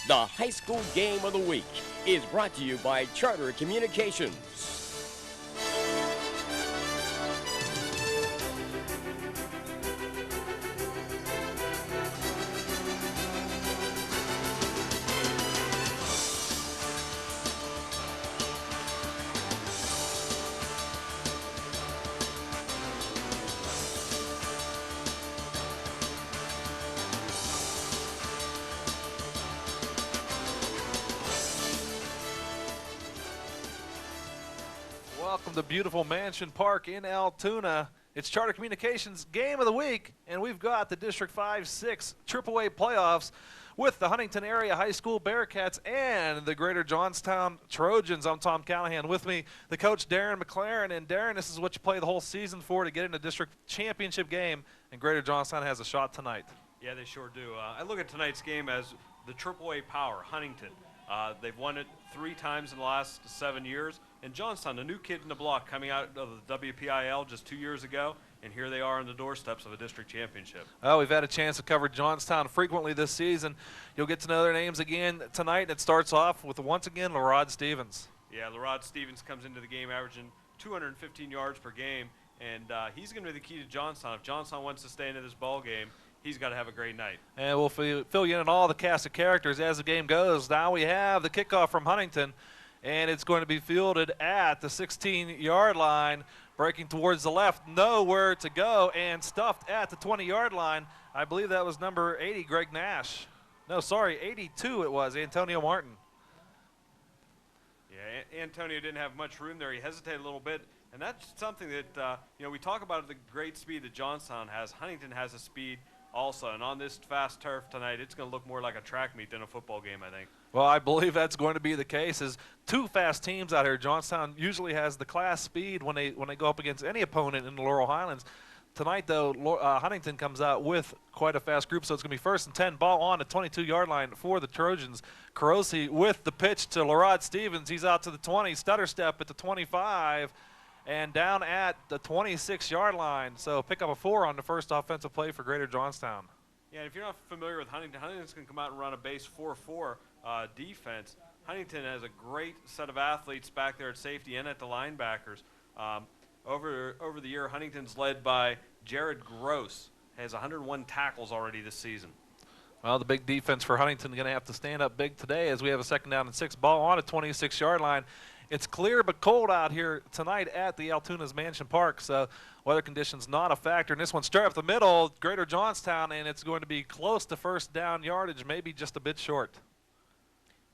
The high school game of the week is brought to you by Charter Communications. Welcome to beautiful Mansion Park in Altoona. It's Charter Communications Game of the Week, and we've got the District 5-6 AAA playoffs with the Huntingdon Area High School Bearcats and the Greater Johnstown Trojans. I'm Tom Callahan. With me, the coach, Darren McLaren. And Darren, this is what you play the whole season for, to get in the district championship game, and Greater Johnstown has a shot tonight. Yeah, they sure do. I look at tonight's game as the AAA power, Huntingdon. They've won it 3 times in the last 7 years. And Johnstown, a new kid in the block coming out of the WPIL just 2 years ago, and here they are on the doorsteps of a district championship. Oh, we've had a chance to cover Johnstown frequently this season. You'll get to know their names again tonight, and it starts off with, once again, Larod Stephens. Yeah, Larod Stephens comes into the game averaging 215 yards per game, and he's going to be the key to Johnstown. If Johnstown wants to stay into this ball game, he's got to have a great night. And we'll fill you in on all the cast of characters as the game goes. Now we have the kickoff from Huntingdon, and it's going to be fielded at the 16-yard line, breaking towards the left, nowhere to go, and stuffed at the 20-yard line. I believe that was number 80, Greg Nash. No, sorry, 82 it was, Antonio Martin. Yeah, Antonio didn't have much room there. He hesitated a little bit, and that's something that, we talk about the great speed that Johnstown has. Huntingdon has a speed also, and on this fast turf tonight, it's going to look more like a track meet than a football game, I think. Well, I believe that's going to be the case. Is 2 fast teams out here. Johnstown usually has the class speed when they go up against any opponent in the Laurel Highlands. Tonight, though, Huntingdon comes out with quite a fast group, so it's going to be 1st and 10, ball on the 22-yard line for the Trojans. Carosi with the pitch to Larod Stephens. He's out to the 20, stutter step at the 25, and down at the 26-yard line. So pick up a 4 on the first offensive play for Greater Johnstown. Yeah, if you're not familiar with Huntingdon, Huntington's going to come out and run a base 4-4 defense. Huntingdon has a great set of athletes back there at safety and at the linebackers. Over the year, Huntington's led by Jared Gross. Has 101 tackles already this season. Well, the big defense for Huntington is going to have to stand up big today as we have a 2nd down and 6, ball on a 26-yard line. It's clear but cold out here tonight at the Altoona's Mansion Park, so weather conditions not a factor. And this one straight up the middle, Greater Johnstown, and it's going to be close to 1st down yardage, maybe just a bit short.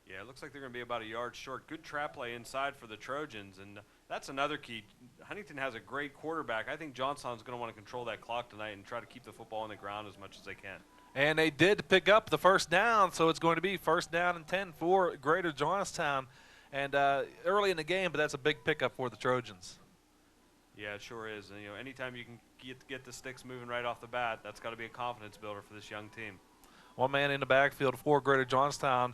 Yeah, it looks like they're going to be about a yard short. Good trap play inside for the Trojans, and that's another key. Huntingdon has a great quarterback. I think Johnstown's going to want to control that clock tonight and try to keep the football on the ground as much as they can. And they did pick up the 1st down, so it's going to be 1st down and 10 for Greater Johnstown. And early in the game, but that's a big pickup for the Trojans. Yeah, it sure is. And, anytime you can get the sticks moving right off the bat, that's got to be a confidence builder for this young team. 1 man in the backfield for Greater Johnstown.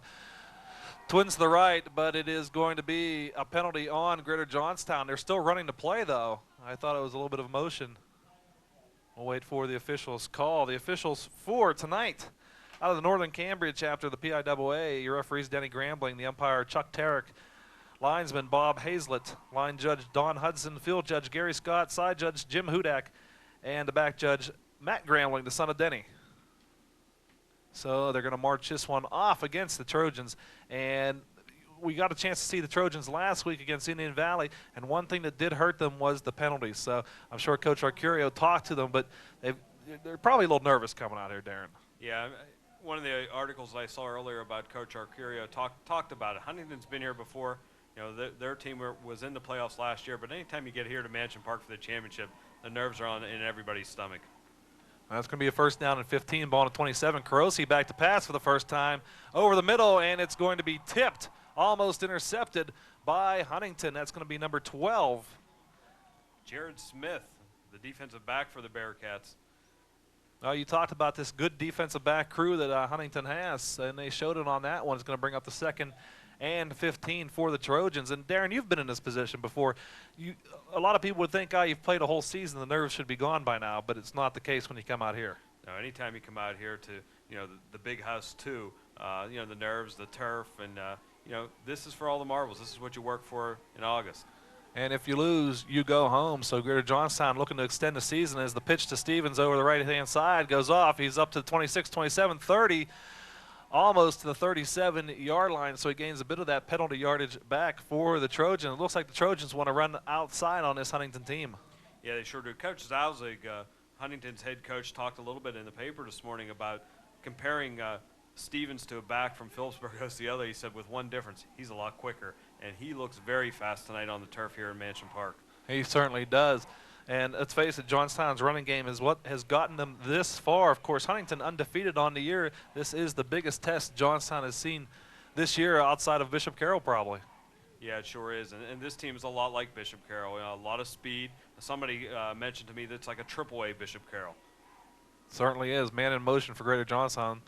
Twins to the right, but it is going to be a penalty on Greater Johnstown. They're still running the play, though. I thought it was a little bit of motion. We'll wait for the officials' call. The officials for tonight, out of the Northern Cambria chapter of the PIAA, your referees Denny Grambling, the umpire Chuck Tarrick, linesman Bob Hazlett, line judge Don Hudson, field judge Gary Scott, side judge Jim Hudak, and the back judge Matt Grambling, the son of Denny. So they're going to march this one off against the Trojans. And we got a chance to see the Trojans last week against Indian Valley, and one thing that did hurt them was the penalties. So I'm sure Coach Arcurio talked to them, but they're probably a little nervous coming out here, Darren. Yeah, one of the articles I saw earlier about Coach Arcurio talked about it. Huntington's been here before. Their team was in the playoffs last year, but anytime you get here to Mansion Park for the championship, the nerves are in everybody's stomach. That's going to be a 1st down and 15, ball on 27. Carosi back to pass for the first time over the middle, and it's going to be tipped, almost intercepted by Huntingdon. That's going to be number 12. Jared Smith, the defensive back for the Bearcats. You talked about this good defensive back crew that Huntingdon has, and they showed it on that one. It's going to bring up the 2nd and 15 for the Trojans. And Darren, you've been in this position before. A lot of people would think, you've played a whole season, the nerves should be gone by now, but it's not the case when you come out here. Now, anytime you come out here to, the big house too, the nerves, the turf, and, this is for all the marbles. This is what you work for in August. And if you lose, you go home. So Greater Johnstown looking to extend the season as the pitch to Stephens over the right-hand side goes off. He's up to the 26, 27, 30, almost to the 37-yard line. So he gains a bit of that penalty yardage back for the Trojans. It looks like the Trojans want to run outside on this Huntingdon team. Yeah, they sure do. Coach Zalzig, Huntington's head coach, talked a little bit in the paper this morning about comparing Stephens to a back from Phillipsburg OCLA. He said with one difference, he's a lot quicker, and he looks very fast tonight on the turf here in Mansion Park. He certainly does. And let's face it, Johnstown's running game is what has gotten them this far. Of course, Huntingdon undefeated on the year. This is the biggest test Johnstown has seen this year outside of Bishop Carroll probably. Yeah, it sure is. And this team is a lot like Bishop Carroll. A lot of speed. Somebody mentioned to me that it's like a AAA Bishop Carroll. Certainly is. Man in motion for Greater Johnstown.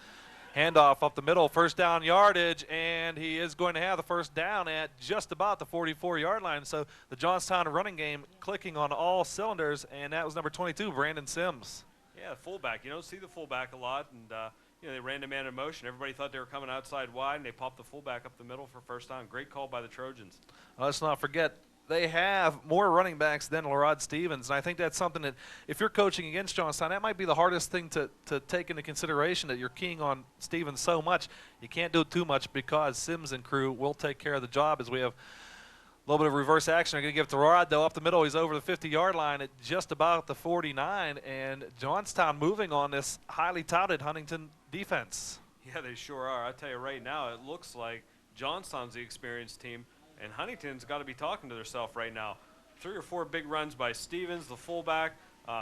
Handoff up the middle, first down yardage, and he is going to have the first down at just about the 44-yard line. So the Johnstown running game clicking on all cylinders, and that was number 22, Brandon Sims. Yeah, fullback. You don't see the fullback a lot, and they ran the man in motion. Everybody thought they were coming outside wide, and they popped the fullback up the middle for first down. Great call by the Trojans. Let's not forget, they have more running backs than Larod Stephens, and I think that's something that if you're coaching against Johnstown, that might be the hardest thing to take into consideration, that you're keying on Stephens so much. You can't do it too much because Sims and crew will take care of the job as we have a little bit of reverse action. I'm going to give it to Larod, though, up the middle. He's over the 50-yard line at just about the 49, and Johnstown moving on this highly touted Huntington defense. Yeah, they sure are. I tell you right now, it looks like Johnstown's the experienced team, and Huntington's got to be talking to themselves right now. 3 or 4 big runs by Stephens, the fullback.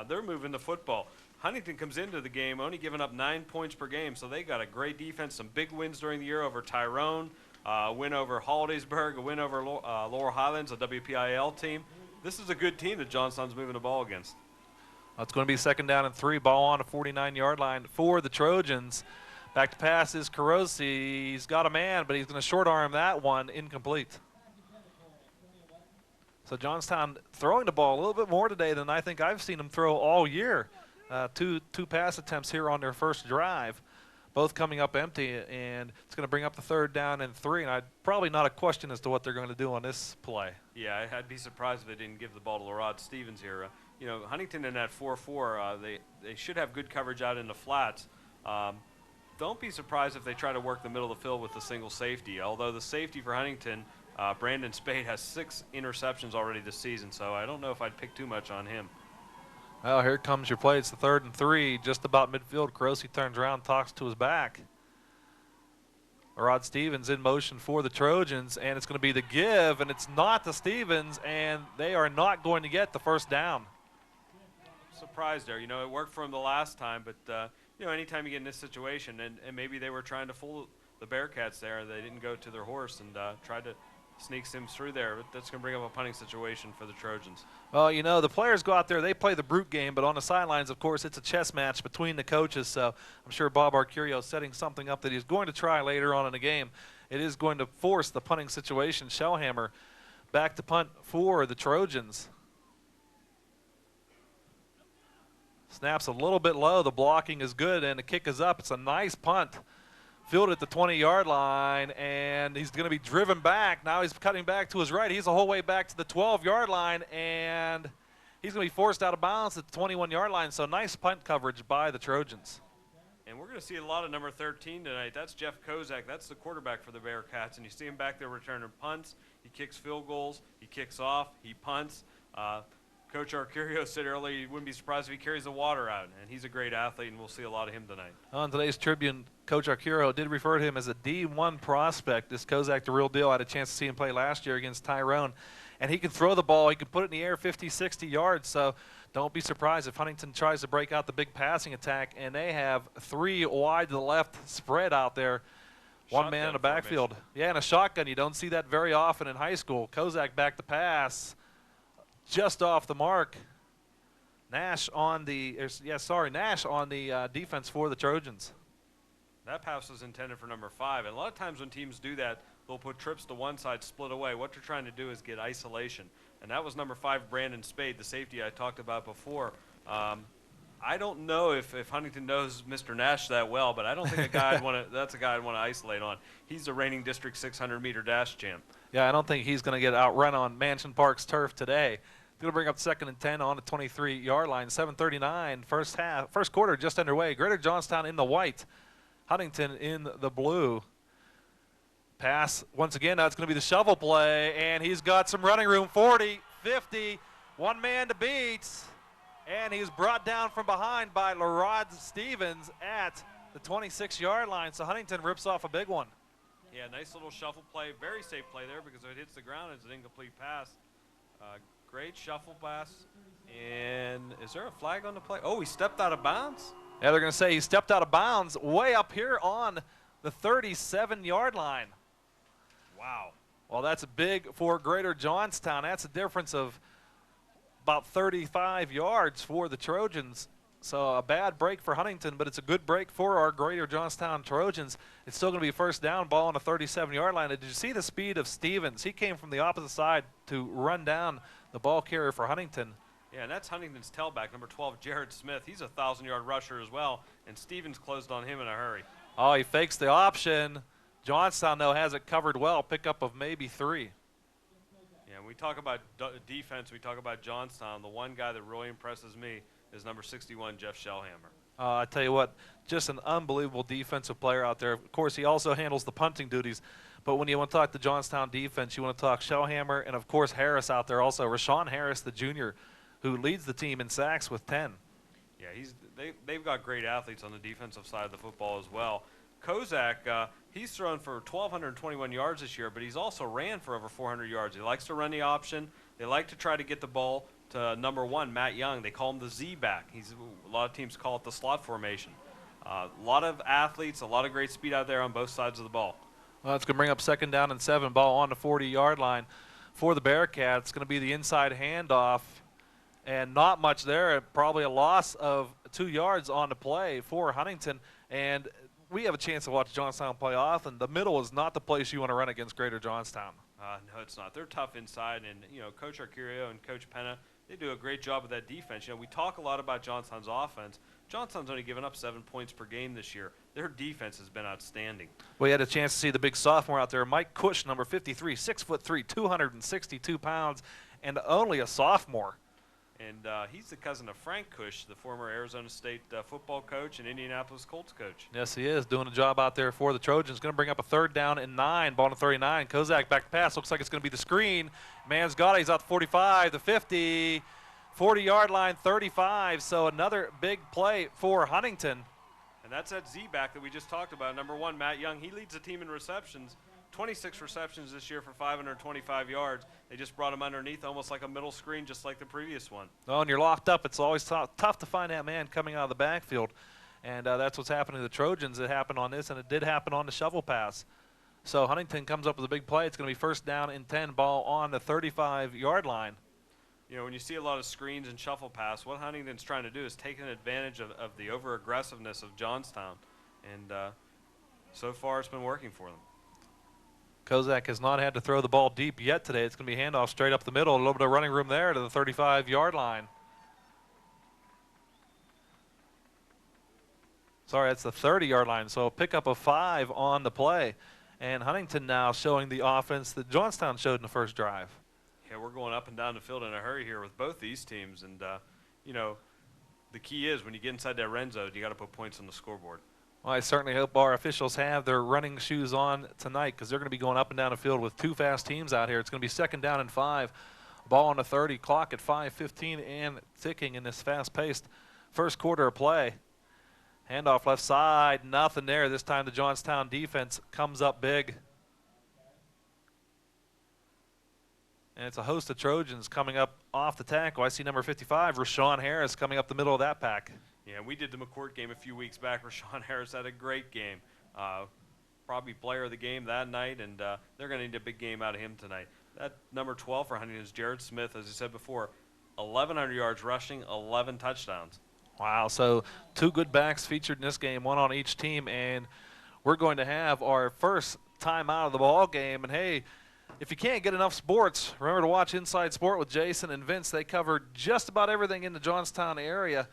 They're moving the football. Huntington comes into the game only giving up 9 points per game, so they got a great defense. Some big wins during the year over Tyrone, a win over Hollidaysburg, a win over Laurel Highlands, a WPIL team. This is a good team that Johnstown's moving the ball against. It's going to be second down and 3. Ball on a 49-yard line for the Trojans. Back to pass is Carosi. He's got a man, but he's going to short arm that one, incomplete. So Johnstown throwing the ball a little bit more today than I think I've seen them throw all year. Two pass attempts here on their first drive, both coming up empty, and it's going to bring up the third down and 3. And probably not a question as to what they're going to do on this play. Yeah, I'd be surprised if they didn't give the ball to Larod Stephens here. Huntington in that 4-4, they should have good coverage out in the flats. Don't be surprised if they try to work the middle of the field with a single safety, although the safety for Huntington, Brandon Spade, has 6 interceptions already this season, so I don't know if I'd pick too much on him. Well, here comes your play. It's the 3rd and 3, just about midfield. Carosi turns around, talks to his back. Larod Stephens in motion for the Trojans, and it's going to be the give, and it's not to Stephens, and they are not going to get the first down. Surprised there. It worked for him the last time, but, anytime you get in this situation, and maybe they were trying to fool the Bearcats there, they didn't go to their horse and tried to sneak Sims through there. That's going to bring up a punting situation for the Trojans. Well, the players go out there, they play the brute game, but on the sidelines, of course, it's a chess match between the coaches, so I'm sure Bob Arcurio is setting something up that he's going to try later on in the game. It is going to force the punting situation. Shellhammer back to punt for the Trojans. Snaps a little bit low. The blocking is good, and the kick is up. It's a nice punt. Fielded at the 20-yard line, and he's going to be driven back. Now he's cutting back to his right. He's the whole way back to the 12-yard line, and he's going to be forced out of bounds at the 21-yard line. So nice punt coverage by the Trojans. And we're going to see a lot of number 13 tonight. That's Jeff Kozak. That's the quarterback for the Bearcats, and you see him back there returning punts. He kicks field goals. He kicks off. He punts. Coach Arcurio said earlier he wouldn't be surprised if he carries the water out, and he's a great athlete, and we'll see a lot of him tonight. On today's Tribune, Coach Arcurio did refer to him as a D1 prospect. This Kozak, the real deal. I had a chance to see him play last year against Tyrone, and he can throw the ball. He can put it in the air 50, 60 yards, so don't be surprised if Huntington tries to break out the big passing attack, and they have 3 wide to the left spread out there. One man in the backfield. Formation. Yeah, and a shotgun. You don't see that very often in high school. Kozak back to pass. Just off the mark. Nash on the defense for the Trojans. That pass was intended for number 5, and a lot of times when teams do that, they'll put trips to one side, split away. What they're trying to do is get isolation, and that was number 5, Brandon Spade, the safety I talked about before. I don't know if Huntingdon knows Mr. Nash that well, but I don't think that's a guy I'd want to isolate on. He's the reigning District 600-meter dash champ. Yeah, I don't think he's going to get outrun on Mansion Park's turf today. Going to bring up 2nd and 10 on the 23-yard line. 7:39, first quarter just underway. Greater Johnstown in the white, Huntingdon in the blue. Pass once again. Now it's going to be the shovel play, and he's got some running room. 40, 50, one man to beat, and he's brought down from behind by Larod Stephens at the 26-yard line. So Huntingdon rips off a big one. Yeah, nice little shuffle play. Very safe play there because if it hits the ground, it's an incomplete pass. Great shuffle pass. And is there a flag on the play? Oh, he stepped out of bounds? Yeah, they're going to say he stepped out of bounds way up here on the 37-yard line. Wow. Well, that's big for Greater Johnstown. That's a difference of about 35 yards for the Trojans. So a bad break for Huntingdon, but it's a good break for our Greater Johnstown Trojans. It's still going to be first down, ball on the 37-yard line. Did you see the speed of Stephens? He came from the opposite side to run down the ball carrier for Huntingdon. Yeah, and that's Huntington's tailback, number 12, Jared Smith. He's a 1,000-yard rusher as well, and Stephens closed on him in a hurry. Oh, he fakes the option. Johnstown, though, has it covered well. Pickup of maybe 3. Yeah, when we talk about defense, we talk about Johnstown. The one guy that really impresses me is number 61, Jeff Shellhammer. I tell you what, just an unbelievable defensive player out there. Of course, he also handles the punting duties. But when you want to talk the Johnstown defense, you want to talk Shellhammer and, of course, Harris out there also. Rashawn Harris, the junior, who leads the team in sacks with 10. Yeah, they've got great athletes on the defensive side of the football as well. Kozak, he's thrown for 1,221 yards this year, but he's also ran for over 400 yards. He likes to run the option. They like to try to get the ball to number 1, Matt Young. They call him the Z-back. A lot of teams call it the slot formation. A lot of athletes, a lot of great speed out there on both sides of the ball. Well, it's going to bring up 2nd down and 7, ball on the 40-yard line for the Bearcats. It's going to be the inside handoff, and not much there. Probably a loss of 2 yards on the play for Huntingdon. And we have a chance to watch Johnstown play often. The middle is not the place you want to run against Greater Johnstown. No, it's not. They're tough inside, and Coach Arcurio and Coach Penna, they do a great job of that defense. We talk a lot about Johnstown's offense. Johnstown's only given up 7 points per game this year. Their defense has been outstanding. We had a chance to see the big sophomore out there, Mike Cush, number 53, 6'3", 262 pounds, and only a sophomore. And he's the cousin of Frank Cush, the former Arizona State football coach and Indianapolis Colts coach. Yes, he is doing a job out there for the Trojans. Going to bring up a 3rd down and 9, ball on 39. Kozak back to pass. Looks like it's going to be the screen. Man's got it. He's out the 45, the 50, 40-yard line, 35. So another big play for Huntingdon. And that's that Z-back that we just talked about. Number 1, Matt Young. He leads the team in receptions. 26 receptions this year for 525 yards. They just brought him underneath, almost like a middle screen, just like the previous one. Oh, and you're locked up. It's always tough to find that man coming out of the backfield. And that's what's happening to the Trojans. It happened on this, and it did happen on the shovel pass. So Huntingdon comes up with a big play. It's going to be 1st down and 10, ball on the 35-yard line. When you see a lot of screens and shuffle pass, what Huntington's trying to do is take advantage of the over-aggressiveness of Johnstown. And so far it's been working for them. Kozak has not had to throw the ball deep yet today. It's going to be handoff straight up the middle. A little bit of running room there to the 35-yard line. Sorry, that's the 30-yard line. So a pickup of 5 on the play. And Huntingdon now showing the offense that Johnstown showed in the first drive. Yeah, we're going up and down the field in a hurry here with both these teams. And, the key is when you get inside that red zone, you got to put points on the scoreboard. Well, I certainly hope our officials have their running shoes on tonight because they're going to be going up and down the field with 2 fast teams out here. It's going to be 2nd down and 5. Ball on the 30, clock at 5:15 and ticking in this fast-paced first quarter of play. Handoff left side, nothing there. This time the Johnstown defense comes up big. And it's a host of Trojans coming up off the tackle. I see number 55, Rashawn Harris, coming up the middle of that pack. Yeah, we did the McCourt game a few weeks back. Rashawn Harris had a great game. Probably player of the game that night, and they're going to need a big game out of him tonight. That number 12 for Huntington is Jared Smith, as I said before, 1,100 yards rushing, 11 touchdowns. Wow, so 2 good backs featured in this game, 1 on each team, and we're going to have our first time out of the ball game. And, hey, if you can't get enough sports, remember to watch Inside Sport with Jason and Vince. They cover just about everything in the Johnstown area.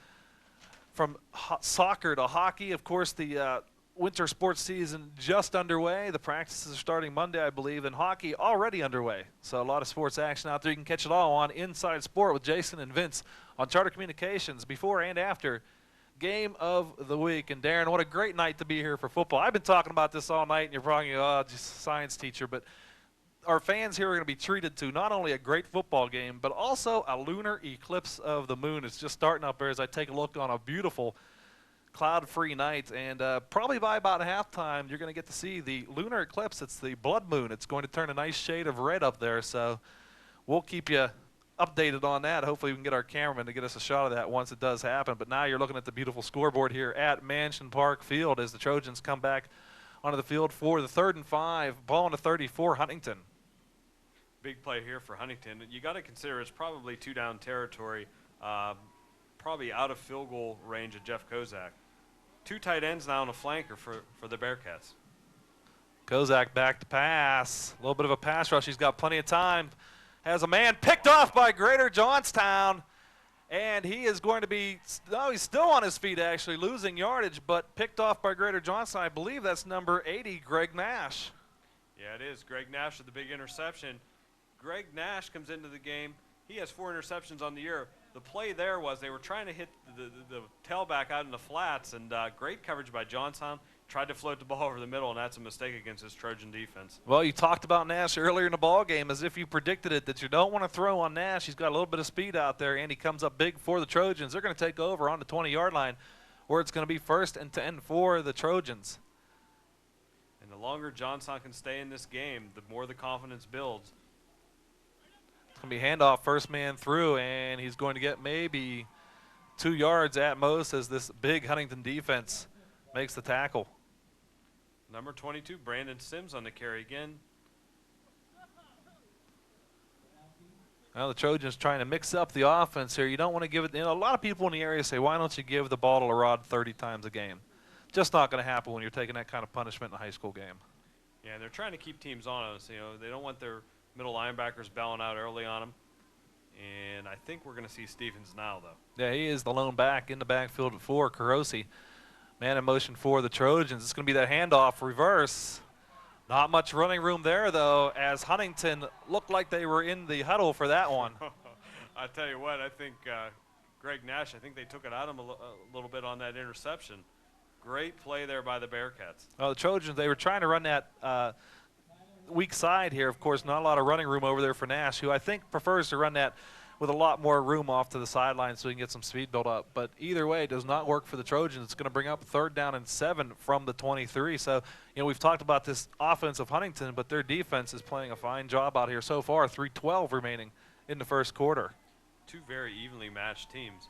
from soccer to hockey. Of course, the winter sports season just underway. The practices are starting Monday, I believe, and hockey already underway. So a lot of sports action out there. You can catch it all on Inside Sport with Jason and Vince on Charter Communications before and after game of the week. And Darren, what a great night to be here for football. I've been talking about this all night, and you're probably, oh, just a science teacher, but our fans here are going to be treated to not only a great football game, but also a lunar eclipse of the moon. It's just starting up there as I take a look on a beautiful cloud-free night. And probably by about halftime, you're going to get to see the lunar eclipse. It's the blood moon. It's going to turn a nice shade of red up there. So we'll keep you updated on that. Hopefully we can get our cameraman to get us a shot of that once it does happen. But now you're looking at the beautiful scoreboard here at Mansion Park Field as the Trojans come back onto the field for the 3rd and 5, ball on the 34, Huntingdon. Big play here for Huntingdon. You got to consider it's probably 2-down territory, probably out of field goal range of Jeff Kozak. 2 tight ends now on a flanker for the Bearcats. Kozak back to pass. A little bit of a pass rush. He's got plenty of time. Has a man picked off by Greater Johnstown. And he is going to be, no, he's still on his feet actually, losing yardage, but picked off by Greater Johnstown. I believe that's number 80, Greg Nash. Yeah, it is. Greg Nash with the big interception. Greg Nash comes into the game. He has 4 interceptions on the year. The play there was they were trying to hit the tailback out in the flats, and great coverage by Johnstown. Tried to float the ball over the middle, and that's a mistake against his Trojan defense. Well, you talked about Nash earlier in the ball game as if you predicted it, that you don't want to throw on Nash. He's got a little bit of speed out there, and he comes up big for the Trojans. They're going to take over on the 20-yard line, where it's going to be 1st and 10 for the Trojans. And the longer Johnstown can stay in this game, the more the confidence builds. It's going to be handoff, first man through, and he's going to get maybe 2 yards at most as this big Huntingdon defense makes the tackle. Number 22, Brandon Sims on the carry again. Well, the Trojans trying to mix up the offense here. You don't want to give it, you know, a lot of people in the area say, why don't you give the ball to Larod 30 times a game? Just not going to happen when you're taking that kind of punishment in a high school game. Yeah, and they're trying to keep teams honest. You know, they don't want their middle linebackers bailing out early on them. And I think we're going to see Stephens now, though. Yeah, he is the lone back in the backfield for Carosi. Man in motion for the Trojans. It's going to be that handoff reverse. Not much running room there, though, as Huntingdon looked like they were in the huddle for that one. I tell you what, I think Greg Nash, I think they took it out of him a little bit on that interception. Great play there by the Bearcats. Well, the Trojans, they were trying to run that weak side here. Of course, not a lot of running room over there for Nash, who I think prefers to run that with a lot more room off to the sideline so he can get some speed built up. But either way, it does not work for the Trojans. It's going to bring up 3rd down and 7 from the 23. So, you know, we've talked about this offense of Huntingdon, but their defense is playing a fine job out here so far. 3:12 remaining in the 1st quarter. 2 very evenly matched teams.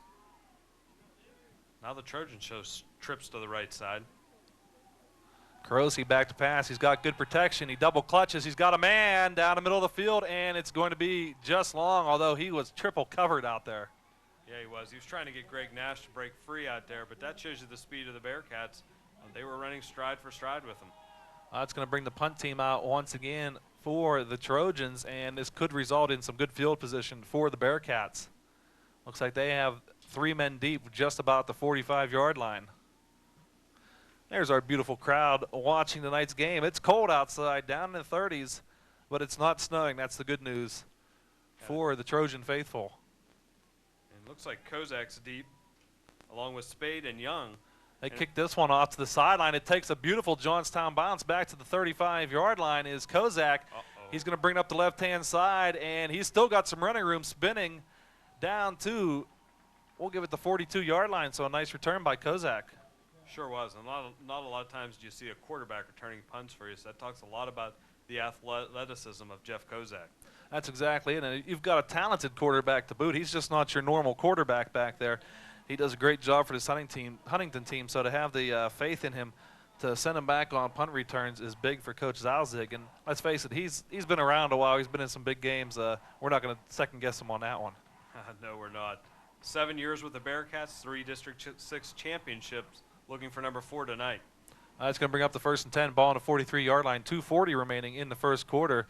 Now the Trojans show trips to the right side. Carosi back to pass. He's got good protection. He double clutches. He's got a man down the middle of the field, and it's going to be just long, although he was triple covered out there. Yeah, he was. He was trying to get Greg Nash to break free out there, but that shows you the speed of the Bearcats. They were running stride for stride with him. That's going to bring the punt team out once again for the Trojans, and this could result in some good field position for the Bearcats. Looks like they have 3 men deep just about the 45-yard line. There's our beautiful crowd watching tonight's game. It's cold outside, down in the 30s, but it's not snowing. That's the good news for the Trojan faithful. And looks like Kozak's deep, along with Spade and Young. They kick this one off to the sideline. It takes a beautiful Johnstown bounce back to the 35-yard line is Kozak. He's going to bring it up the left-hand side, and he's still got some running room, spinning down to, we'll give it the 42-yard line, so a nice return by Kozak. Sure was, and not a lot of times do you see a quarterback returning punts for you, so that talks a lot about the athleticism of Jeff Kozak. That's exactly it, and you've got a talented quarterback to boot. He's just not your normal quarterback back there. He does a great job for this Huntingdon team, so to have the faith in him to send him back on punt returns is big for Coach Zalzig, and let's face it, he's been around a while. He's been in some big games. We're not going to second-guess him on that one. No, we're not. 7 years with the Bearcats, 3 District 6 championships. Looking for number 4 tonight. That's going to bring up the 1st and 10, ball on the 43-yard line, 2:40 remaining in the 1st quarter.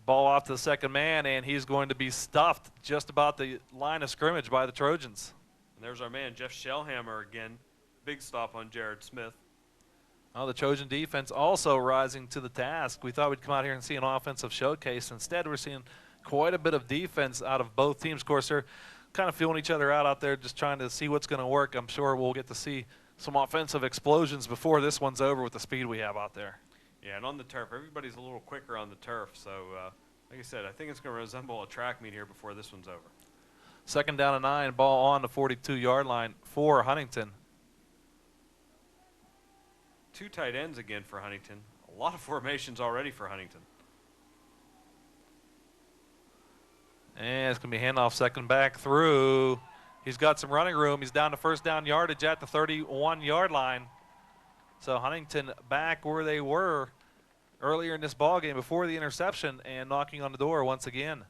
Ball off to the 2nd man, and he's going to be stuffed just about the line of scrimmage by the Trojans. there's our man, Jeff Shellhammer again. Big stop on Jared Smith. Well, the Trojan defense also rising to the task. We thought we'd come out here and see an offensive showcase. Instead, we're seeing quite a bit of defense out of both teams. Of course, they're kind of feeling each other out there, just trying to see what's going to work. I'm sure we'll get to see some offensive explosions before this one's over with the speed we have out there. Yeah, and on the turf, everybody's a little quicker on the turf. So, like I said, I think it's going to resemble a track meet here before this one's over. 2nd down and 9, ball on the 42-yard line for Huntingdon. 2 tight ends again for Huntingdon. A lot of formations already for Huntingdon. And it's going to be handoff second back through. He's got some running room. He's down to first down yardage at the 31-yard line. So Huntingdon back where they were earlier in this ball game before the interception and knocking on the door once again.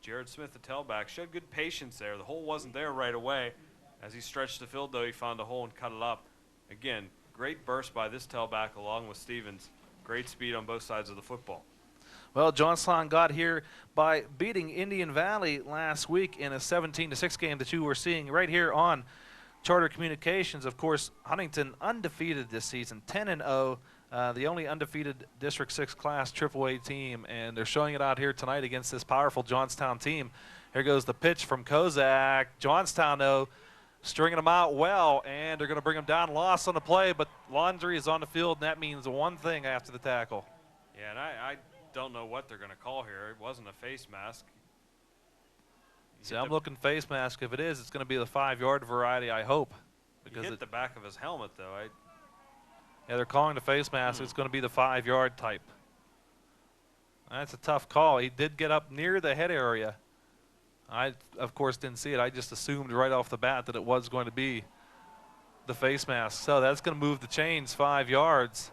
Jared Smith, the tailback, showed good patience there. The hole wasn't there right away. As he stretched the field, though, he found a hole and cut it up. Again, great burst by this tailback along with Stephens. Great speed on both sides of the football. Well, Johnstown got here by beating Indian Valley last week in a 17-6 game that you were seeing right here on Charter Communications. Of course, Huntingdon undefeated this season, 10-0, the only undefeated District 6 Class AAA team, and they're showing it out here tonight against this powerful Johnstown team. Here goes the pitch from Kozak. Johnstown, though, stringing them out well, and they're going to bring them down. Loss on the play, but Laundry is on the field, and that means one thing after the tackle. Yeah, and I don't know what they're going to call here. It wasn't a face mask. See, I'm looking face mask. If it is, it's going to be the 5-yard variety, I hope. Because he hit the back of his helmet, though. Yeah, they're calling the face mask. It's going to be the 5-yard type. That's a tough call. He did get up near the head area. I, of course, didn't see it. I just assumed right off the bat that it was going to be the face mask. So that's going to move the chains 5 yards.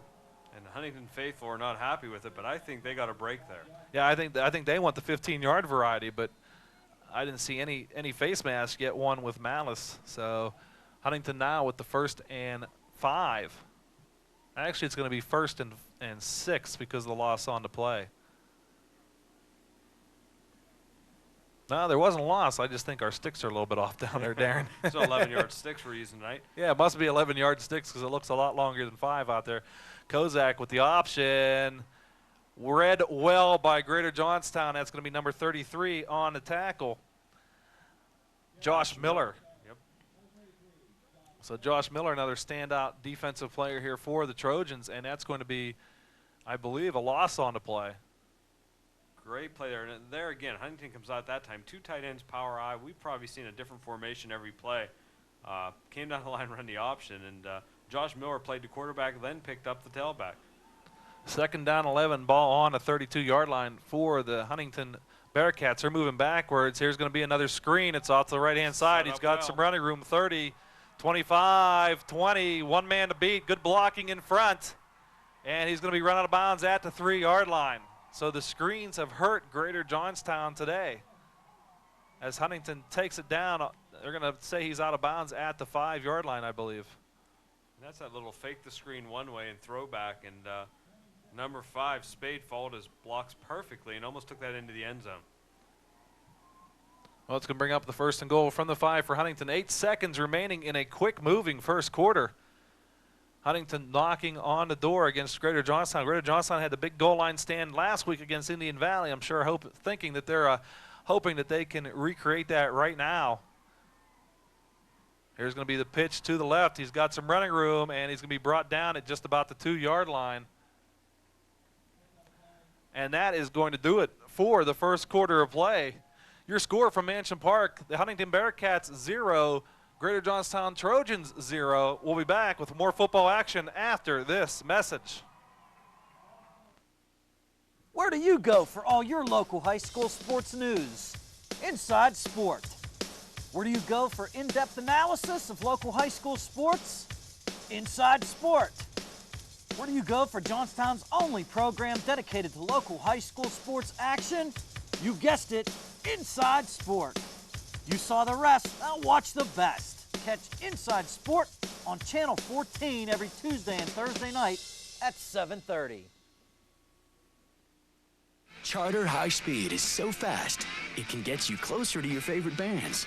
And the Huntingdon faithful are not happy with it, but I think they got a break there. Yeah, I think they want the 15-yard variety, but I didn't see any face mask yet, one with malice. So Huntingdon now with the 1st and 5. Actually, it's going to be 1st and 6 because of the loss on the play. No, there wasn't a loss. I just think our sticks are a little bit off down there, Darren. So 11-yard sticks we're using tonight. Yeah, it must be 11-yard sticks because it looks a lot longer than 5 out there. Kozak with the option. Read well by Greater Johnstown. That's going to be number 33 on the tackle. Josh Miller. Yep. So Josh Miller, another standout defensive player here for the Trojans, and that's going to be, I believe, a loss on the play. Great play there. And there again, Huntingdon comes out at that time. 2 tight ends, power I. We've probably seen a different formation every play. Came down the line, run the option, and Josh Miller played the quarterback, then picked up the tailback. 2nd down 11, ball on the 32-yard line for the Huntingdon Bearcats. They're moving backwards. Here's going to be another screen. It's off to the right-hand side. He's got some running room, 30, 25, 20, one man to beat. Good blocking in front. And he's going to be run out of bounds at the 3-yard line. So the screens have hurt Greater Johnstown today. As Huntingdon takes it down, they're going to say he's out of bounds at the 5-yard line, I believe. And that's that little fake the screen one way and throwback. And number 5, Spade, followed his blocks perfectly and almost took that into the end zone. Well, it's going to bring up the 1st and goal from the 5 for Huntingdon. 8 seconds remaining in a quick-moving first quarter. Huntingdon knocking on the door against Greater Johnstown. Greater Johnstown had the big goal line stand last week against Indian Valley. I'm sure thinking that they're hoping that they can recreate that right now. Here's going to be the pitch to the left. He's got some running room, and he's going to be brought down at just about the 2-yard line. And that is going to do it for the first quarter of play. Your score from Mansion Park, the Huntingdon Bearcats 0, Greater Johnstown Trojans 0. We'll be back with more football action after this message. Where do you go for all your local high school sports news? Inside Sport. Where do you go for in-depth analysis of local high school sports? Inside Sport. Where do you go for Johnstown's only program dedicated to local high school sports action? You guessed it, Inside Sport. You saw the rest, now watch the best. Catch Inside Sport on Channel 14 every Tuesday and Thursday night at 7:30. Charter High Speed is so fast, it can get you closer to your favorite bands.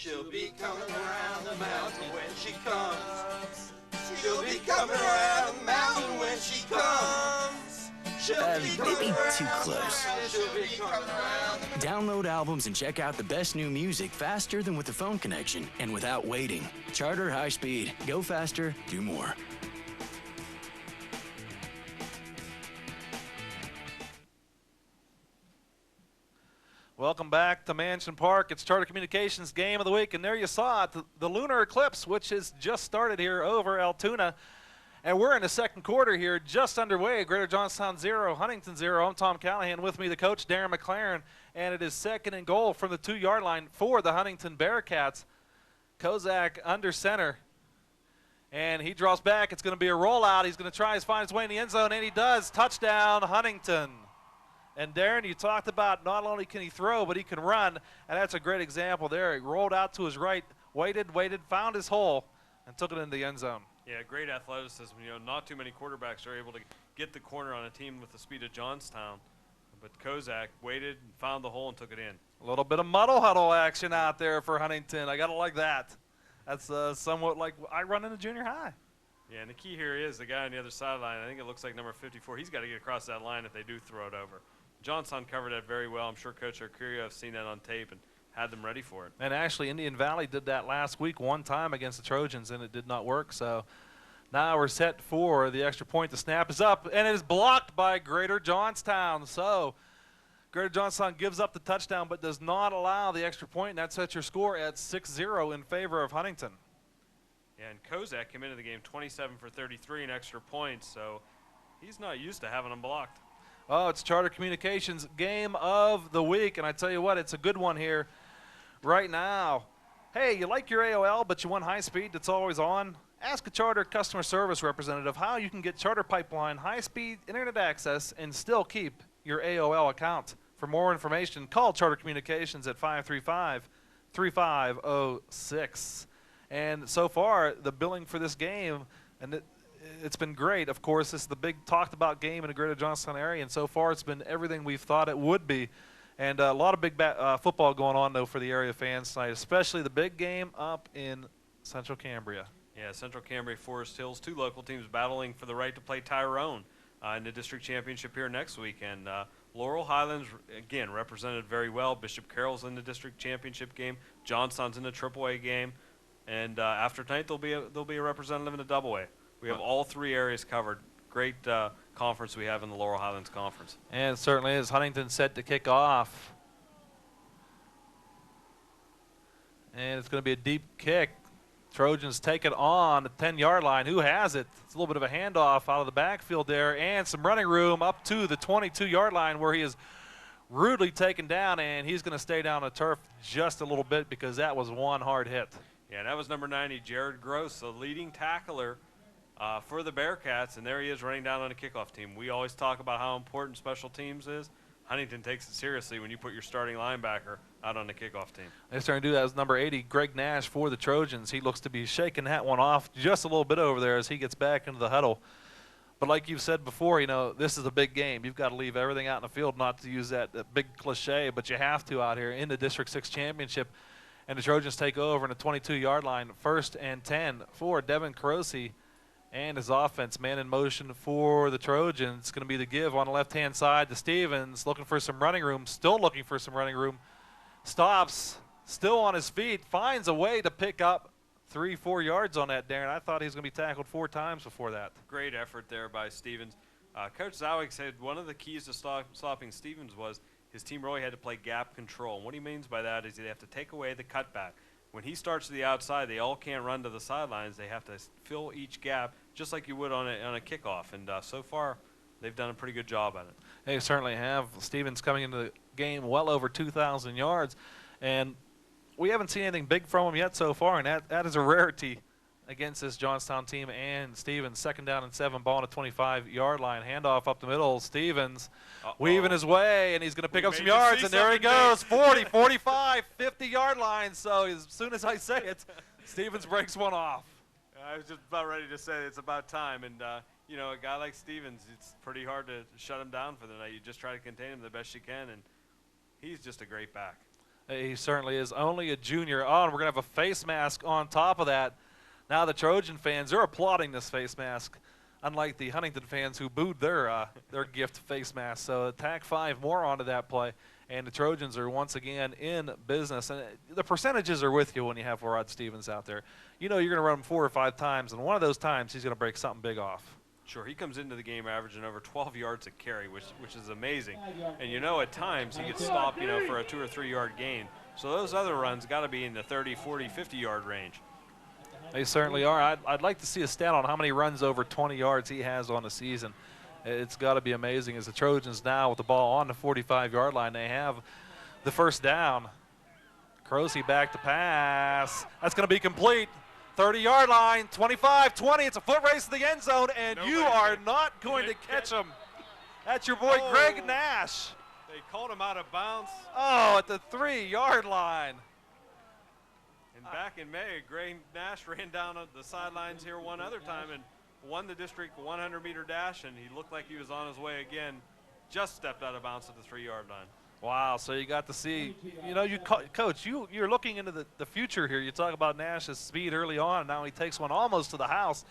She'll be coming around the mountain when she comes. She'll be coming around the mountain when she comes. Maybe too close. She'll be coming around. Download albums and check out the best new music faster than with a phone connection and without waiting. Charter High Speed. Go faster, do more. Welcome back to Mansion Park. It's Charter Communications Game of the Week, and there you saw it, the lunar eclipse, which has just started here over Altoona. And we're in the second quarter here, just underway. Greater Johnstown 0, Huntingdon 0. I'm Tom Callahan, with me the coach, Darren McLaren, and it is second and goal from the 2-yard line for the Huntingdon Bearcats. Kozak under center, and he draws back. It's going to be a rollout. He's going to try to find his way in the end zone, and he does. Touchdown, Huntingdon. And Darren, you talked about not only can he throw, but he can run, and that's a great example there. He rolled out to his right, waited, found his hole, and took it into the end zone. Yeah, great athleticism. You know, not too many quarterbacks are able to get the corner on a team with the speed of Johnstown. But Kozak waited, found the hole, and took it in. A little bit of muddle huddle action out there for Huntingdon. I got to like that. That's somewhat like I run in a junior high. Yeah, and the key here is the guy on the other sideline. I think it looks like number 54. He's got to get across that line if they do throw it over. Johnstown covered that very well. I'm sure Coach Arcurio has seen that on tape and had them ready for it. And actually, Indian Valley did that last week one time against the Trojans, and it did not work. So now we're set for the extra point. The snap is up, and it is blocked by Greater Johnstown. So Greater Johnstown gives up the touchdown but does not allow the extra point, and that sets your score at 6-0 in favor of Huntingdon. Yeah, and Kozak came into the game 27 for 33 in extra points, so he's not used to having them blocked. Oh, it's Charter Communications Game of the Week, and I tell you what, it's a good one here right now. Hey, you like your AOL, but you want high speed that's always on? Ask a Charter customer service representative how you can get Charter Pipeline high-speed internet access and still keep your AOL account. For more information, call Charter Communications at 535-3506. And so far, the billing for this game, and it's been great. Of course, this is the big talked about game in the Greater Johnstown area, and so far it's been everything we've thought it would be. And a lot of big football going on, though, for the area fans tonight, especially the big game up in Central Cambria. Yeah, Central Cambria, Forest Hills, two local teams battling for the right to play Tyrone in the district championship here next week. And Laurel Highlands, again, represented very well. Bishop Carroll's in the district championship game. Johnstown's in the AAA game. And after tonight, there'll be a representative in the AA. We have all three areas covered. Great conference we have in the Laurel Highlands Conference. And it certainly is. Huntingdon set to kick off. And it's going to be a deep kick. Trojans take it on the 10-yard line. Who has it? It's a little bit of a handoff out of the backfield there, and some running room up to the 22-yard line where he is rudely taken down, and he's going to stay down the turf just a little bit because that was one hard hit. Yeah, that was number 90, Jared Gross, the leading tackler for the Bearcats, and there he is running down on the kickoff team. We always talk about how important special teams is. Huntingdon takes it seriously when you put your starting linebacker out on the kickoff team. They're starting to do that as number 80, Greg Nash for the Trojans. He looks to be shaking that one off just a little bit over there as he gets back into the huddle. But like you've said before, you know, this is a big game. You've got to leave everything out in the field, not to use that big cliche, but you have to out here in the District 6 Championship. And the Trojans take over in the 22-yard line, 1st and 10 for Devin Carosi and his offense. Man in motion for the Trojans. It's going to be the give on the left-hand side to Stevens, looking for some running room, still looking for some running room. Stops, still on his feet, finds a way to pick up 3-4 yards on that, Darren. I thought he was going to be tackled 4 times before that. Great effort there by Stevens. Coach Zawik said one of the keys to stopping Stevens was his team really had to play gap control. And what he means by that is they have to take away the cutback. When he starts to the outside, they all can't run to the sidelines. They have to fill each gap just like you would on a kickoff. And so far, they've done a pretty good job at it. They certainly have. Stevens coming into the game well over 2,000 yards. And we haven't seen anything big from him yet so far, and that is a rarity against this Johnstown team. And Stevens, 2nd down and 7, ball on the 25-yard line. Handoff up the middle. Stevens weaving his way, and he's going to pick up some yards, and there he goes. 40, 45, 50-yard line. So as soon as I say it, Stevens breaks one off. I was just about ready to say it's about time. And, you know, a guy like Stevens, it's pretty hard to shut him down for the night. You just try to contain him the best you can, and he's just a great back. He certainly is. Only a junior. Oh, and we're going to have a face mask on top of that. Now the Trojan fans, they're applauding this face mask, unlike the Huntingdon fans who booed their gift face mask. So tack 5 more onto that play, and the Trojans are once again in business. And the percentages are with you when you have Larod Stephens out there. You know you're going to run him 4 or 5 times, and one of those times he's going to break something big off. Sure, he comes into the game averaging over 12 yards a carry, which is amazing. And you know at times he gets stopped, you know, for a 2 or 3 yard gain. So those other runs got to be in the 30, 40, 50 yard range. They certainly are. I'd like to see a stat on how many runs over 20 yards he has on the season. It's got to be amazing as the Trojans now with the ball on the 45-yard line. They have the first down. Croce back to pass. That's going to be complete. 30-yard line, 25-20. It's a foot race to the end zone, and you are not going to catch him. That's your boy Greg Nash. They called him out of bounds. Oh, at the 3-yard line. And back in May, Greg Nash ran down the sidelines here one other time and won the district 100-meter dash, and he looked like he was on his way again. Just stepped out of bounds at the 3-yard line. Wow, so you got to see, you know, Coach, you're looking into the future here. You talk about Nash's speed early on, and now he takes one almost to the house.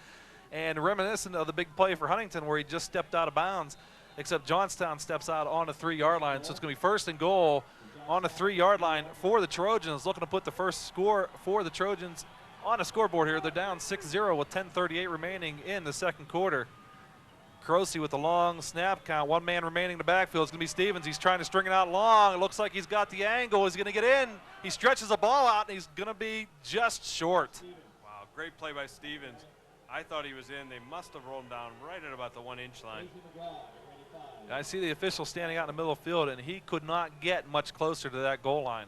And reminiscent of the big play for Huntingdon where he just stepped out of bounds, except Johnstown steps out on the 3-yard line. So it's going to be 1st and goal on the 3-yard line for the Trojans, looking to put the first score for the Trojans on the scoreboard here. They're down 6-0 with 10:38 remaining in the second quarter. Croce with the long snap count. 1 man remaining in the backfield. It's going to be Stephens. He's trying to string it out long. It looks like he's got the angle. He's going to get in. He stretches the ball out, and he's going to be just short. Wow, great play by Stephens. I thought he was in. They must have rolled him down right at about the 1-inch line. I see the official standing out in the middle of the field, and he could not get much closer to that goal line.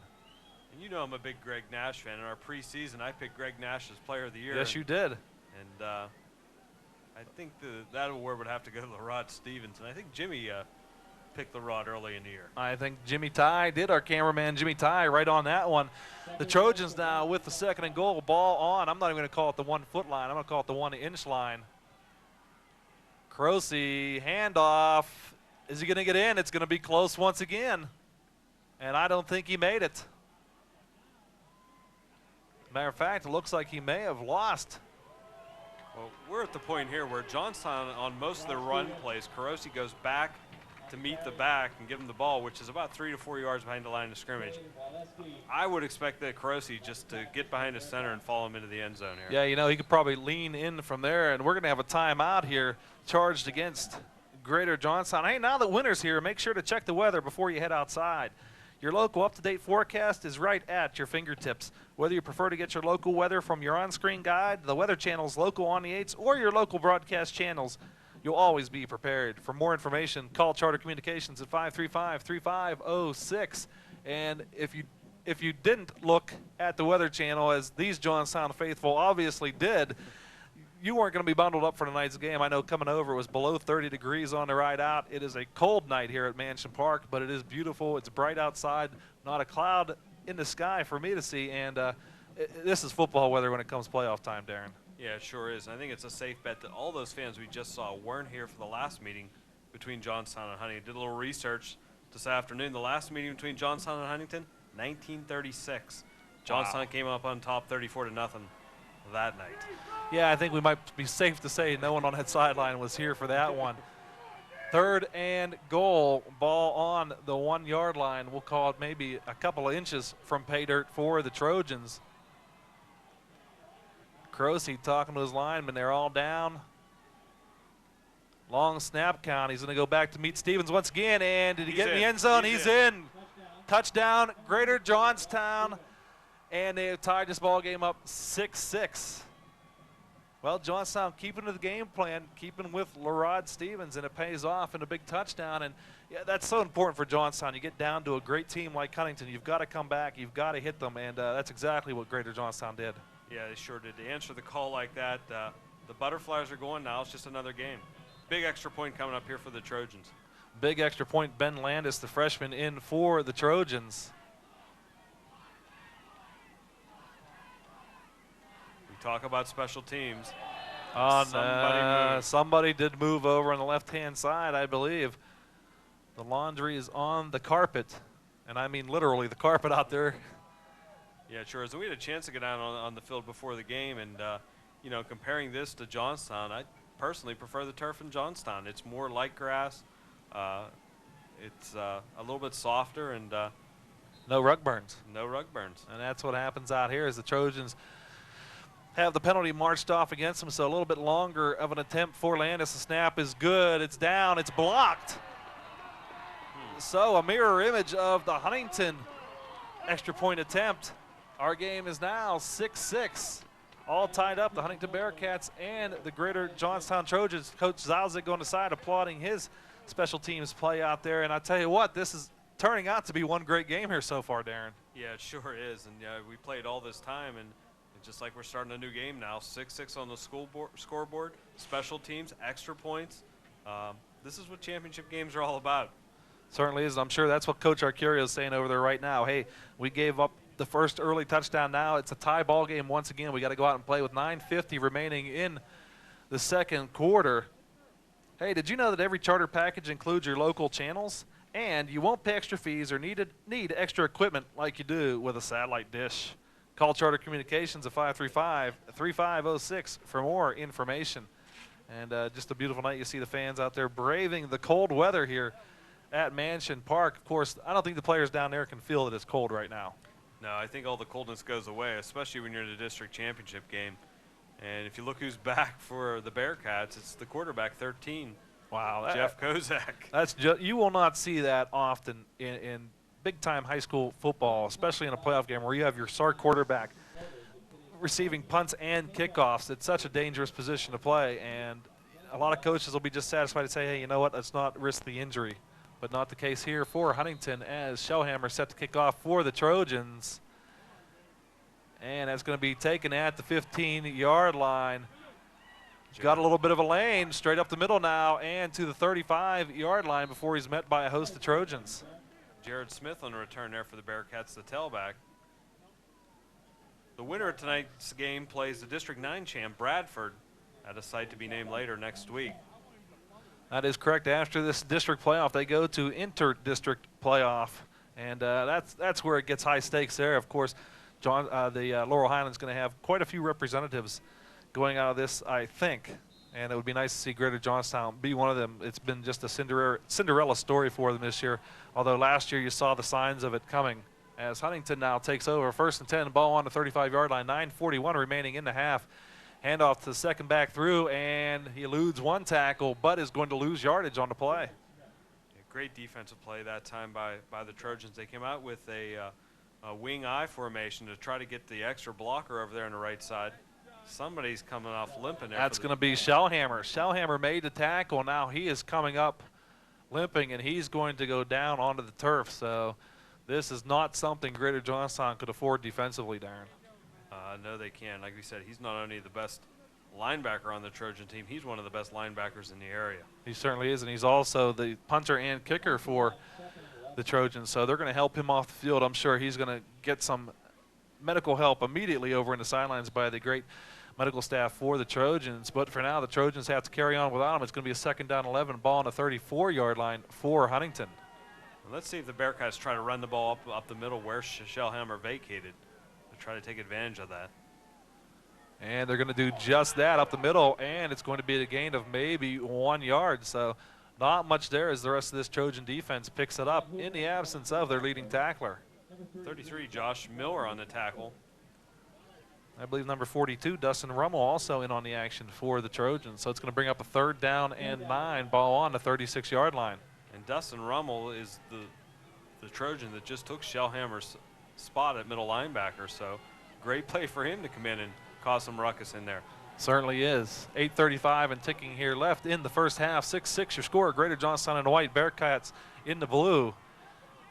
And you know I'm a big Greg Nash fan. In our preseason, I picked Greg Nash as Player of the Year. Yes, you did. And I think that award would have to go to Larod Stephens. And I think Jimmy picked Larod early in the year. I think Jimmy Ty did, our cameraman Jimmy Ty, right on that one. The Trojans now with the 2nd and goal, ball on. I'm not even going to call it the 1-foot line. I'm going to call it the 1-inch line. Croce, handoff. Is he going to get in? It's going to be close once again. And I don't think he made it. Matter of fact, it looks like he may have lost. Well, we're at the point here where Johnstown, on most of their run plays, Croce goes back to meet the back and give him the ball, which is about 3 to 4 yards behind the line of scrimmage. I would expect that Croce just to get behind the center and follow him into the end zone here. Yeah, you know, he could probably lean in from there, and we're going to have a timeout here charged against Greater Johnstown. Hey, now that winter's here, make sure to check the weather before you head outside. Your local up-to-date forecast is right at your fingertips. Whether you prefer to get your local weather from your on-screen guide, the Weather Channel's local on the 8s, or your local broadcast channels, you'll always be prepared. For more information, call Charter Communications at 535-3506. And if you didn't look at the Weather Channel, as these Johnstown faithful obviously did, you weren't going to be bundled up for tonight's game. I know coming over it was below 30 degrees on the ride out. It is a cold night here at Mansion Park, but it is beautiful. It's bright outside, not a cloud in the sky for me to see, and this is football weather when it comes playoff time, Darren. Yeah, it sure is. I think it's a safe bet that all those fans we just saw weren't here for the last meeting between Johnstown and Huntingdon. Did a little research this afternoon. The last meeting between Johnstown and Huntingdon, 1936. Johnstown came up on top 34-0 that night. Yeah, I think we might be safe to say no one on that sideline was here for that one. 3rd and goal, ball on the 1-yard line. We'll call it maybe a couple of inches from pay dirt for the Trojans. Croce talking to his linemen. They're all down. Long snap count. He's going to go back to meet Stephens once again. And did he get in the end zone? He's in. Touchdown, Greater Johnstown. And they have tied this ball game up 6-6. Well, Johnstown keeping to the game plan, keeping with Larod Stephens, and it pays off in a big touchdown. And yeah, that's so important for Johnstown. You get down to a great team like Huntingdon, you've got to come back, you've got to hit them, and that's exactly what Greater Johnstown did. Yeah, they sure did. To answer the call like that, the Butterflies are going now. It's just another game. Big extra point coming up here for the Trojans. Big extra point, Ben Landis, the freshman, in for the Trojans. Talk about special teams. Somebody did move over on the left-hand side, I believe. The laundry is on the carpet, And I mean literally the carpet out there. Yeah, it sure is. We had a chance to get out on the field before the game, and, you know, comparing this to Johnstown, I personally prefer the turf in Johnstown. It's more light grass. It's a little bit softer, and no rug burns. No rug burns. And that's what happens out here as the Trojans have the penalty marched off against them, so a little bit longer of an attempt for Landis. The snap is good. It's down. It's blocked. So a mirror image of the Huntington extra point attempt. Our game is now 6-6, all tied up. The Huntington Bearcats and the Greater Johnstown Trojans. Coach Zalzik on the side applauding his special teams play out there. And I tell you what, this is turning out to be one great game here so far, Darren. Yeah, it sure is. And we played all this time, and it's just like we're starting a new game now. 6-6 on the scoreboard, special teams, extra points. This is what championship games are all about. Certainly is. I'm sure that's what Coach Arcurio is saying over there right now. Hey, we gave up the first early touchdown. Now it's a tie ball game once again. We got to go out and play with 9:50 remaining in the second quarter. Hey, did you know that every charter package includes your local channels? And you won't pay extra fees or need extra equipment like you do with a satellite dish. Call Charter Communications at 535-3506 for more information. And just a beautiful night. You see the fans out there braving the cold weather here at Mansion Park. Of course, I don't think the players down there can feel that it's cold right now. No, I think all the coldness goes away, especially when you're in a district championship game. And if you look who's back for the Bearcats, it's the quarterback, 13. Wow. Jeff Kozak. You will not see that often in big-time high school football, especially in a playoff game where you have your star quarterback receiving punts and kickoffs. It's such a dangerous position to play, and a lot of coaches will be just satisfied to say, hey, you know what, let's not risk the injury. But not the case here for Huntington as Shellhammer set to kick off for the Trojans. And that's going to be taken at the 15-yard line. Got a little bit of a lane straight up the middle now and to the 35-yard line before he's met by a host of Trojans. Jared Smith on the return there for the Bearcats, the tailback. The winner of tonight's game plays the District 9 champ, Bradford, at a site to be named later next week. That is correct. After this district playoff, they go to inter-district playoff, and that's where it gets high stakes there. Of course, the Laurel Highlands going to have quite a few representatives going out of this, I think, and it would be nice to see Greater Johnstown be one of them. It's been just a Cinderella story for them this year, although last year you saw the signs of it coming as Huntington now takes over. 1st and 10, ball on the 35-yard line, 9:41 remaining in the half. Handoff to the second back through, and he eludes one tackle, but is going to lose yardage on the play. Yeah, great defensive play that time by the Trojans. They came out with a wing eye formation to try to get the extra blocker over there on the right side. Somebody's coming off limping there. That's going to be Shellhammer. Shellhammer made the tackle. Now he is coming up limping, and he's going to go down onto the turf. So this is not something Greater Johnstown could afford defensively, Darren. No, they can. Like we said, he's not only the best linebacker on the Trojan team, he's one of the best linebackers in the area. He certainly is, and he's also the punter and kicker for the Trojans. So they're going to help him off the field. I'm sure he's going to get some medical help immediately over in the sidelines by the great medical staff for the Trojans. But for now, the Trojans have to carry on without him. It's going to be a 2nd down 11, ball on the 34-yard line for Huntington. Well, let's see if the Bearcats try to run the ball up the middle where Shellhammer vacated. Try to take advantage of that. And they're going to do just that up the middle, and it's going to be a gain of maybe 1 yard. So not much there as the rest of this Trojan defense picks it up in the absence of their leading tackler. 33, Josh Miller on the tackle. I believe number 42, Dustin Rummel, also in on the action for the Trojans. So it's going to bring up a 3rd down and 9, ball on the 36-yard line. And Dustin Rummel is the Trojan that just took Shellhammer's spot at middle linebacker, so great play for him to come in and cause some ruckus in there. Certainly is. 8:35 and ticking here left in the first half. 6-6 your score. Greater Johnstown in the white, Bearcats in the blue.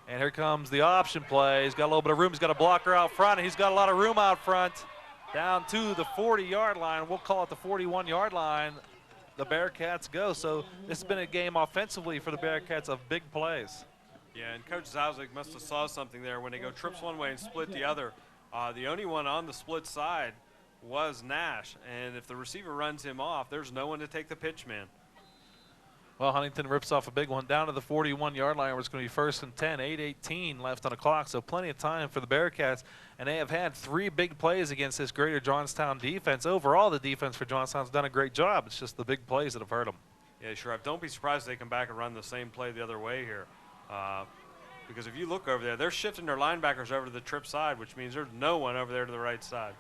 And here comes the option play. He's got a little bit of room. He's got a blocker out front, and he's got a lot of room out front. Down to the 40-yard line. We'll call it the 41-yard line. The Bearcats go. So this has been a game offensively for the Bearcats of big plays. Yeah, and Coach Zalzik must have saw something there when they go trips one way and split the other. The only one on the split side was Nash, and if the receiver runs him off, there's no one to take the pitch man. Well, Huntingdon rips off a big one down to the 41-yard line where it's going to be 1st and 10, 8:18 left on the clock, so plenty of time for the Bearcats. And they have had 3 big plays against this Greater Johnstown defense. Overall, the defense for Johnstown's done a great job. It's just the big plays that have hurt them. Yeah, sure. Don't be surprised if they come back and run the same play the other way here. Because if you look over there, they're shifting their linebackers over to the trip side, which means there's no one over there to the right side.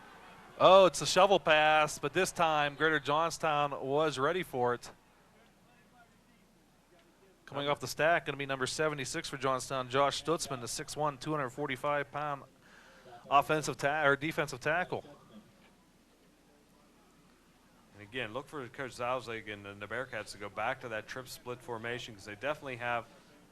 Oh, it's a shovel pass, but this time Greater Johnstown was ready for it. Coming off the stack, going to be number 76 for Johnstown, Josh Stutzman, the 6'1", 245-pound defensive tackle. And again, look for Coach Zauslig and the Bearcats to go back to that trip split formation because they definitely have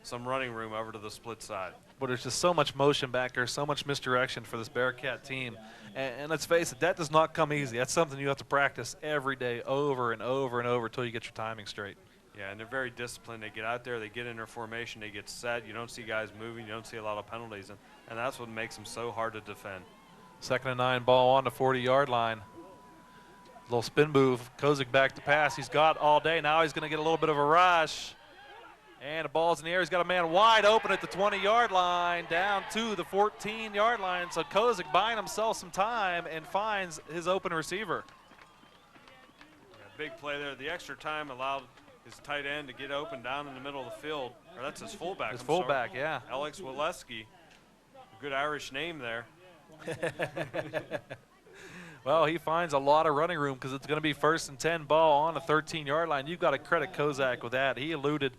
some running room over to the split side. But there's just so much motion back there, so much misdirection for this Bearcat team. And let's face it, that does not come easy. That's something you have to practice every day over and over and over until you get your timing straight. Yeah, and they're very disciplined. They get out there, they get in their formation, they get set. You don't see guys moving, you don't see a lot of penalties, and that's what makes them so hard to defend. 2nd and 9, ball on the 40-yard line. Little spin move, Kozik back to pass. He's got all day. Now he's going to get a little bit of a rush. And the ball's in the air. He's got a man wide open at the 20-yard line, down to the 14-yard line. So Kozik buying himself some time and finds his open receiver. Yeah, big play there. The extra time allowed his tight end to get open down in the middle of the field. Or that's his fullback. His fullback, yeah. Alex Waleski. Good Irish name there. Well, he finds a lot of running room because it's going to be 1st and 10, ball on the 13-yard line. You've got to credit Kozak with that. He eluded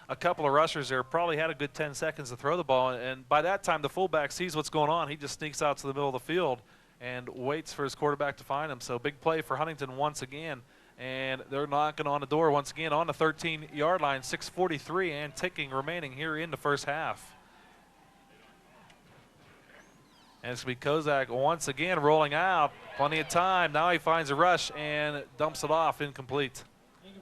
a couple of rushers there, probably had a good 10 seconds to throw the ball, and by that time the fullback sees what's going on. He just sneaks out to the middle of the field and waits for his quarterback to find him. So big play for Huntingdon once again, and they're knocking on the door once again on the 13-yard line. 6:43 and ticking remaining here in the first half. And it's going to be Kozak once again rolling out. Plenty of time. Now he finds a rush and dumps it off, incomplete.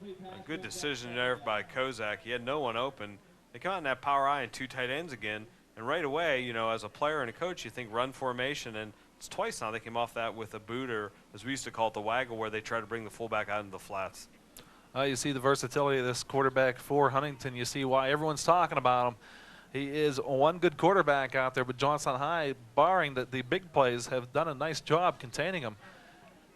A good decision there by Kozak. He had no one open. They come out in that power eye and 2 tight ends again. And right away, you know, as a player and a coach, you think run formation. And it's twice now they came off that with a boot, or as we used to call it, the waggle, where they try to bring the fullback out into the flats. You see the versatility of this quarterback for Huntingdon. You see why everyone's talking about him. He is one good quarterback out there, but Johnstown High, barring the big plays, have done a nice job containing him.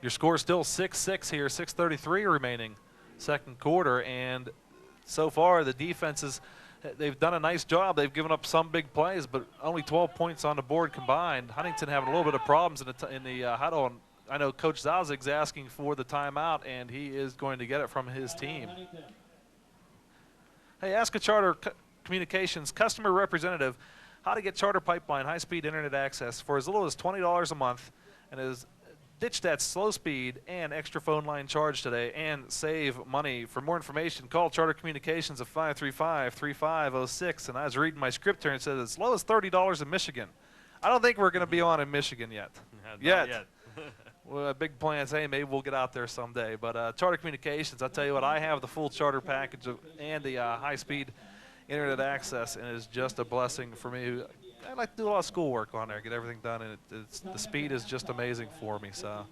Your score is still 6-6 here, 6:33 remaining. Second quarter, and so far the defenses, they've done a nice job. They've given up some big plays, but only 12 points on the board combined. Huntingdon having a little bit of problems in the huddle, and I know Coach Zalzig's asking for the timeout, and he is going to get it from his team. Hey, ask a Charter Communications customer representative how to get Charter Pipeline high-speed internet access for as little as $20 a month, and is ditch that slow speed and extra phone line charge today and save money. For more information, call Charter Communications at 535-3506. And I was reading my script here and it says as low as $30 in Michigan. I don't think we're going to be on in Michigan yet. Not yet. Well, big plans. Hey, maybe we'll get out there someday. But Charter Communications, I'll tell you what, I have the full Charter package and the high-speed internet access, and it's just a blessing for me. I like to do a lot of schoolwork on there, get everything done, and the speed is just amazing for me. So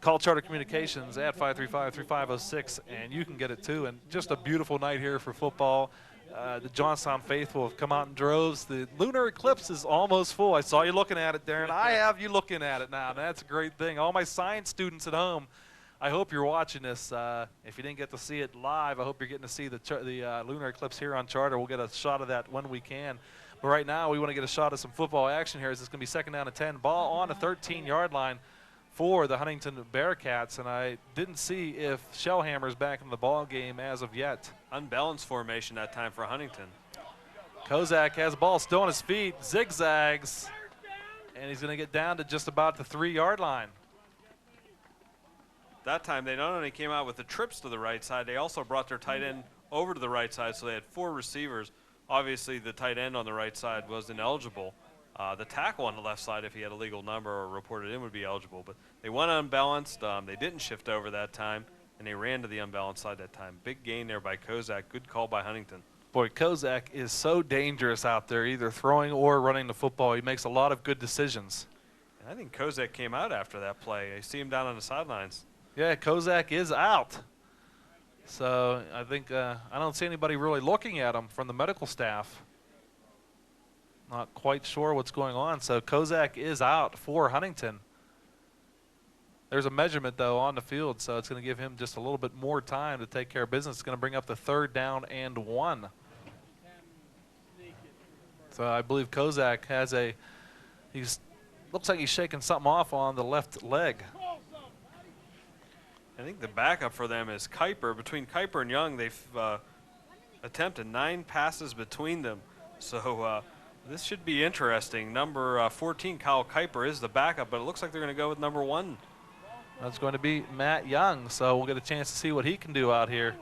call Charter Communications at 535-3506, and you can get it too. And just a beautiful night here for football. The Johnstown faithful have come out in droves. The lunar eclipse is almost full. I saw you looking at it, Darren. I have you looking at it now. That's a great thing. All my science students at home, I hope you're watching this. If you didn't get to see it live, I hope you're getting to see the lunar eclipse here on Charter. We'll get a shot of that when we can. But right now, we want to get a shot of some football action here. As it's going to be 2nd down and 10. Ball on the 13-yard line for the Huntingdon Bearcats. And I didn't see if Shellhammer's back in the ball game as of yet. Unbalanced formation that time for Huntingdon. Kozak has the ball still on his feet, zigzags, and he's going to get down to just about the 3-yard line. That time, they not only came out with the trips to the right side, they also brought their tight end over to the right side, so they had 4 receivers. Obviously, the tight end on the right side was ineligible. The tackle on the left side, if he had a legal number or reported in, would be eligible. But they went unbalanced. They didn't shift over that time, and they ran to the unbalanced side that time. Big gain there by Kozak. Good call by Huntingdon. Boy, Kozak is so dangerous out there, either throwing or running the football. He makes a lot of good decisions. And I think Kozak came out after that play. I see him down on the sidelines. Yeah, Kozak is out. So I think I don't see anybody really looking at him from the medical staff. Not quite sure what's going on. So Kozak is out for Huntington. There's a measurement, though, on the field, so it's going to give him just a little bit more time to take care of business. It's going to bring up the 3rd down and 1. So I believe Kozak has looks like he's shaking something off on the left leg. I think the backup for them is Kuiper. Between Kuiper and Young, they've attempted 9 passes between them. So this should be interesting. Number 14, Kyle Kuiper, is the backup, but it looks like they're going to go with number 1. That's going to be Matt Young, so we'll get a chance to see what he can do out here.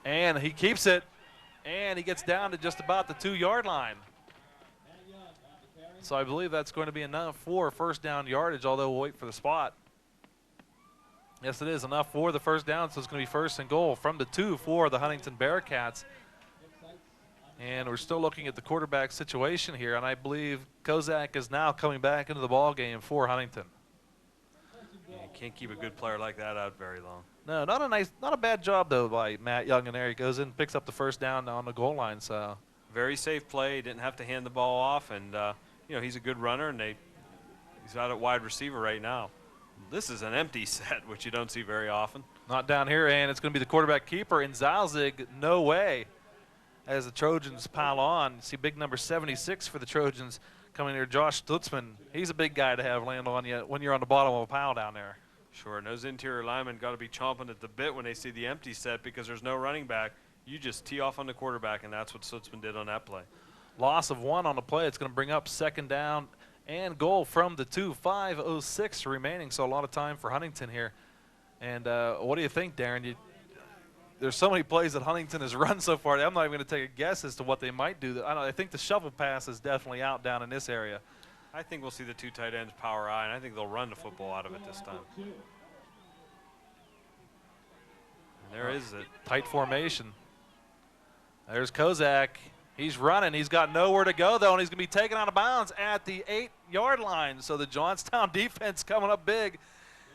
And he keeps it, and he gets down to just about the 2-yard line. So I believe that's going to be enough for first down yardage, although we'll wait for the spot. Yes, it is enough for the first down, so it's going to be 1st and goal from the 2 for the Huntington Bearcats. And we're still looking at the quarterback situation here, and I believe Kozak is now coming back into the ball game for Huntington. Yeah, you can't keep a good player like that out very long. No, not a bad job though by Matt Young in there. He goes in, picks up the first down on the goal line. So very safe play. He didn't have to hand the ball off, and you know, he's a good runner, and he's out at wide receiver right now. This is an empty set, which you don't see very often. Not down here, and it's going to be the quarterback keeper in Zalzig. No way. As the Trojans pile on, you see big number 76 for the Trojans coming here, Josh Stutzman. He's a big guy to have land on you when you're on the bottom of a pile down there. Sure, and those interior linemen got to be chomping at the bit when they see the empty set because there's no running back. You just tee off on the quarterback, and that's what Stutzman did on that play. Loss of 1 on the play. It's going to bring up 2nd down and goal from the 2. 5:06 remaining, so a lot of time for Huntington here. And what do you think, Darren? There's so many plays that Huntington has run so far. I'm not even going to take a guess as to what they might do. I think the shovel pass is definitely out down in this area. I think we'll see the 2 tight ends power I, and I think they'll run the football out of it this time. And there is it. Tight formation. There's Kozak. He's running. He's got nowhere to go, though, and he's going to be taken out of bounds at the 8-yard line. So the Johnstown defense coming up big.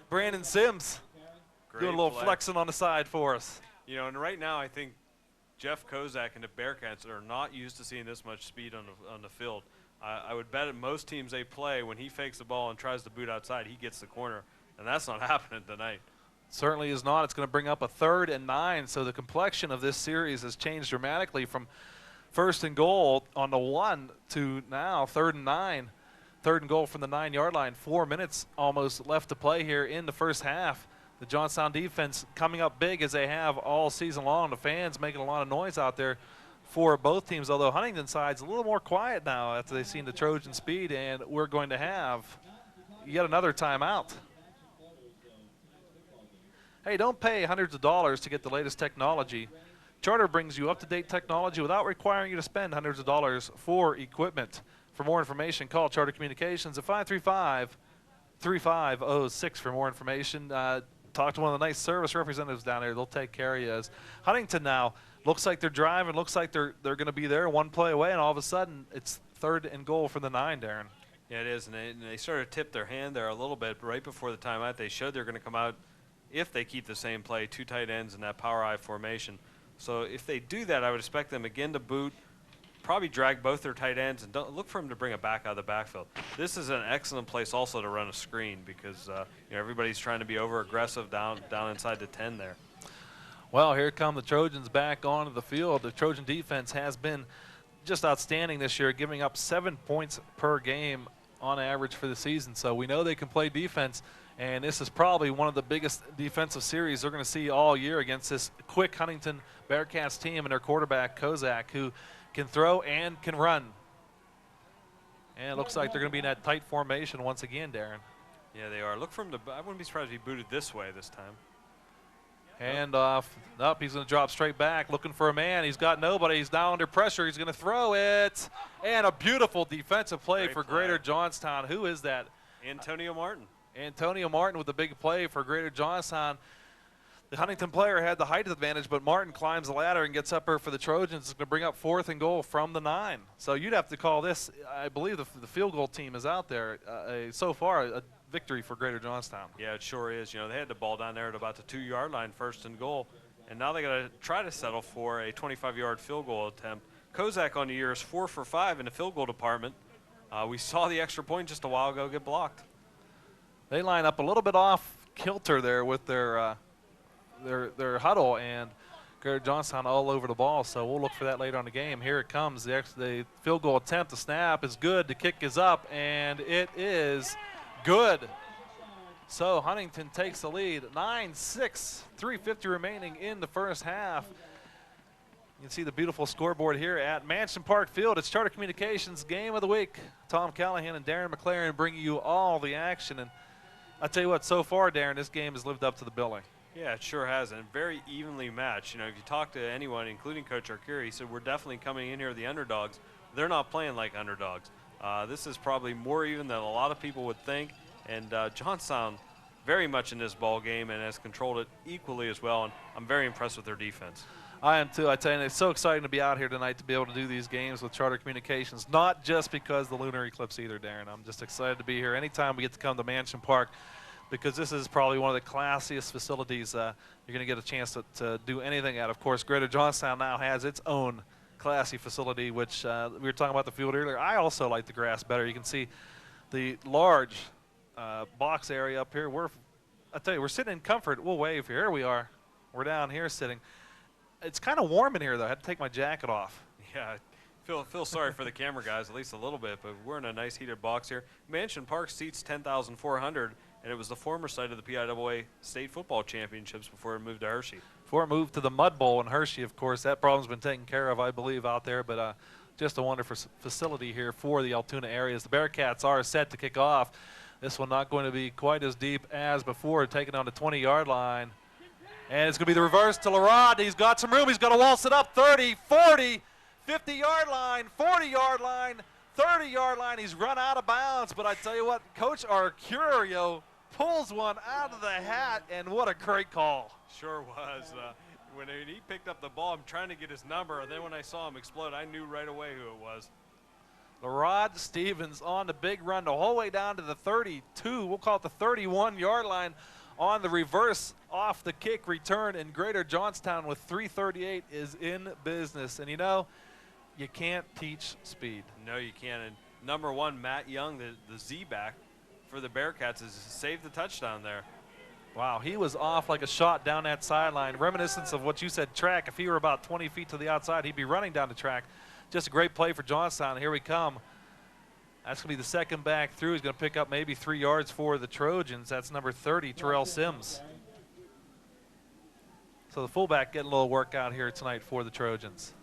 Brandon Sims doing a little flexing on the side for us. You know, and right now I think Jeff Kozak and the Bearcats are not used to seeing this much speed on the field. I would bet at most teams they play, when he fakes the ball and tries to boot outside, he gets the corner, and that's not happening tonight. Certainly is not. It's going to bring up a 3rd and 9, so the complexion of this series has changed dramatically from 1st and goal on the 1 to now 3rd and 9. 3rd and goal from the 9-yard line. 4 minutes almost left to play here in the first half. The Johnstown defense coming up big as they have all season long. The fans making a lot of noise out there for both teams, although Huntington side's a little more quiet now after they've seen the Trojan speed, and we're going to have yet another timeout. Hey, don't pay hundreds of dollars to get the latest technology. Charter brings you up-to-date technology without requiring you to spend hundreds of dollars for equipment. For more information, call Charter Communications at 535-3506 for more information. Talk to one of the nice service representatives down there. They'll take care of you. As Huntington now looks like they're driving, looks like they're going to be there one play away, and all of a sudden it's 3rd and goal from the 9, Darren. Yeah, it is, and they sort of tipped their hand there a little bit. But right before the timeout, they showed they're going to come out, if they keep the same play, 2 tight ends in that power I formation. So if they do that, I would expect them again to boot, probably drag both their tight ends, and don't look for them to bring it back out of the backfield. This is an excellent place also to run a screen because you know, everybody's trying to be over-aggressive down inside the 10 there. Well, here come the Trojans back onto the field. The Trojan defense has been just outstanding this year, giving up 7 points per game on average for the season. So we know they can play defense, and this is probably one of the biggest defensive series they're going to see all year against this quick Huntington Bearcats team and their quarterback, Kozak, who can throw and can run. And it looks like they're going to be in that tight formation once again, Darren. Yeah, they are. Look for him to, I wouldn't be surprised if he booted this way this time. Hand off. Up, he's going to drop straight back, looking for a man. He's got nobody. He's down under pressure. He's going to throw it. And a beautiful defensive play for Greater Johnstown. Who is that? Antonio Martin. Antonio Martin with a big play for Greater Johnstown. The Huntington player had the height advantage, but Martin climbs the ladder and gets up here for the Trojans. It's going to bring up 4th and goal from the 9. So you'd have to call this, I believe the field goal team is out there so far. A victory for Greater Johnstown. Yeah, it sure is. You know, they had the ball down there at about the 2-yard line, 1st and goal, and now they got to try to settle for a 25-yard field goal attempt. Kozak on the year is 4 for 5 in the field goal department. We saw the extra point just a while ago get blocked. They line up a little bit off kilter there with their huddle, and Greater Johnstown all over the ball, so we'll look for that later on the game. Here it comes. The field goal attempt. The snap is good. The kick is up, and it is good. So Huntingdon takes the lead. 9-6, 3:50 remaining in the first half. You can see the beautiful scoreboard here at Mansion Park Field. It's Charter Communications Game of the Week. Tom Callahan and Darren McLaren bringing you all the action. And I'll tell you what, so far, Darren, this game has lived up to the billing. Yeah, it sure has, and very evenly matched. You know, if you talk to anyone, including Coach Arcuri, he said we're definitely coming in here the underdogs. They're not playing like underdogs. This is probably more even than a lot of people would think, and Johnstown very much in this ball game and has controlled it equally as well, and I'm very impressed with their defense. I am too. I tell you, it's so exciting to be out here tonight to be able to do these games with Charter Communications, not just because of the lunar eclipse either, Darren. I'm just excited to be here anytime we get to come to Mansion Park, because this is probably one of the classiest facilities you're going to get a chance to do anything at. Of course, Greater Johnstown now has its own classy facility, which we were talking about the field earlier. I also like the grass better. You can see the large box area up here. I tell you, we're sitting in comfort. We'll wave here. Here we are. We're down here sitting. It's kind of warm in here, though. I had to take my jacket off. Yeah, feel sorry for the camera guys, at least a little bit, but we're in a nice heated box here. Mansion Park seats 10,400, and it was the former site of the PIAA State Football Championships before it moved to Hershey. Before it moved to the Mud Bowl in Hershey, of course. That problem's been taken care of, I believe, out there, but just a wonderful facility here for the Altoona areas. The Bearcats are set to kick off. This one not going to be quite as deep as before, taking on the 20-yard line. And it's going to be the reverse to Larod. He's got some room. He's going to waltz it up 30, 40, 50-yard line, 40-yard line, 30-yard line. He's run out of bounds. But I tell you what, Coach Arcurio pulls one out of the hat, and what a great call. Sure was. When he picked up the ball, I'm trying to get his number, and then when I saw him explode, I knew right away who it was. Larod Stephens on the big run the whole way down to the 32. We'll call it the 31-yard line on the reverse off the kick return, and Greater Johnstown with 3:38 is in business. And you know, you can't teach speed. No, you can't. And number 1, Matt Young, the Z-back for the Bearcats, has saved the touchdown there. Wow, he was off like a shot down that sideline. Reminiscence of what you said, track. If he were about 20 feet to the outside, he'd be running down the track. Just a great play for Johnstown. Here we come. That's going to be the second back through. He's going to pick up maybe 3 yards for the Trojans. That's number 30, Terrell Sims. So the fullback getting a little work out here tonight for the Trojans.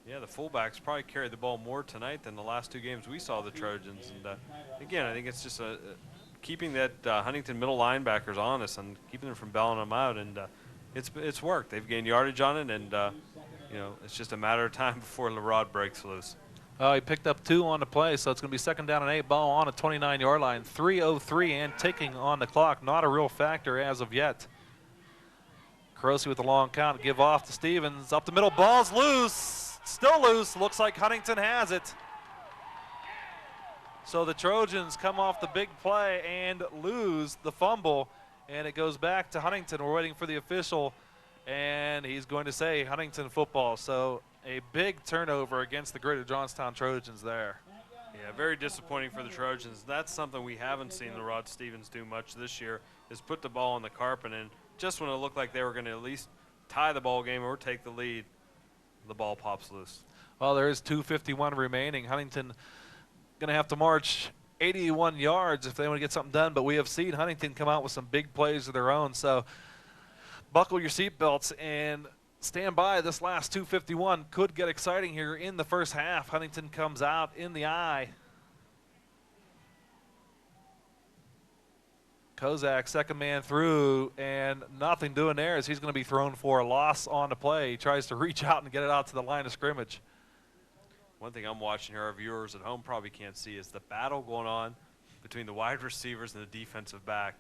Yeah, the fullbacks probably carried the ball more tonight than the last 2 games we saw the Trojans. And again, I think it's just keeping that Huntingdon middle linebackers honest and keeping them from bailing them out. And it's worked. They've gained yardage on it, and you know, it's just a matter of time before Larod breaks loose. He picked up 2 on the play, so it's going to be 2nd down and 8, ball on a 29-yard line. 3:03 and ticking on the clock. Not a real factor as of yet. Carosi with the long count, give off to Stephens. Up the middle, ball's loose. Still loose. Looks like Huntingdon has it. So the Trojans come off the big play and lose the fumble, and it goes back to Huntingdon. We're waiting for the official, and he's going to say Huntingdon football. So a big turnover against the Greater Johnstown Trojans there. Yeah, very disappointing for the Trojans. That's something we haven't seen Larod Stephens do much this year, is put the ball on the carpet, and just when it looked like they were going to at least tie the ball game or take the lead, the ball pops loose. Well, there is 2:51 remaining. Huntingdon going to have to march 81 yards if they want to get something done, but we have seen Huntingdon come out with some big plays of their own. So buckle your seatbelts and stand by. This last 2:51 could get exciting here in the first half. Huntingdon comes out in the eye. Kozak, second man through, and nothing doing there as he's going to be thrown for a loss on the play. He tries to reach out and get it out to the line of scrimmage. One thing I'm watching here, our viewers at home probably can't see, is the battle going on between the wide receivers and the defensive back.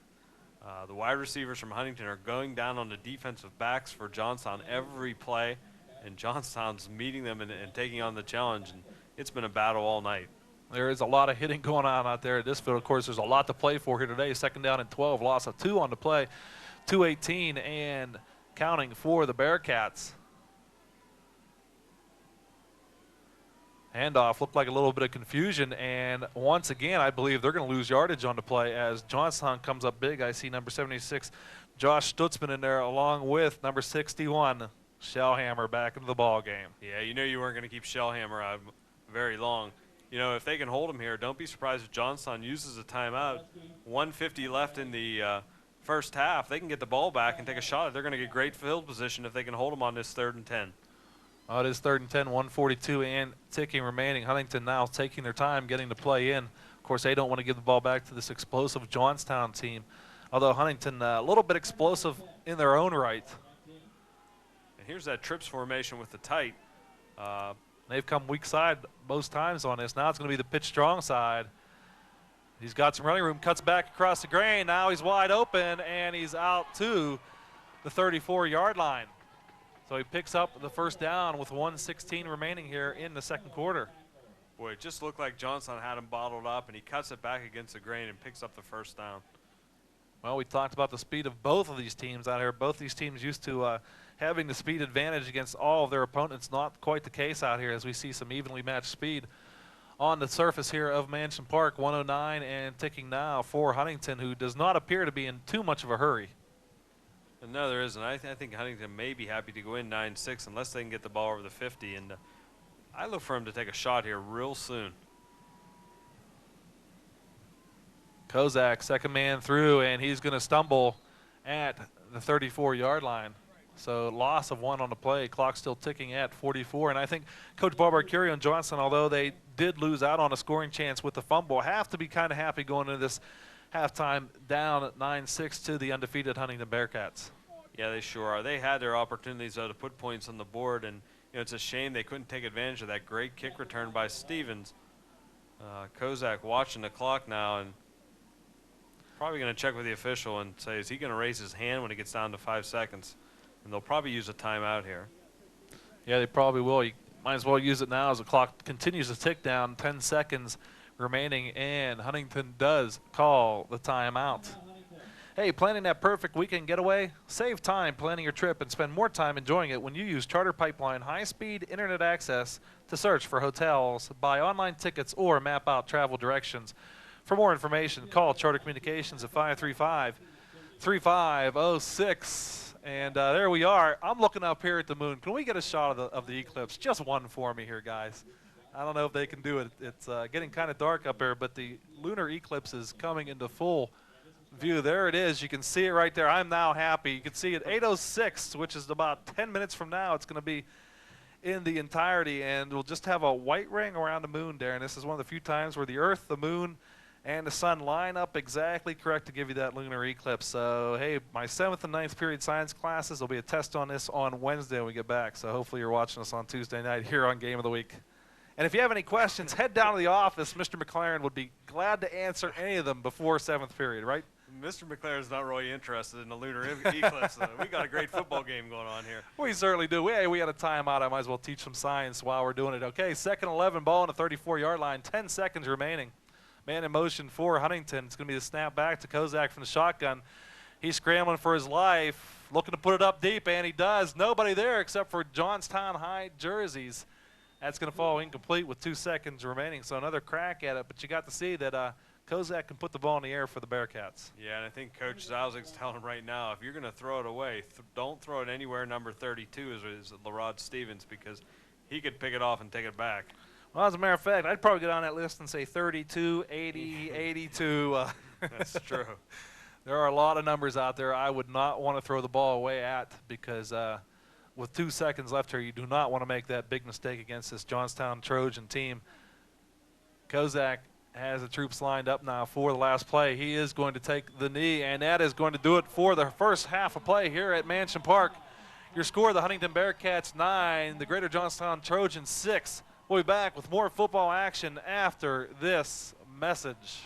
The wide receivers from Huntingdon are going down on the defensive backs for Johnstown every play, and Johnstown's meeting them and taking on the challenge, and it's been a battle all night. There is a lot of hitting going on out there at this field. Of course, there's a lot to play for here today. 2nd down and 12, loss of 2 on the play. 2:18 and counting for the Bearcats. Handoff looked like a little bit of confusion, and once again, I believe they're going to lose yardage on the play as Johnstown comes up big. I see number 76, Josh Stutzman in there, along with number 61, Shellhammer, back into the ball game. Yeah, you know you weren't going to keep Shellhammer out very long. You know, if they can hold him here, don't be surprised if Johnstown uses a timeout. 1:50 left in the first half. They can get the ball back and take a shot. They're going to get great field position if they can hold him on this 3rd and 10. Oh, it is 3rd and 10, 1:42 and ticking remaining. Huntington now taking their time getting the play in. Of course, they don't want to give the ball back to this explosive Johnstown team, although Huntington a little bit explosive in their own right. And here's that trips formation with the tight. They've come weak side most times on this. Now it's going to be the pitch strong side. He's got some running room, cuts back across the grain. Now he's wide open, and he's out to the 34-yard line. So he picks up the 1st down with 1:16 remaining here in the 2nd quarter. Boy, it just looked like Johnstown had him bottled up, and he cuts it back against the grain and picks up the 1st down. Well, we talked about the speed of both of these teams out here. Both these teams used to having the speed advantage against all of their opponents. Not quite the case out here as we see some evenly matched speed on the surface here of Mansion Park. 109 and ticking now for Huntington, who does not appear to be in too much of a hurry. No, there isn't. I think Huntington may be happy to go in 9-6 unless they can get the ball over the 50. And I look for him to take a shot here real soon. Kozak, 2nd man through, and he's going to stumble at the 34-yard line. So loss of 1 on the play. Clock still ticking at 44. And I think Coach Barber-Curio and Johnson, although they did lose out on a scoring chance with the fumble, have to be kind of happy going into this halftime down at 9-6 to the undefeated Huntingdon Bearcats. Yeah, they sure are. They had their opportunities, though, to put points on the board, and you know, it's a shame they couldn't take advantage of that great kick return by Stevens. Kozak watching the clock now and probably going to check with the official and say, is he going to raise his hand when it gets down to 5 seconds? And they'll probably use a timeout here. Yeah, they probably will. You might as well use it now as the clock continues to tick down. 10 seconds remaining, and Huntington does call the timeout. Hey, planning that perfect weekend getaway? Save time planning your trip and spend more time enjoying it when you use Charter Pipeline high-speed internet access to search for hotels, buy online tickets, or map out travel directions. For more information, call Charter Communications at 535-3506. And there we are. I'm looking up here at the moon. Can we get a shot of the eclipse? Just one for me here, guys. I don't know if they can do it. It's getting kind of dark up here, but the lunar eclipse is coming into full view. There it is. You can see it right there. I'm now happy. You can see it 8:06, which is about 10 minutes from now. It's going to be in the entirety, and we'll just have a white ring around the moon there. And this is one of the few times where the Earth, the moon, and the sun line up exactly correct to give you that lunar eclipse. So, hey, my 7th and 9th period science classes, there'll be a test on this on Wednesday when we get back. So hopefully you're watching us on Tuesday night here on Game of the Week. And if you have any questions, head down to the office. Mr. McLaren would be glad to answer any of them before 7th period, right? Mr. McLaren's not really interested in the lunar eclipse. We got a great football game going on here. We certainly do. We had a timeout. I might as well teach some science while we're doing it. Okay, 2nd 11, ball on the 34-yard line, 10 seconds remaining. Man in motion for Huntington. It's going to be the snap back to Kozak from the shotgun. He's scrambling for his life, looking to put it up deep, and he does. Nobody there except for Johnstown High jerseys. That's going to fall incomplete with 2 seconds remaining, so another crack at it. But you got to see that Kozak can put the ball in the air for the Bearcats. Yeah, and I think Coach Zalzig's telling him right now, if you're going to throw it away, don't throw it anywhere number 32 is Larod Stephens, because he could pick it off and take it back. Well, as a matter of fact, I'd probably get on that list and say 32, 80, 82. That's true. There are a lot of numbers out there I would not want to throw the ball away at, because with 2 seconds left here, you do not want to make that big mistake against this Johnstown Trojan team. Kozak has the troops lined up now for the last play. He is going to take the knee, and that is going to do it for the first half of play here at Mansion Park. Your score, the Huntingdon Bearcats 9, the Greater Johnstown Trojans 6. We'll be back with more football action after this message.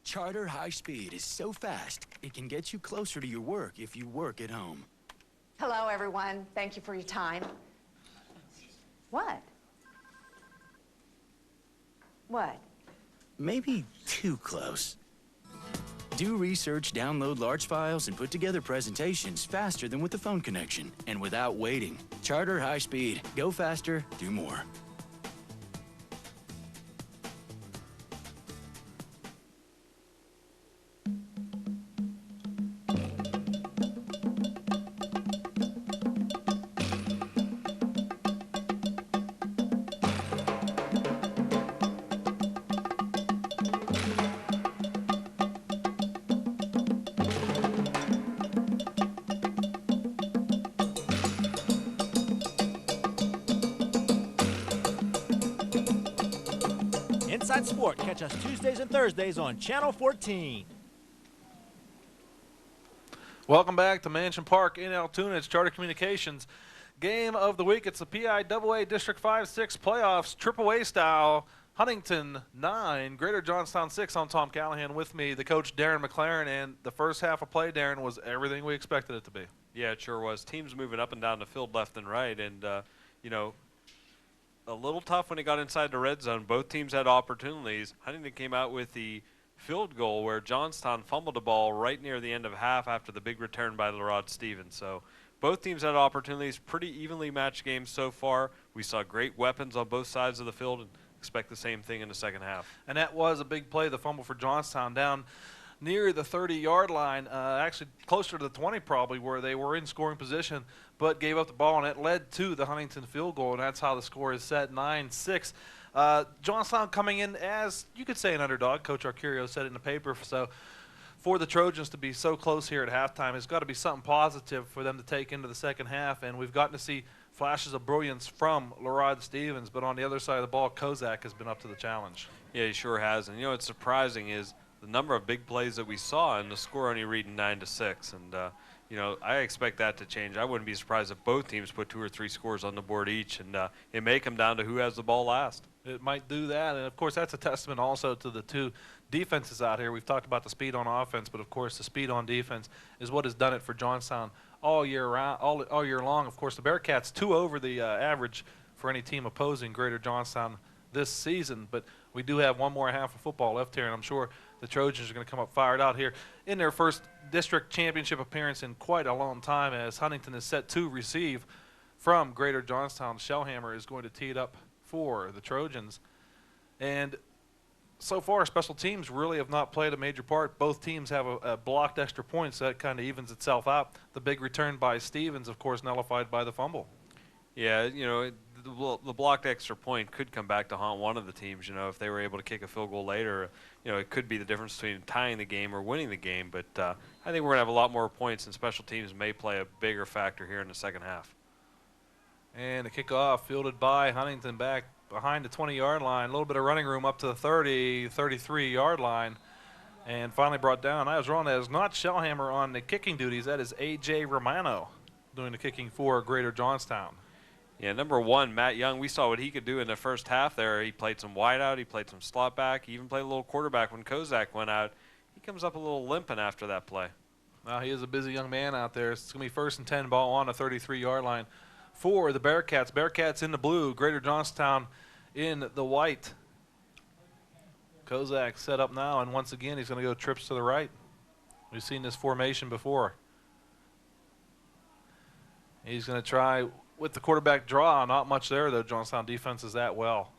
Charter High Speed is so fast, it can get you closer to your work if you work at home. Hello, everyone. Thank you for your time. What? What? Maybe too close. Do research, download large files, and put together presentations faster than with the phone connection and without waiting. Charter high speed. Go faster, do more. Inside Sport. Catch us Tuesdays and Thursdays on Channel 14. Welcome back to Mansion Park in Altoona. It's Charter Communications. Game of the week. It's the PIAA District 5-6 playoffs, AAA style. Huntingdon 9, Greater Johnstown 6. I'm Tom Callahan. With me, the coach Darren McLaren, and the first half of play, Darren, was everything we expected it to be. Yeah, it sure was. Teams moving up and down the field left and right, and, you know, a little tough when it got inside the red zone. Both teams had opportunities. Huntingdon came out with the field goal where Johnstown fumbled the ball right near the end of half after the big return by Larod Stephens. So both teams had opportunities. Pretty evenly matched games so far. We saw great weapons on both sides of the field and expect the same thing in the second half. And that was a big play, the fumble for Johnstown down near the 30-yard line, actually closer to the 20 probably, where they were in scoring position, but gave up the ball, and it led to the Huntingdon field goal, and that's how the score is set 9-6. Johnstown coming in as, you could say, an underdog. Coach Arcurio said it in the paper. So for the Trojans to be so close here at halftime, it's got to be something positive for them to take into the second half, and we've gotten to see flashes of brilliance from Larod Stephens, but on the other side of the ball, Kozak has been up to the challenge. Yeah, he sure has. And, you know, what's surprising is the number of big plays that we saw and the score only reading 9-6. And, you know, I expect that to change. I wouldn't be surprised if both teams put 2 or 3 scores on the board each, and it may come down to who has the ball last. It might do that, and, of course, that's a testament also to the two defenses out here. We've talked about the speed on offense, but, of course, the speed on defense is what has done it for Johnstown all year round, all year long. Of course, the Bearcats 2 over the average for any team opposing Greater Johnstown this season, but we do have one more half of football left here, and I'm sure the Trojans are going to come up fired out here in their first district championship appearance in quite a long time, as Huntingdon is set to receive from Greater Johnstown. Shellhammer is going to tee it up for the Trojans. And so far, special teams really have not played a major part. Both teams have a blocked extra point, so that kind of evens itself out. The big return by Stephens, of course, nullified by the fumble. Yeah, you know, the blocked extra point could come back to haunt one of the teams. You know, if they were able to kick a field goal later, you know, it could be the difference between tying the game or winning the game. But I think we're going to have a lot more points, and special teams may play a bigger factor here in the second half. And the kickoff fielded by Huntingdon back behind the 20-yard line. A little bit of running room up to the 30, 33-yard line. And finally brought down. I was wrong. That is not Shellhammer on the kicking duties. That is A.J. Romano doing the kicking for Greater Johnstown. Yeah, number 1, Matt Young, we saw what he could do in the first half there. He played some wideout. He played some slot back. He even played a little quarterback when Kozak went out. He comes up a little limping after that play. Well, he is a busy young man out there. It's going to be 1st and 10 ball on the 33-yard line for the Bearcats. Bearcats in the blue, Greater Johnstown in the white. Kozak set up now, and once again he's going to go trips to the right. We've seen this formation before. He's going to try with the quarterback draw. Not much there, though. Johnstown defense is that well.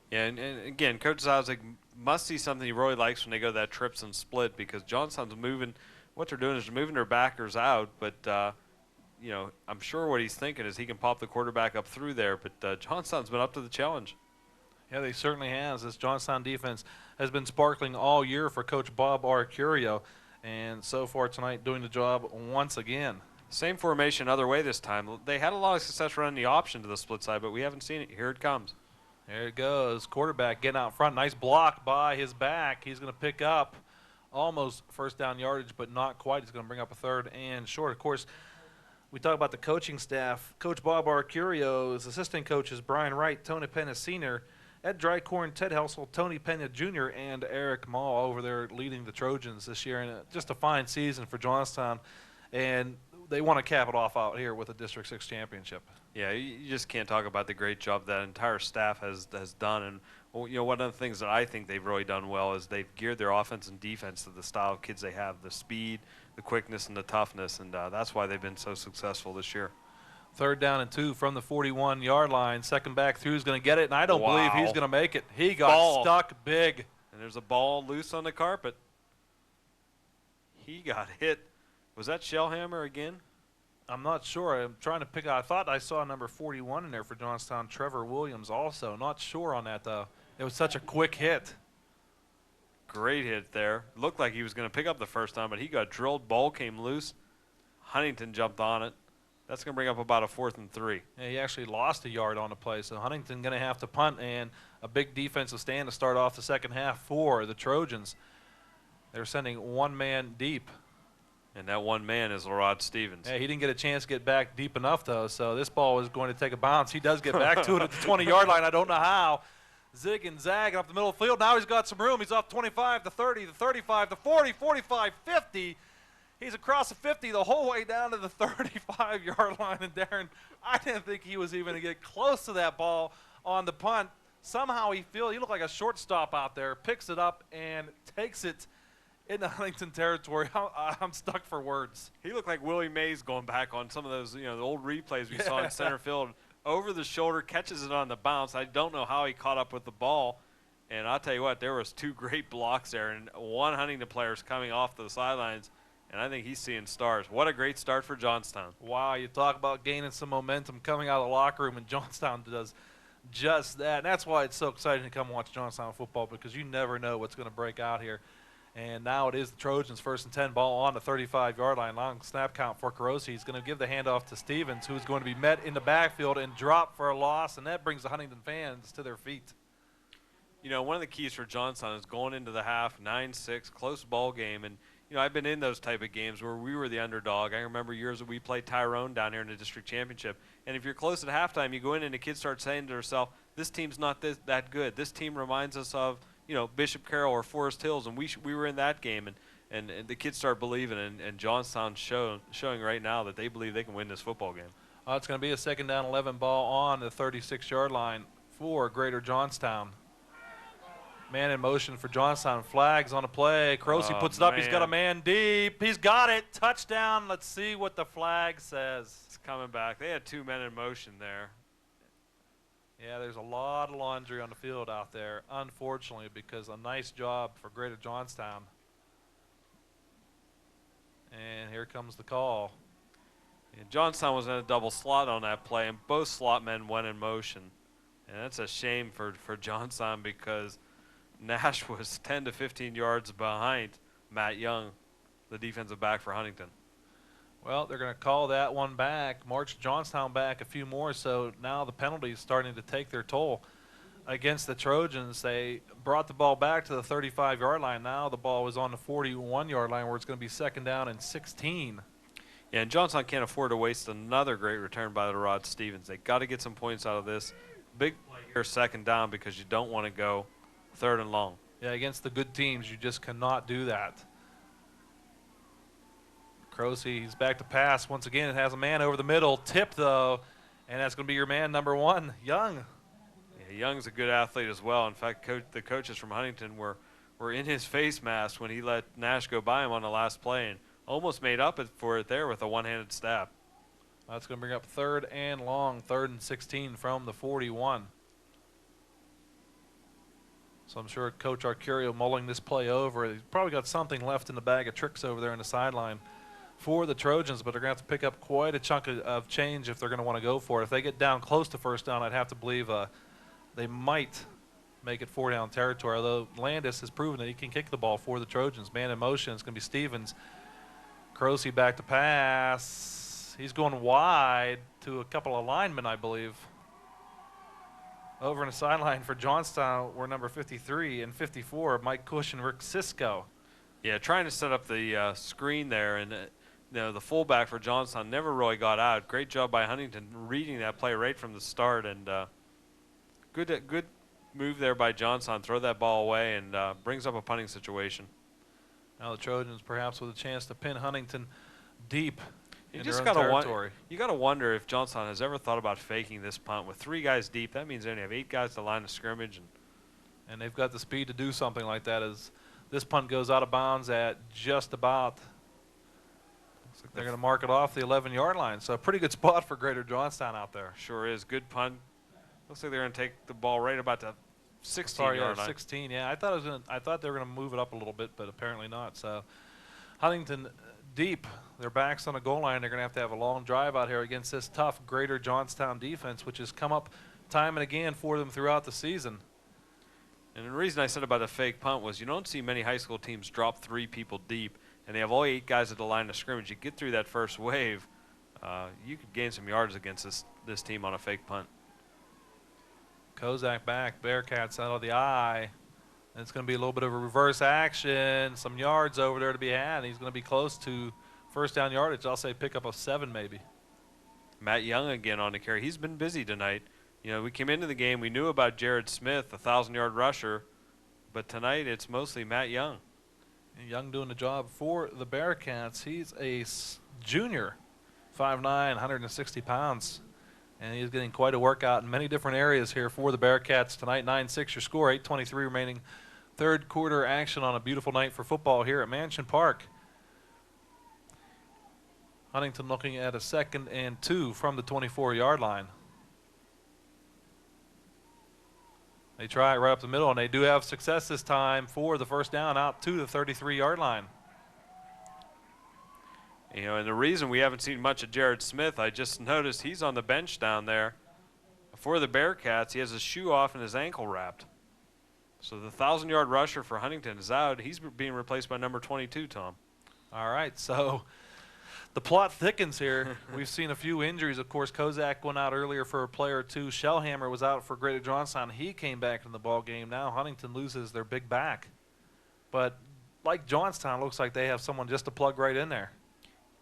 Yeah, and again, Coach Zalzig must see something he really likes when they go that trips and split, because Johnstown's moving. What they're doing is they're moving their backers out, but you know, I'm sure what he's thinking is he can pop the quarterback up through there, but Johnstown's been up to the challenge. Yeah, they certainly has. This Johnstown defense has been sparkling all year for Coach Bob Arcurio, and so far tonight doing the job once again. Same formation, other way this time. They had a lot of success running the option to the split side, but we haven't seen it. Here it comes. There it goes. Quarterback getting out front. Nice block by his back. He's going to pick up almost first down yardage, but not quite. He's going to bring up a 3rd and short. Of course, we talk about the coaching staff. Coach Bob Arcurio's assistant coaches Brian Wright, Tony Pena Sr., Ed Drycorn, Ted Helsel, Tony Pena Jr., and Eric Mall over there leading the Trojans this year. And just a fine season for Johnstown. And they want to cap it off out here with a District 6 championship. Yeah, you just can't talk about the great job that entire staff has done. And Well, one of the things that I think they've really done well is they've geared their offense and defense to the style of kids they have, the speed, the quickness, and the toughness, and that's why they've been so successful this year. 3rd down and 2 from the 41-yard line. Second back through is going to get it, and I don't believe he's going to make it. He got stuck big. And there's a ball loose on the carpet. He got hit. Was that Shellhammer again? I'm not sure. I'm trying to pick out. I thought I saw number 41 in there for Johnstown, Trevor Williams also. Not sure on that, though. It was such a quick hit. Great hit there. Looked like he was going to pick up the first time, but he got drilled. Ball came loose. Huntingdon jumped on it. That's going to bring up about a 4th and 3. Yeah, he actually lost a yard on the play, so Huntingdon going to have to punt, and a big defensive stand to start off the second half for the Trojans. They're sending one man deep. And that one man is Larod Stephens. Yeah, he didn't get a chance to get back deep enough, though, so this ball is going to take a bounce. He does get back to it at the 20-yard line. I don't know how. Zig and zag up the middle of the field. Now he's got some room. He's off 25 to 30 to 35 to 40, 45, 50. He's across the 50 the whole way down to the 35-yard line. And Darren, I didn't think he was even going to get close to that ball on the punt. Somehow he looked like a shortstop out there, picks it up and takes it into Huntington territory. I'm stuck for words. He looked like Willie Mays going back on some of those, the old replays we saw in center field. Over the shoulder, catches it on the bounce. I don't know how he caught up with the ball. And I'll tell you what, there was 2 great blocks there, and one Huntingdon player is coming off the sidelines. And I think he's seeing stars. What a great start for Johnstown. Wow, you talk about gaining some momentum coming out of the locker room, and Johnstown does just that. And that's why it's so exciting to come watch Johnstown football, because you never know what's going to break out here. And now it is the Trojans' 1st and 10 ball on the 35-yard line. Long snap count for Carosi. He's going to give the handoff to Stephens, who's going to be met in the backfield and drop for a loss, and that brings the Huntingdon fans to their feet. One of the keys for Johnstown is going into the half, 9-6, close ball game. And I've been in those type of games where we were the underdog. I remember years that we played Tyrone down here in the district championship. And if you're close at halftime, you go in and the kids start saying to themselves, this team's not that good. This team reminds us of, Bishop Carroll or Forest Hills, and we were in that game. And the kids start believing, and Johnstown's showing right now that they believe they can win this football game. It's going to be a 2nd down 11 ball on the 36-yard line for Greater Johnstown. Man in motion for Johnstown. Flags on a play. Carosi puts it up. He's got a man deep. He's got it. Touchdown. Let's see what the flag says. It's coming back. They had 2 men in motion there. Yeah, there's a lot of laundry on the field out there, unfortunately, because a nice job for Greater Johnstown. And here comes the call. And Johnstown was in a double slot on that play, and both slot men went in motion. And that's a shame for Johnstown, because Nash was 10 to 15 yards behind Matt Young, the defensive back for Huntingdon. Well, they're going to call that one back, march Johnstown back a few more, so now the penalty is starting to take their toll against the Trojans. They brought the ball back to the 35-yard line. Now the ball is on the 41-yard line, where it's going to be 2nd down and 16. Yeah, and Johnstown can't afford to waste another great return by Larod Stephens. They got to get some points out of this. Big play here, 2nd down, because you don't want to go 3rd and long. Yeah, against the good teams, you just cannot do that. Carosi, he's back to pass. Once again, it has a man over the middle. Tip, though, and that's going to be your man, number 1, Young. Yeah, Young's a good athlete as well. In fact, the coaches from Huntingdon were in his face mask when he let Nash go by him on the last play, and almost made up for it there with a one-handed stab. That's going to bring up 3rd and long, 3rd and 16 from the 41. So I'm sure Coach Arcurio mulling this play over. He's probably got something left in the bag of tricks over there in the sideline for the Trojans, but they're going to have to pick up quite a chunk of change if they're going to want to go for it. If they get down close to 1st down, I'd have to believe they might make it 4-down territory, although Landis has proven that he can kick the ball for the Trojans. Man in motion, it's going to be Stephens. Carosi back to pass. He's going wide to a couple of linemen, I believe. Over in the sideline for Johnstown were number 53 and 54, Mike Cush and Rick Sisko. Yeah, trying to set up the screen there, and the fullback for Johnstown never really got out. Great job by Huntingdon reading that play right from the start, and good move there by Johnstown. Throw that ball away and brings up a punting situation. Now the Trojans perhaps with a chance to pin Huntington deep You in just their own gotta territory. you got to wonder if Johnstown has ever thought about faking this punt with 3 guys deep. That means they only have 8 guys to line of scrimmage, and And they've got the speed to do something like that as this punt goes out of bounds at just about, looks like they're going to mark it off the 11-yard line. So a pretty good spot for Greater Johnstown out there. Sure is. Good punt. Looks like they're going to take the ball right about the 16-yard line. 16. Yeah, I thought they were going to move it up a little bit, but apparently not. So Huntingdon deep. Their backs on the goal line. They're going to have a long drive out here against this tough Greater Johnstown defense, which has come up time and again for them throughout the season. And the reason I said about a fake punt was you don't see many high school teams drop 3 people deep, and they have all 8 guys at the line of scrimmage. You get through that first wave, you could gain some yards against this team on a fake punt. Kozak back, Bearcats out of the eye. And it's going to be a little bit of a reverse action, some yards over there to be had. He's going to be close to first down yardage. I'll say pick up of 7 maybe. Matt Young again on the carry. He's been busy tonight. You know, we came into the game, we knew about Jared Smith, a 1,000-yard rusher, but tonight it's mostly Matt Young. And Young doing the job for the Bearcats. He's a junior, 5'9", 160 pounds, and he's getting quite a workout in many different areas here for the Bearcats tonight. 9-6 your score, 8:23 remaining third quarter action on a beautiful night for football here at Mansion Park. Huntingdon looking at a 2nd and 2 from the 24-yard line. They try it right up the middle, and they do have success this time for the first down out to the 33-yard line. You know, and the reason we haven't seen much of Jared Smith, I just noticed he's on the bench down there. For the Bearcats, he has his shoe off and his ankle wrapped. So the 1,000-yard rusher for Huntingdon is out. He's being replaced by number 22, Tom. All right, so the plot thickens here. We've seen a few injuries. Of course, Kozak went out earlier for a play or two. Shellhammer was out for Greater Johnstown. He came back in the ball game. Now Huntingdon loses their big back. But like Johnstown, looks like they have someone just to plug right in there.